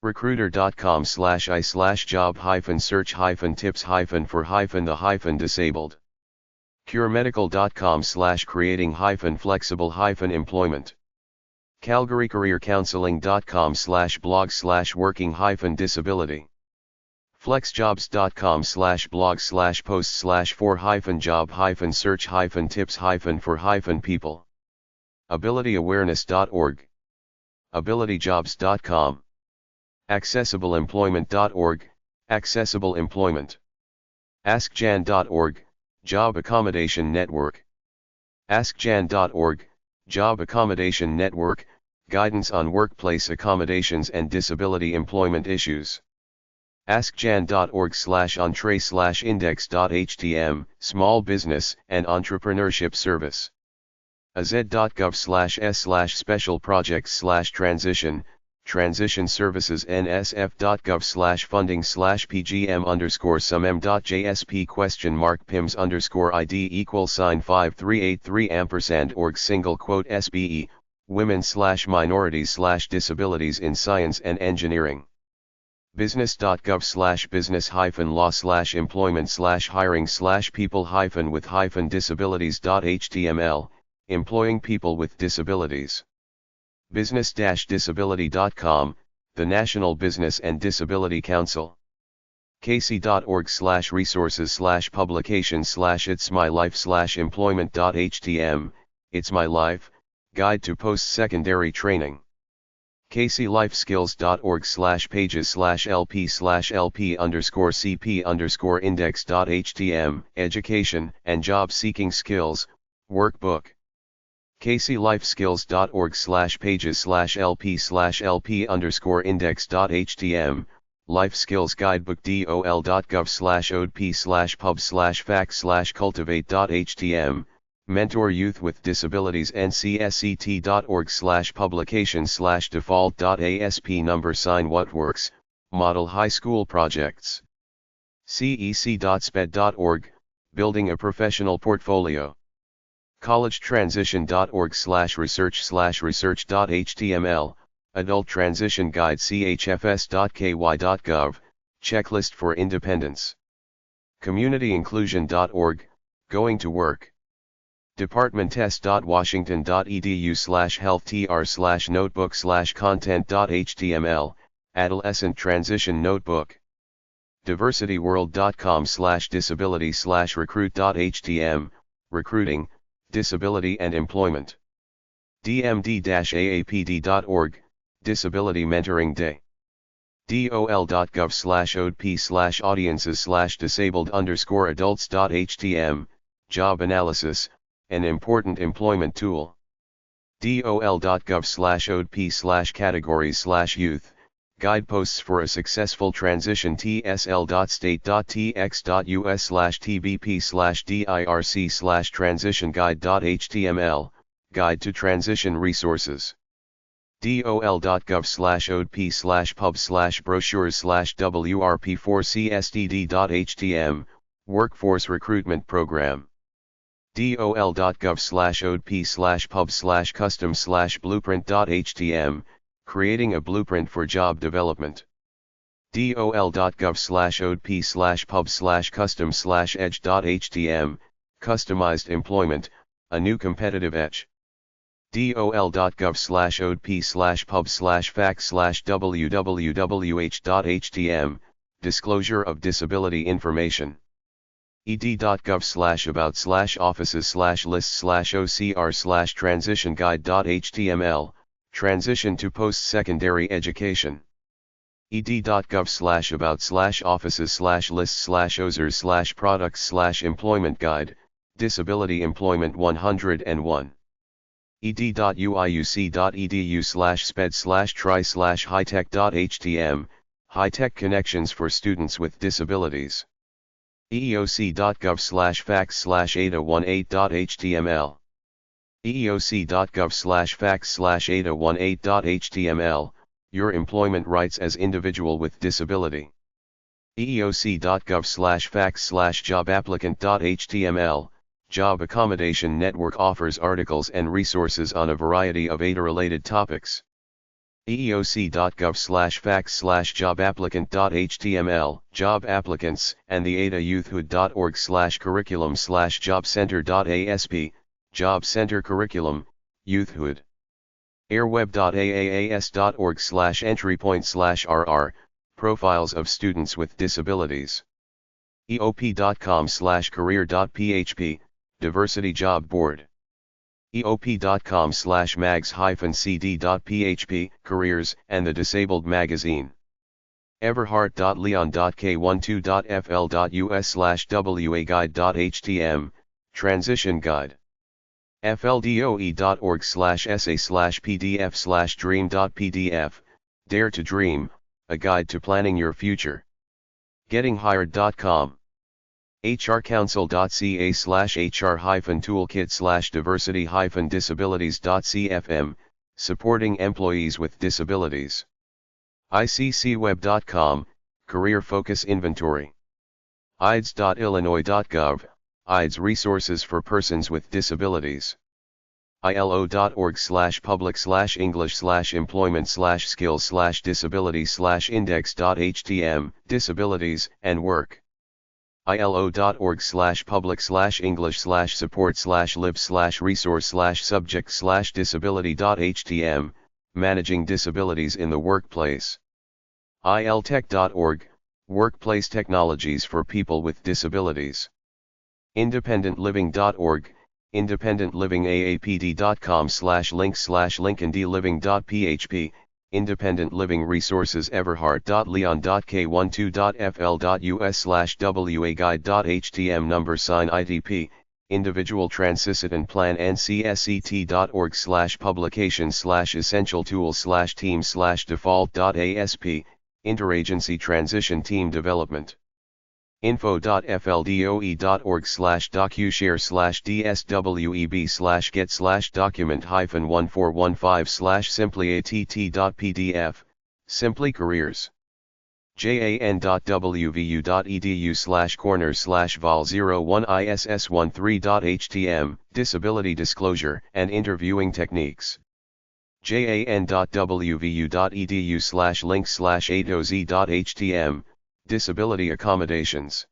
recruiter.com/i/job-search-tips-for-the-disabled. curemedical.com/creating-flexible-employment. calgarycareercounseling.com/blog/working-disability. flexjobs.com/blog/post/for-job-search-tips-for-people. abilityawareness.org. abilityjobs.com. accessibleemployment.org, Accessible Employment. askjan.org, Job Accommodation Network. askjan.org, Job Accommodation Network, guidance on workplace accommodations and disability employment issues. askjan.org/entree/index.htm, Small Business and Entrepreneurship Service. az.gov/s/special projects/transition, Transition Services nsf.gov/funding/pgm_sum.jsp?pims_id =5383 &org women/minorities/disabilities in science and engineering. business.gov/business-law/hiring/people-with-disabilities.html, employing people with disabilities. business-disability.com, the National Business and Disability Council. kc.org/resources/publications/itsmylife/employment.htm, It's My Life, Guide to Post-Secondary Training. kclifeskills.org/pages/lp/lp_cp_index.htm, Education and Job Seeking Skills, Workbook. kclifeskills.org/pages/lp/lp_index.htm, Life Skills Guidebook. dol.gov/odp/pub/fact/cultivate.htm, Mentor Youth with Disabilities. ncsct.org/publications/default.asp number sign what works, Model High School Projects. cec.sped.org, Building a Professional Portfolio. collegetransition.org/research/research.html, Adult Transition Guide. chfs.ky.gov, Checklist for Independence. communityinclusion.org, Going to Work. departmenttest.washington.edu/healthtr/notebook/content.html, Adolescent Transition Notebook. diversityworld.com/disability/recruit.htm, Recruiting, Disability and Employment. dmd-aapd.org, Disability Mentoring Day. dol.gov/odp/audiences/disabled_adults.htm, Job Analysis, an important employment tool. dol.gov/odp/categories/youth, Guideposts for a Successful Transition. tsl.state.tx.us/tbp/dirc/transition guide.html, Guide to Transition Resources. dol.gov/odp/pubs/brochures/wrp4csdd.htm, Workforce Recruitment Program. dol.gov/odp/pub/custom/blueprint.htm, Creating a Blueprint for Job Development. dol.gov/odp/pub/custom/edge.htm, Customized Employment, a New Competitive Edge. dol.gov/odp/pub/fact/www.htm, Disclosure of Disability Information. ed.gov/about/offices/lists/ocr/transition guide.html, Transition to Post-Secondary Education. ed.gov/about/offices/lists/osers/products/employment guide, Disability Employment 101. ed.uiuc.edu/sped/tri/hightech.htm, High-Tech Connections for Students with Disabilities. eeoc.gov/facts/ada18.html. eeoc.gov/facts/ada18.html, Your Employment Rights as Individual with Disability. eeoc.gov/facts/jobapplicant.html, Job Accommodation Network offers articles and resources on a variety of ADA-related topics. eeoc.gov/facts/jobapplicant.html, Job Applicants and the ADA Youthhood.org/curriculum/jobcenter.asp, Job Center Curriculum, Youthhood. airweb.aas.org/entrypoint/rr, Profiles of Students with Disabilities. eop.com/career.php, Diversity Job Board. eop.com/mags-cd.php, Careers and the Disabled Magazine. everhart.leon.k12.fl.us/wa-guide.htm, Transition Guide. fldoe.org/essay/pdf/dream.pdf, Dare to Dream, a guide to planning your future. gettinghired.com. hrcouncil.ca/hr-toolkit/diversity-disabilities.cfm, Supporting Employees with Disabilities. ICCweb.com, Career Focus Inventory. IDS.illinois.gov, IDS Resources for Persons with Disabilities. ILO.org/public/English/employment/skills/disability/index.htm, Disabilities and Work. ILO.org/public/English/support/lib/resource/subject/disability.htm, Managing Disabilities in the Workplace. ILTech.org, Workplace Technologies for People with Disabilities. IndependentLiving.org, independentliving.aapd.com/link/linkandliving.php, Independent Living Resources everhart.leon.k12.fl.us/wa-guide.htm number sign IDP, Individual Transition Plan ncsct.org/publication/essential tools/team/default.asp, Interagency Transition Team Development. info.fldoe.org/docushare/dsweb/get/document-1415/simplyatt.pdf, Simply Careers. jan.wvu.edu/corners/vol01iss13.htm, Disability Disclosure and Interviewing Techniques. jan.wvu.edu/links/adoz.htm, Disability Accommodations.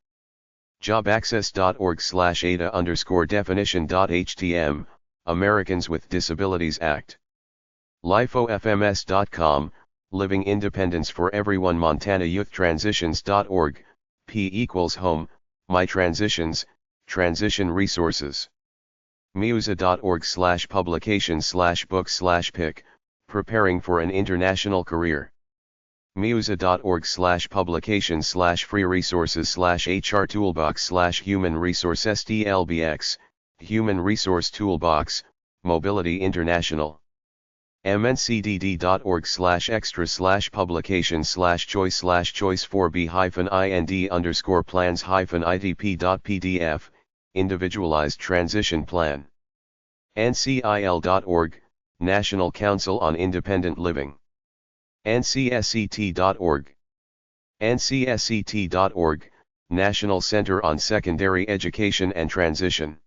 jobaccess.org/ada_definition.htm, Americans with Disabilities Act. lifeofms.com, Living Independence for Everyone. Montana Youth Transitions.org, P=home, My Transitions, Transition Resources. musa.org/publications/books/pick, Preparing for an International Career. musa.org/publications/free resources/HR toolbox/human resource STLBX, Human Resource Toolbox, Mobility International. mncdd.org/extra/publication/choice/choice4b-ind_plans-idp.pdf, Individualized Transition Plan. ncil.org, National Council on Independent Living. ncsct.org. ncsct.org, National Center on Secondary Education and Transition.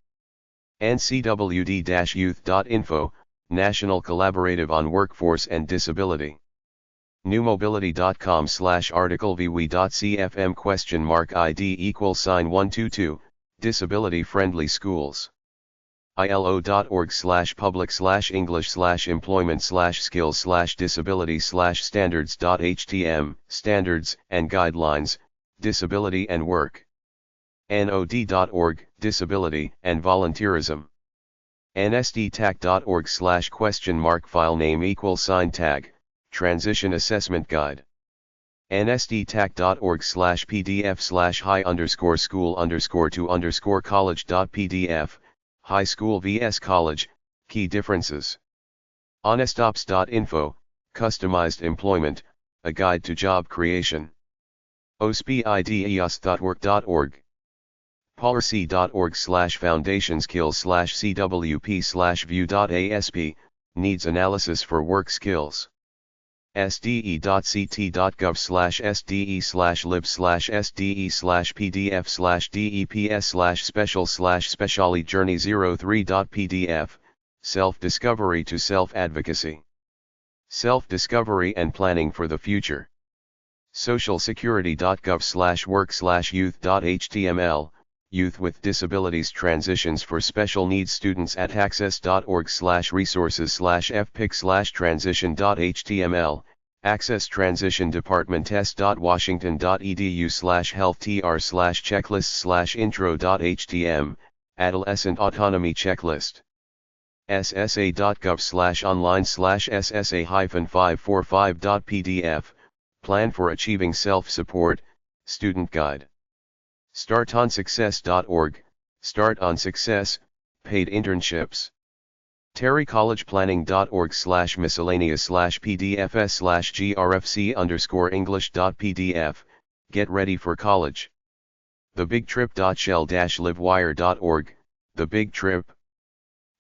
ncwd-youth.info, National Collaborative on Workforce and Disability. newmobility.com/article-vwe.cfm?id=122, Disability Friendly Schools. ilo.org/public/English/employment/skills/disability/standards.htm, Standards and Guidelines, Disability and Work. nod.org, Disability and Volunteerism. nsdtac.org/?filename=tag, Transition Assessment Guide. nsdtac.org/pdf/high_school_to_college.pdf, High School vs College, Key Differences. honestops.info, Customized Employment, A Guide to Job Creation. ospideas.work.org. policy.org/foundationskills/cwp/view.asp, Needs Analysis for Work Skills. sde.ct.gov/sde/lib/sde/pdf/deps/special/specialty journey 03.pdf, Self-Discovery to Self-Advocacy. Self-Discovery and Planning for the Future. socialsecurity.gov/work/youth.html, Youth with Disabilities Transitions for Special Needs Students at access.org/resources/fpic/transition.html, Access Transition Department test.washington.edu/health/checklist/intro.htm, Adolescent Autonomy Checklist. ssa.gov/online/ssa-545.pdf, Plan for Achieving Self-Support, Student Guide. startonsuccess.org, Start on Success, Paid Internships. terrycollege-planning.org/miscellaneous/pdfs/grfc_english.pdf, Get Ready for College. thebigtrip.shell-livewire.org, The Big Trip.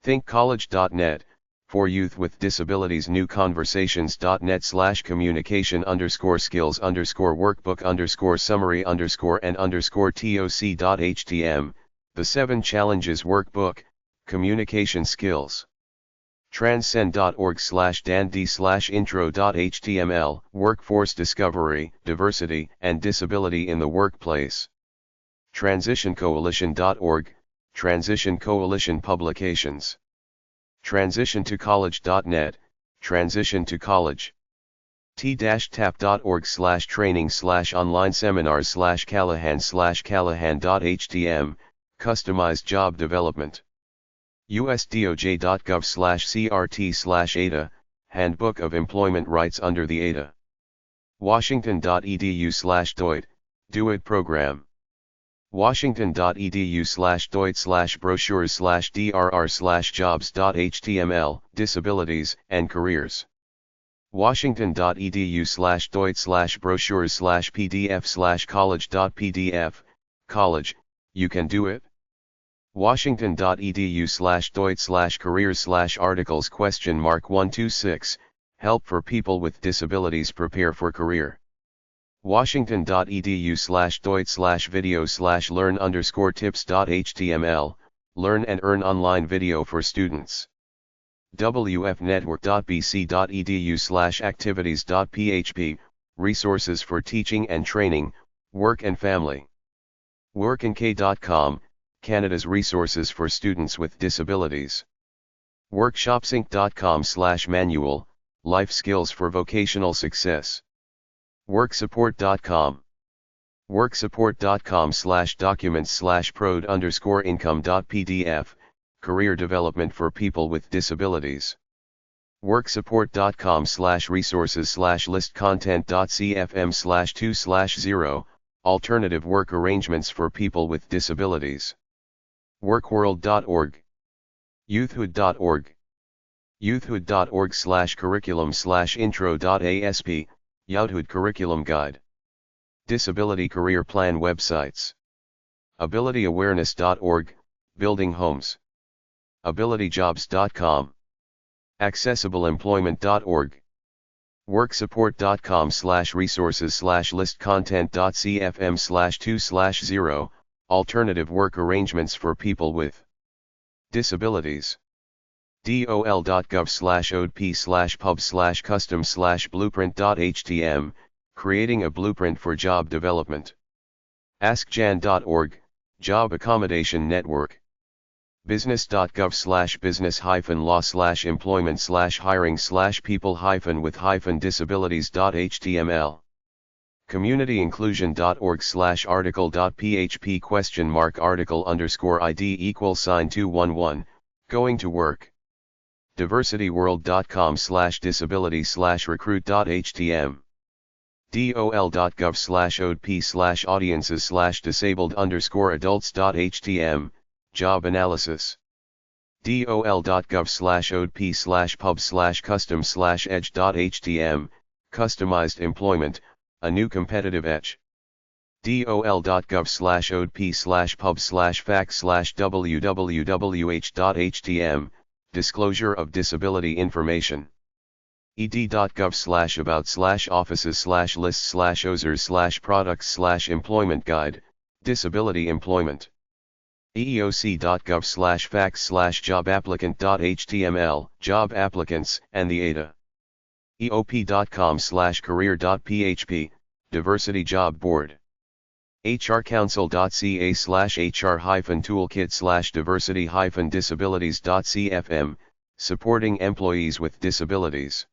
thinkcollege.net, For youth with disabilities, newconversations.net/communication_skills_workbook_summary_and_toc.htm, the 7 Challenges Workbook, Communication Skills. transcend.org/dandy/intro.html, Workforce Discovery, Diversity and Disability in the Workplace. transitioncoalition.org, Transition Coalition Publications. transitiontocollege.net, Transition to College. t-tap.org/training/online seminars/callahan/callahan.htm, Customized Job Development. usdoj.gov/crt/ADA, Handbook of Employment Rights under the ADA. washington.edu/DOIT, Do It Program. washington.edu/DOIT/brochures/DRR/jobs.html, Disabilities and Careers. washington.edu/DOIT/brochures/pdf/college.pdf, College, You Can Do It. washington.edu/DOIT/careers/articles?126, Help for People with Disabilities Prepare for Career. washington.edu/DOIT/video/learn_tips.html, Learn and Earn Online Video for Students. wfnetwork.bc.edu/activities.php, Resources for Teaching and Training, Work and Family. workandk.com, Canada's resources for students with disabilities. workshopsinc.com/manual, Life Skills for Vocational Success. worksupport.com. worksupport.com/documents/prod_income.pdf, Career Development for People with Disabilities. worksupport.com/resources/list-content.cfm/2/0, Alternative Work Arrangements for People with Disabilities. workworld.org. youthhood.org. youthhood.org/curriculum/intro.asp, Youthhood Curriculum Guide. Disability Career Plan websites. abilityawareness.org, Building Homes. abilityjobs.com. accessibleemployment.org. worksupport.com/resources/list-content.cfm/2/0, Alternative Work Arrangements for People with Disabilities. dol.gov/odp/pub/custom/blueprint.htm, Creating a Blueprint for Job Development. askjan.org, Job Accommodation Network. business.gov/business-law/employment/hiring/people-with-disabilities.html. communityinclusion.org/article.php?article_ID =211, Going to Work. diversityworld.com/disability/recruit.htm. dol.gov/audiences/disabled_adults.htm, Job Analysis. dol.gov/odp/pub/custom/edge.htm, Customized Employment, A New Competitive Edge. dol.gov/odp/pub/fax/www.htm, Disclosure of Disability Information. ed.gov/about/offices/lists/osers/products/employment guide, Disability Employment. eeoc.gov/fax/jobapplicant.html, Job Applicants and the ADA. eop.com/career.php, Diversity Job Board. hrcouncil.ca/hr-toolkit/diversity-disabilities.cfm, Supporting Employees with Disabilities.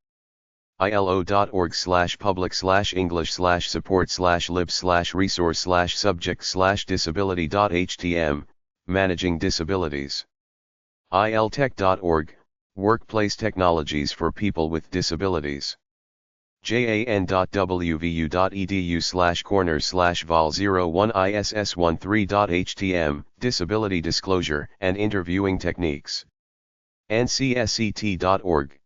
ilo.org/public/english/support/lib/resource/subject/disability.htm, Managing Disabilities. iltech.org, Workplace Technologies for People with Disabilities. jan.wvu.edu/corner/vol01iss13.htm, Disability Disclosure and Interviewing Techniques. ncsct.org.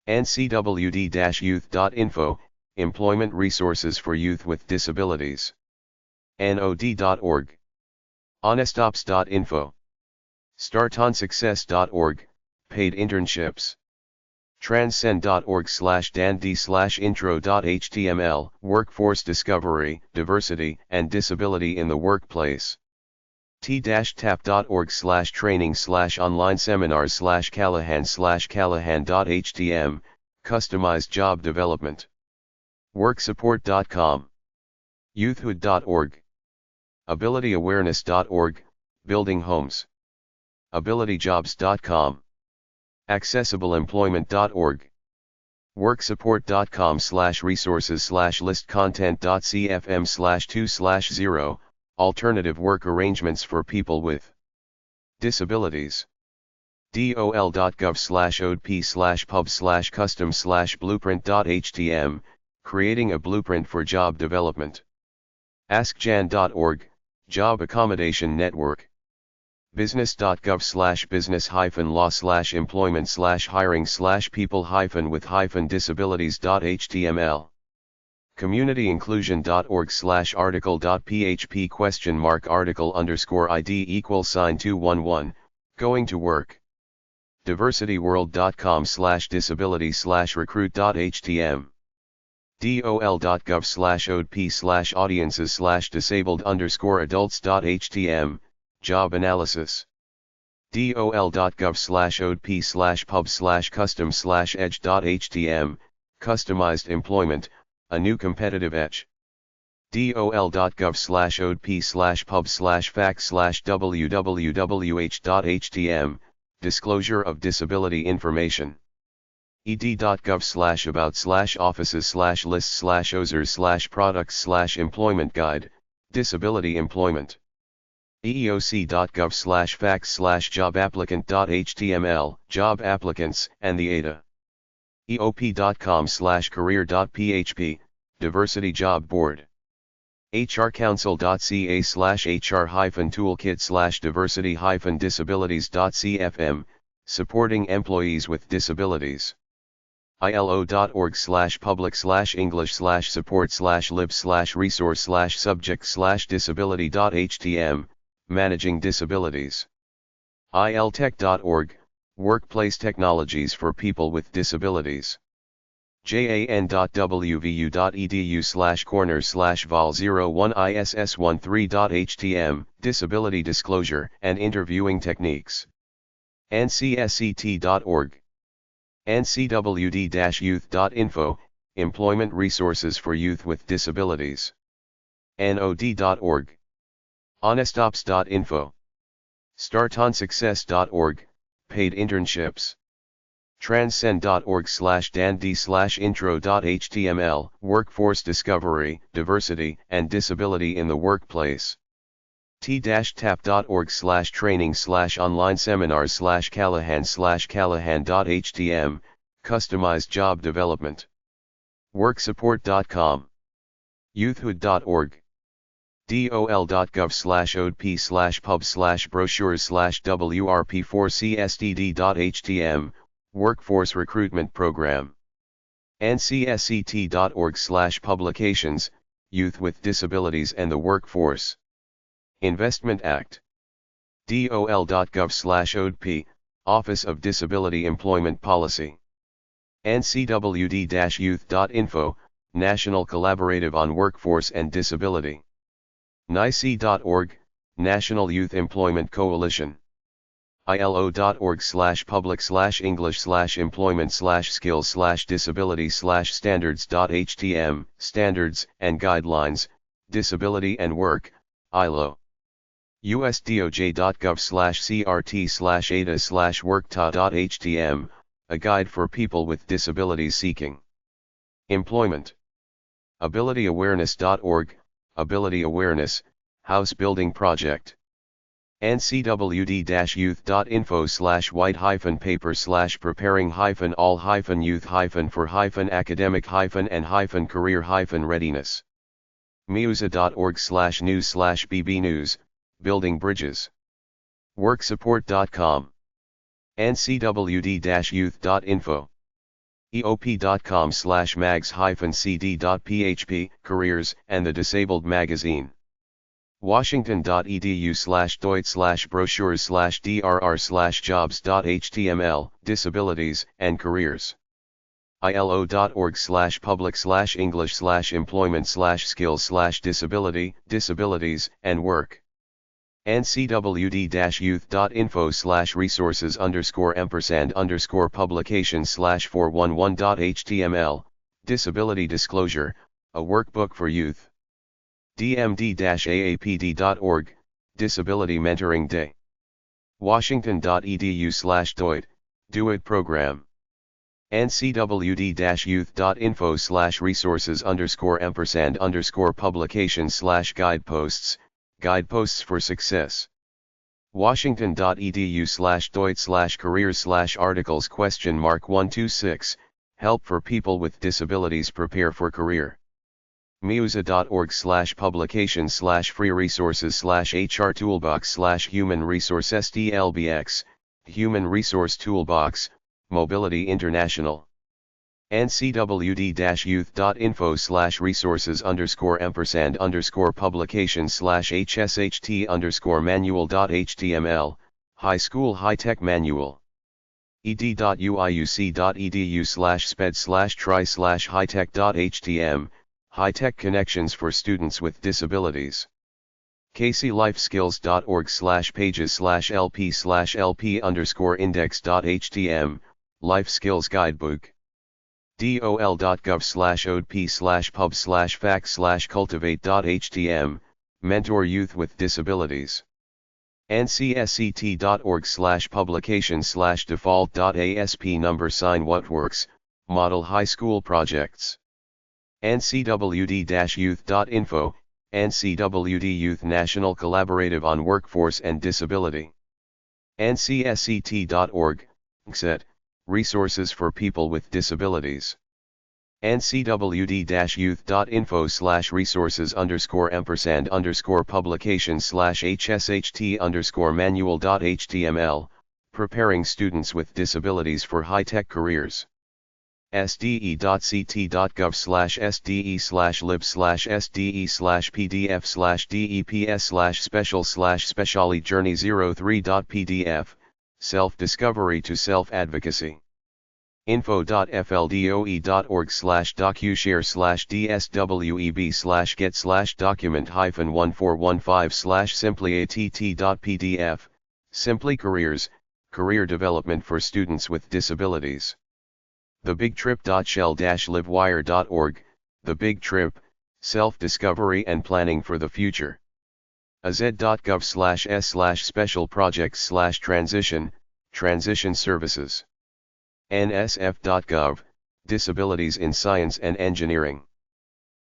ncwd-youth.info, Employment Resources for Youth with Disabilities. nod.org. honestops.info. startonsuccess.org, Paid Internships. transcend.org/dandy/intro.html, workforce discovery, diversity, and disability in the workplace. t-tap.org/training/online seminars/callahan/callahan.htm, customized job development. worksupport.com. youthhood.org. abilityawareness.org, building homes. abilityjobs.com. accessibleemployment.org. worksupport.com/resources/list-content.cfm/2/0, alternative work arrangements for people with disabilities. dol.gov/odp/pub/custom/blueprint.htm, creating a blueprint for job development. askjan.org, job accommodation network. business.gov/business-law/employment/hiring/people-with-disabilities.html. communityinclusion.org/article.php?article_ID =211, going to work. diversityworld.com/disability/recruit.htm. dol.gov/audiences/disabled_adults.htm, job analysis. dol.gov/odp/pub/custom/edge.htm, customized employment, a new competitive edge. dol.gov/odp/pub/fax/www.htm, disclosure of disability information. ed.gov/about/offices/lists/osers/products/employment guide, disability employment. eeoc.gov/fax/jobapplicant.html, job applicants and the ADA. eop.com/career.php, diversity job board. hrcouncil.ca/hr-toolkit/diversity-disabilities.cfm, supporting employees with disabilities. ilo.org/public/english/support/lib/resource/subject/disability.htm, managing disabilities. iltech.org, workplace technologies for people with disabilities. jan.wvu.edu/corner/vol01iss13.htm, disability disclosure and interviewing techniques. ncsct.org. ncwd-youth.info, employment resources for youth with disabilities. nod.org. honestops.info. startonsuccess.org, paid internships. transcend.org/dandy/intro.html, workforce discovery, diversity, and disability in the workplace. t-tap.org/training/online seminars/callahan/callahan.htm, customized job development. worksupport.com. youthhood.org. dol.gov/odp/pub/brochures/wrp4csdd.htm, workforce recruitment program. ncsct.org/publications, youth with disabilities and the workforce. Investment Act. dol.gov/odp, Office of Disability Employment Policy. ncwd-youth.info, National Collaborative on Workforce and Disability. nice.org, National Youth Employment Coalition. ilo.org/public/english/skills/disability/standards.htm, standards and guidelines, disability and work, ILO. usdoj.gov/crt/ada/workta.htm, a guide for people with disabilities seeking employment. abilityawareness.org, ability awareness, house building project. ncwd-youth.info/white-paper/preparing-all-for-academic-and-career-readiness. miusa.org/news/bb-news, building bridges. worksupport.com. ncwd-youth.info. eop.com/mags-cd.php, careers and the disabled magazine. washington.edu/doit/brochures/drr/jobs.html, disabilities and careers. ilo.org/public/english/employment/skills/disability, disabilities, and work. ncwd-youth.info/resources_ampersand_publication/411.html, disability disclosure, a workbook for youth. dmd-aapd.org, Disability Mentoring Day. washington.edu/DOIT, Do It Program. ncwd-youth.info/resources_ampersand_publication/guideposts, Guideposts for Success. washington.edu/doit/careers/articles?126, Help for people with disabilities prepare for career. musa.org/publications/free resources/HR toolbox/human resource SDLBX, Human Resource Toolbox, Mobility International. ncwd-youth.info/resources_ampersand_publication/hsht_manual.html, High School High-Tech Manual. ed.uiuc.edu/sped/tri/hightech.htm, High-Tech Connections for Students with Disabilities. kclifeskills.org/pages/lp/lp_index.htm, Life Skills Guidebook. dol.gov/odp/pub/fact/cultivate.htm, Mentor Youth with Disabilities. ncsct.org/publications/default.asp number sign what works, Model High School Projects. ncwd-youth.info, NCWD Youth National Collaborative on Workforce and Disability. ncsct.org, GSET, Resources for People with Disabilities. ncwd-youth.info/resources_ampersand_publication/hsht_manual.html, Preparing Students with Disabilities for High-Tech Careers. sde.ct.gov/sde/lib/sde/pdf/deps/special/specialty journey 03.pdf, Self-Discovery to Self-Advocacy. info.fldoe.org/docu-share/ds-document-1415/simply-att.pdf, Simply Careers, Career Development for Students with Disabilities. thebigtrip.shell-livewire.org, The Big Trip, Self-Discovery and Planning for the Future. az.gov/s/special projects/transition, Transition Services. nsf.gov, Disabilities in Science and Engineering.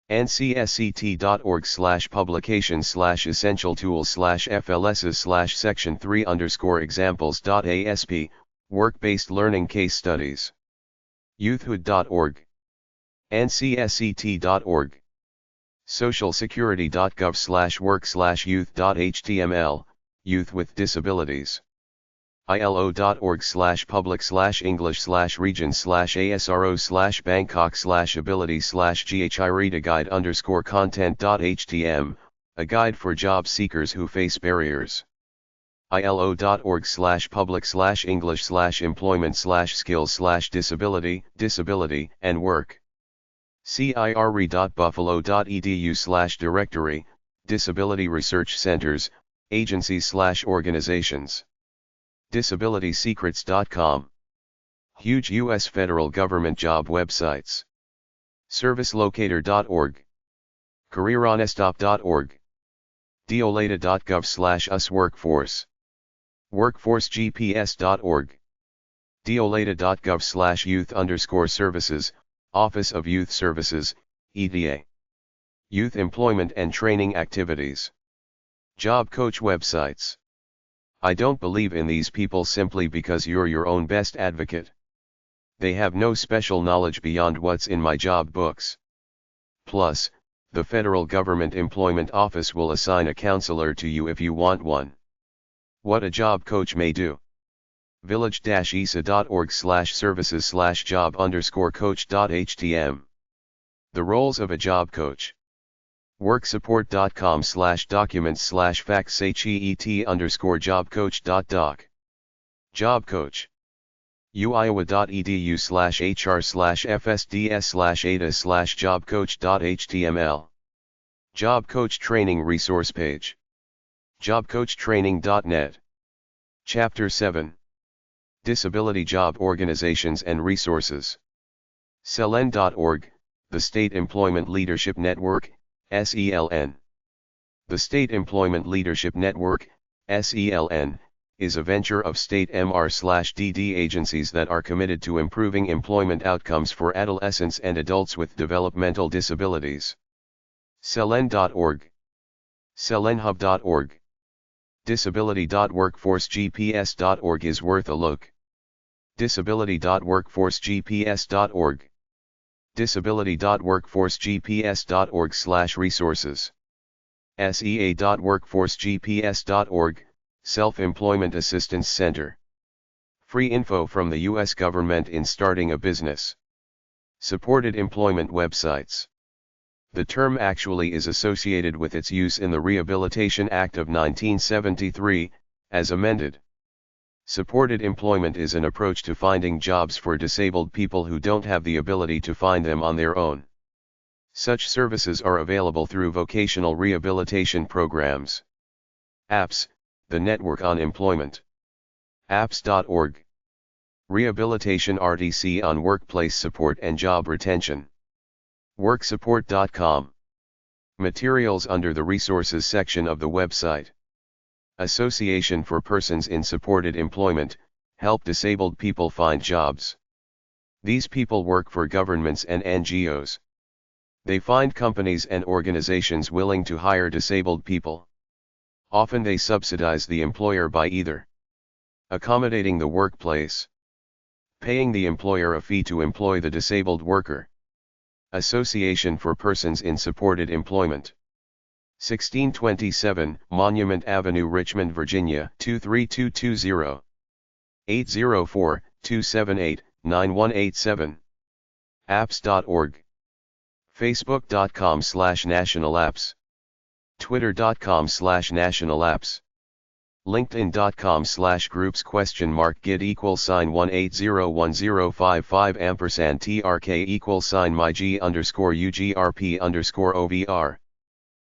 ncsct.org/publications/essential tools/FLSs/section 3_examples.asp, Work-Based Learning Case Studies. youthhood.org. ncsct.org. socialsecurity.gov/work/youth.html, Youth with Disabilities. ilo.org/public/english/asro/bangkok/ability/ghi-read-a-guide_content.htm, A guide for job seekers who face barriers. ilo.org/public/english/employment/skills/disability, disability, and work. cire.buffalo.edu/directory, Disability Research Centers, Agencies/organizations. disabilitysecrets.com. Huge U.S. federal government job websites. servicelocator.org. careeronestop.org. deolata.gov/usworkforce. workforcegps.org. deolata.gov/youth_services, Office of Youth Services, EDA. Youth Employment and Training Activities. Job coach websites. I don't believe in these people simply because you're your own best advocate. They have no special knowledge beyond what's in my job books. Plus, the federal government employment office will assign a counselor to you if you want one. What a job coach may do. village-esa.org/services/job_coach.htm. The roles of a job coach. worksupport.com/documents/facts_job coach.doc. Job coach. uiowa.edu/hr/fsds/ada/jobcoach.html. Job Coach Training Resource Page. jobcoachtraining.net. Chapter 7. Disability Job Organizations and Resources. SELN.org, the State Employment Leadership Network, SELN. The State Employment Leadership Network, SELN, is a venture of state MR/DD agencies that are committed to improving employment outcomes for adolescents and adults with developmental disabilities. SELN.org. SELNhub.org. Disability.workforcegps.org is worth a look. Disability.workforcegps.org. Disability.workforcegps.org/resources. SEA.workforcegps.org, Self-Employment Assistance Center. Free info from the U.S. government in starting a business. Supported employment websites. The term actually is associated with its use in the Rehabilitation Act of 1973, as amended. Supported employment is an approach to finding jobs for disabled people who don't have the ability to find them on their own. Such services are available through vocational rehabilitation programs. APS, the Network on Employment. APS.org. Rehabilitation RTC on workplace support and job retention. Worksupport.com. Materials under the Resources section of the website. Association for Persons in Supported Employment, help disabled people find jobs. These people work for governments and NGOs. They find companies and organizations willing to hire disabled people. Often they subsidize the employer by either accommodating the workplace, paying the employer a fee to employ the disabled worker. Association for Persons in Supported Employment. 1627 Monument Avenue, Richmond, Virginia 23220. 804-278-9187. apps.org. Facebook.com/nationalapps. Twitter.com/nationalapps. LinkedIn.com/groups?1801055&TRK=MyG_UGRP_OVR.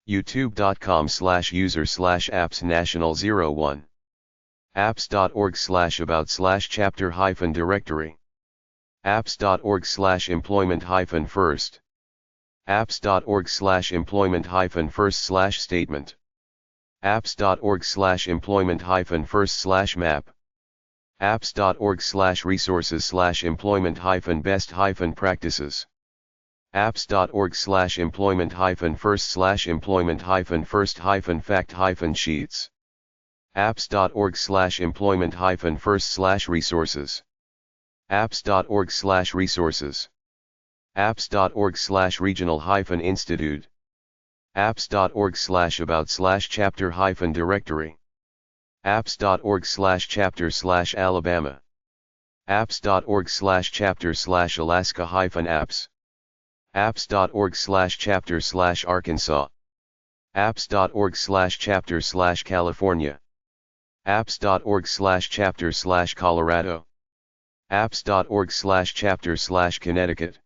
YouTube.com/user/apps-national01. apps.org/about/chapter-directory. apps.org/employment-first. apps.org/employment-first/statement. apps.org/employment-first/map. apps.org/resources/employment-best-practices. apps.org/employment-first/employment-first-fact-sheets. apps.org/employment-first/resources. apps.org/resources. apps.org/regional-institute. apps.org/about/chapter-directory. apps.org/chapter/Alabama. apps.org/chapter/Alaska-apps. apps.org/chapter/Arkansas. apps.org/chapter/California. apps.org/chapter/Colorado. apps.org/chapter/Connecticut.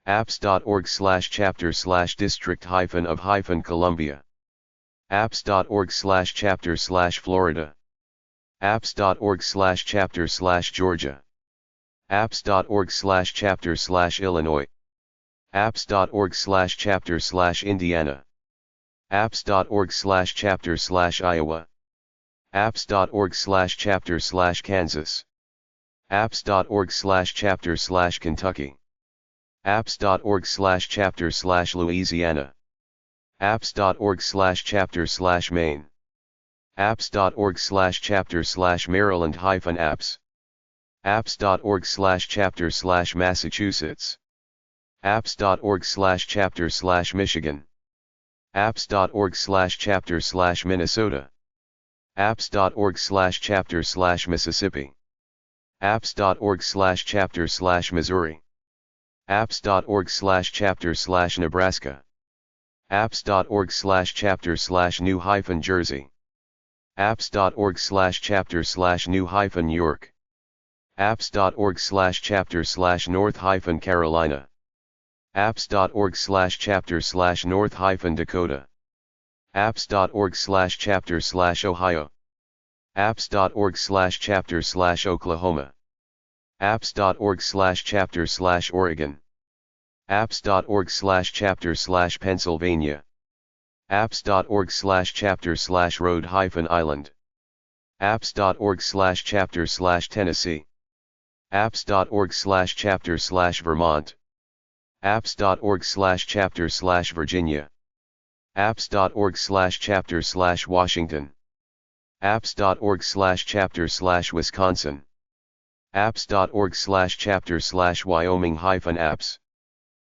apps.org/chapter/District-of-Columbia. apps.org/chapter/Florida. apps.org/chapter/Georgia. apps.org/chapter/Illinois. apps.org/chapter/Indiana. apps.org/chapter/Iowa. apps.org/chapter/Kansas. apps.org/chapter/Kentucky. apps.org/chapter/Louisiana. apps.org/chapter/Maine. apps.org/chapter/Maryland-apps. apps.org/chapter/Massachusetts. apps.org/chapter/Michigan. apps.org/chapter/Minnesota. apps.org/chapter/Mississippi. apps.org/chapter/Missouri. apps.org/chapter/Nebraska. apps.org/chapter/New-Jersey. apps.org/chapter/New-York. apps.org/chapter/North-Carolina, apps.org/chapter/North-Dakota, apps.org/chapter/Ohio, apps.org/chapter/Oklahoma, apps.org/chapter/Oregon, apps.org/chapter/Pennsylvania, apps.org/chapter/Rhode-Island, apps.org/chapter/Tennessee, apps.org/chapter/Vermont, apps.org/chapter/Virginia, apps.org/chapter/Washington, apps.org/chapter/Wisconsin, apps.org/chapter/Wyoming-apps.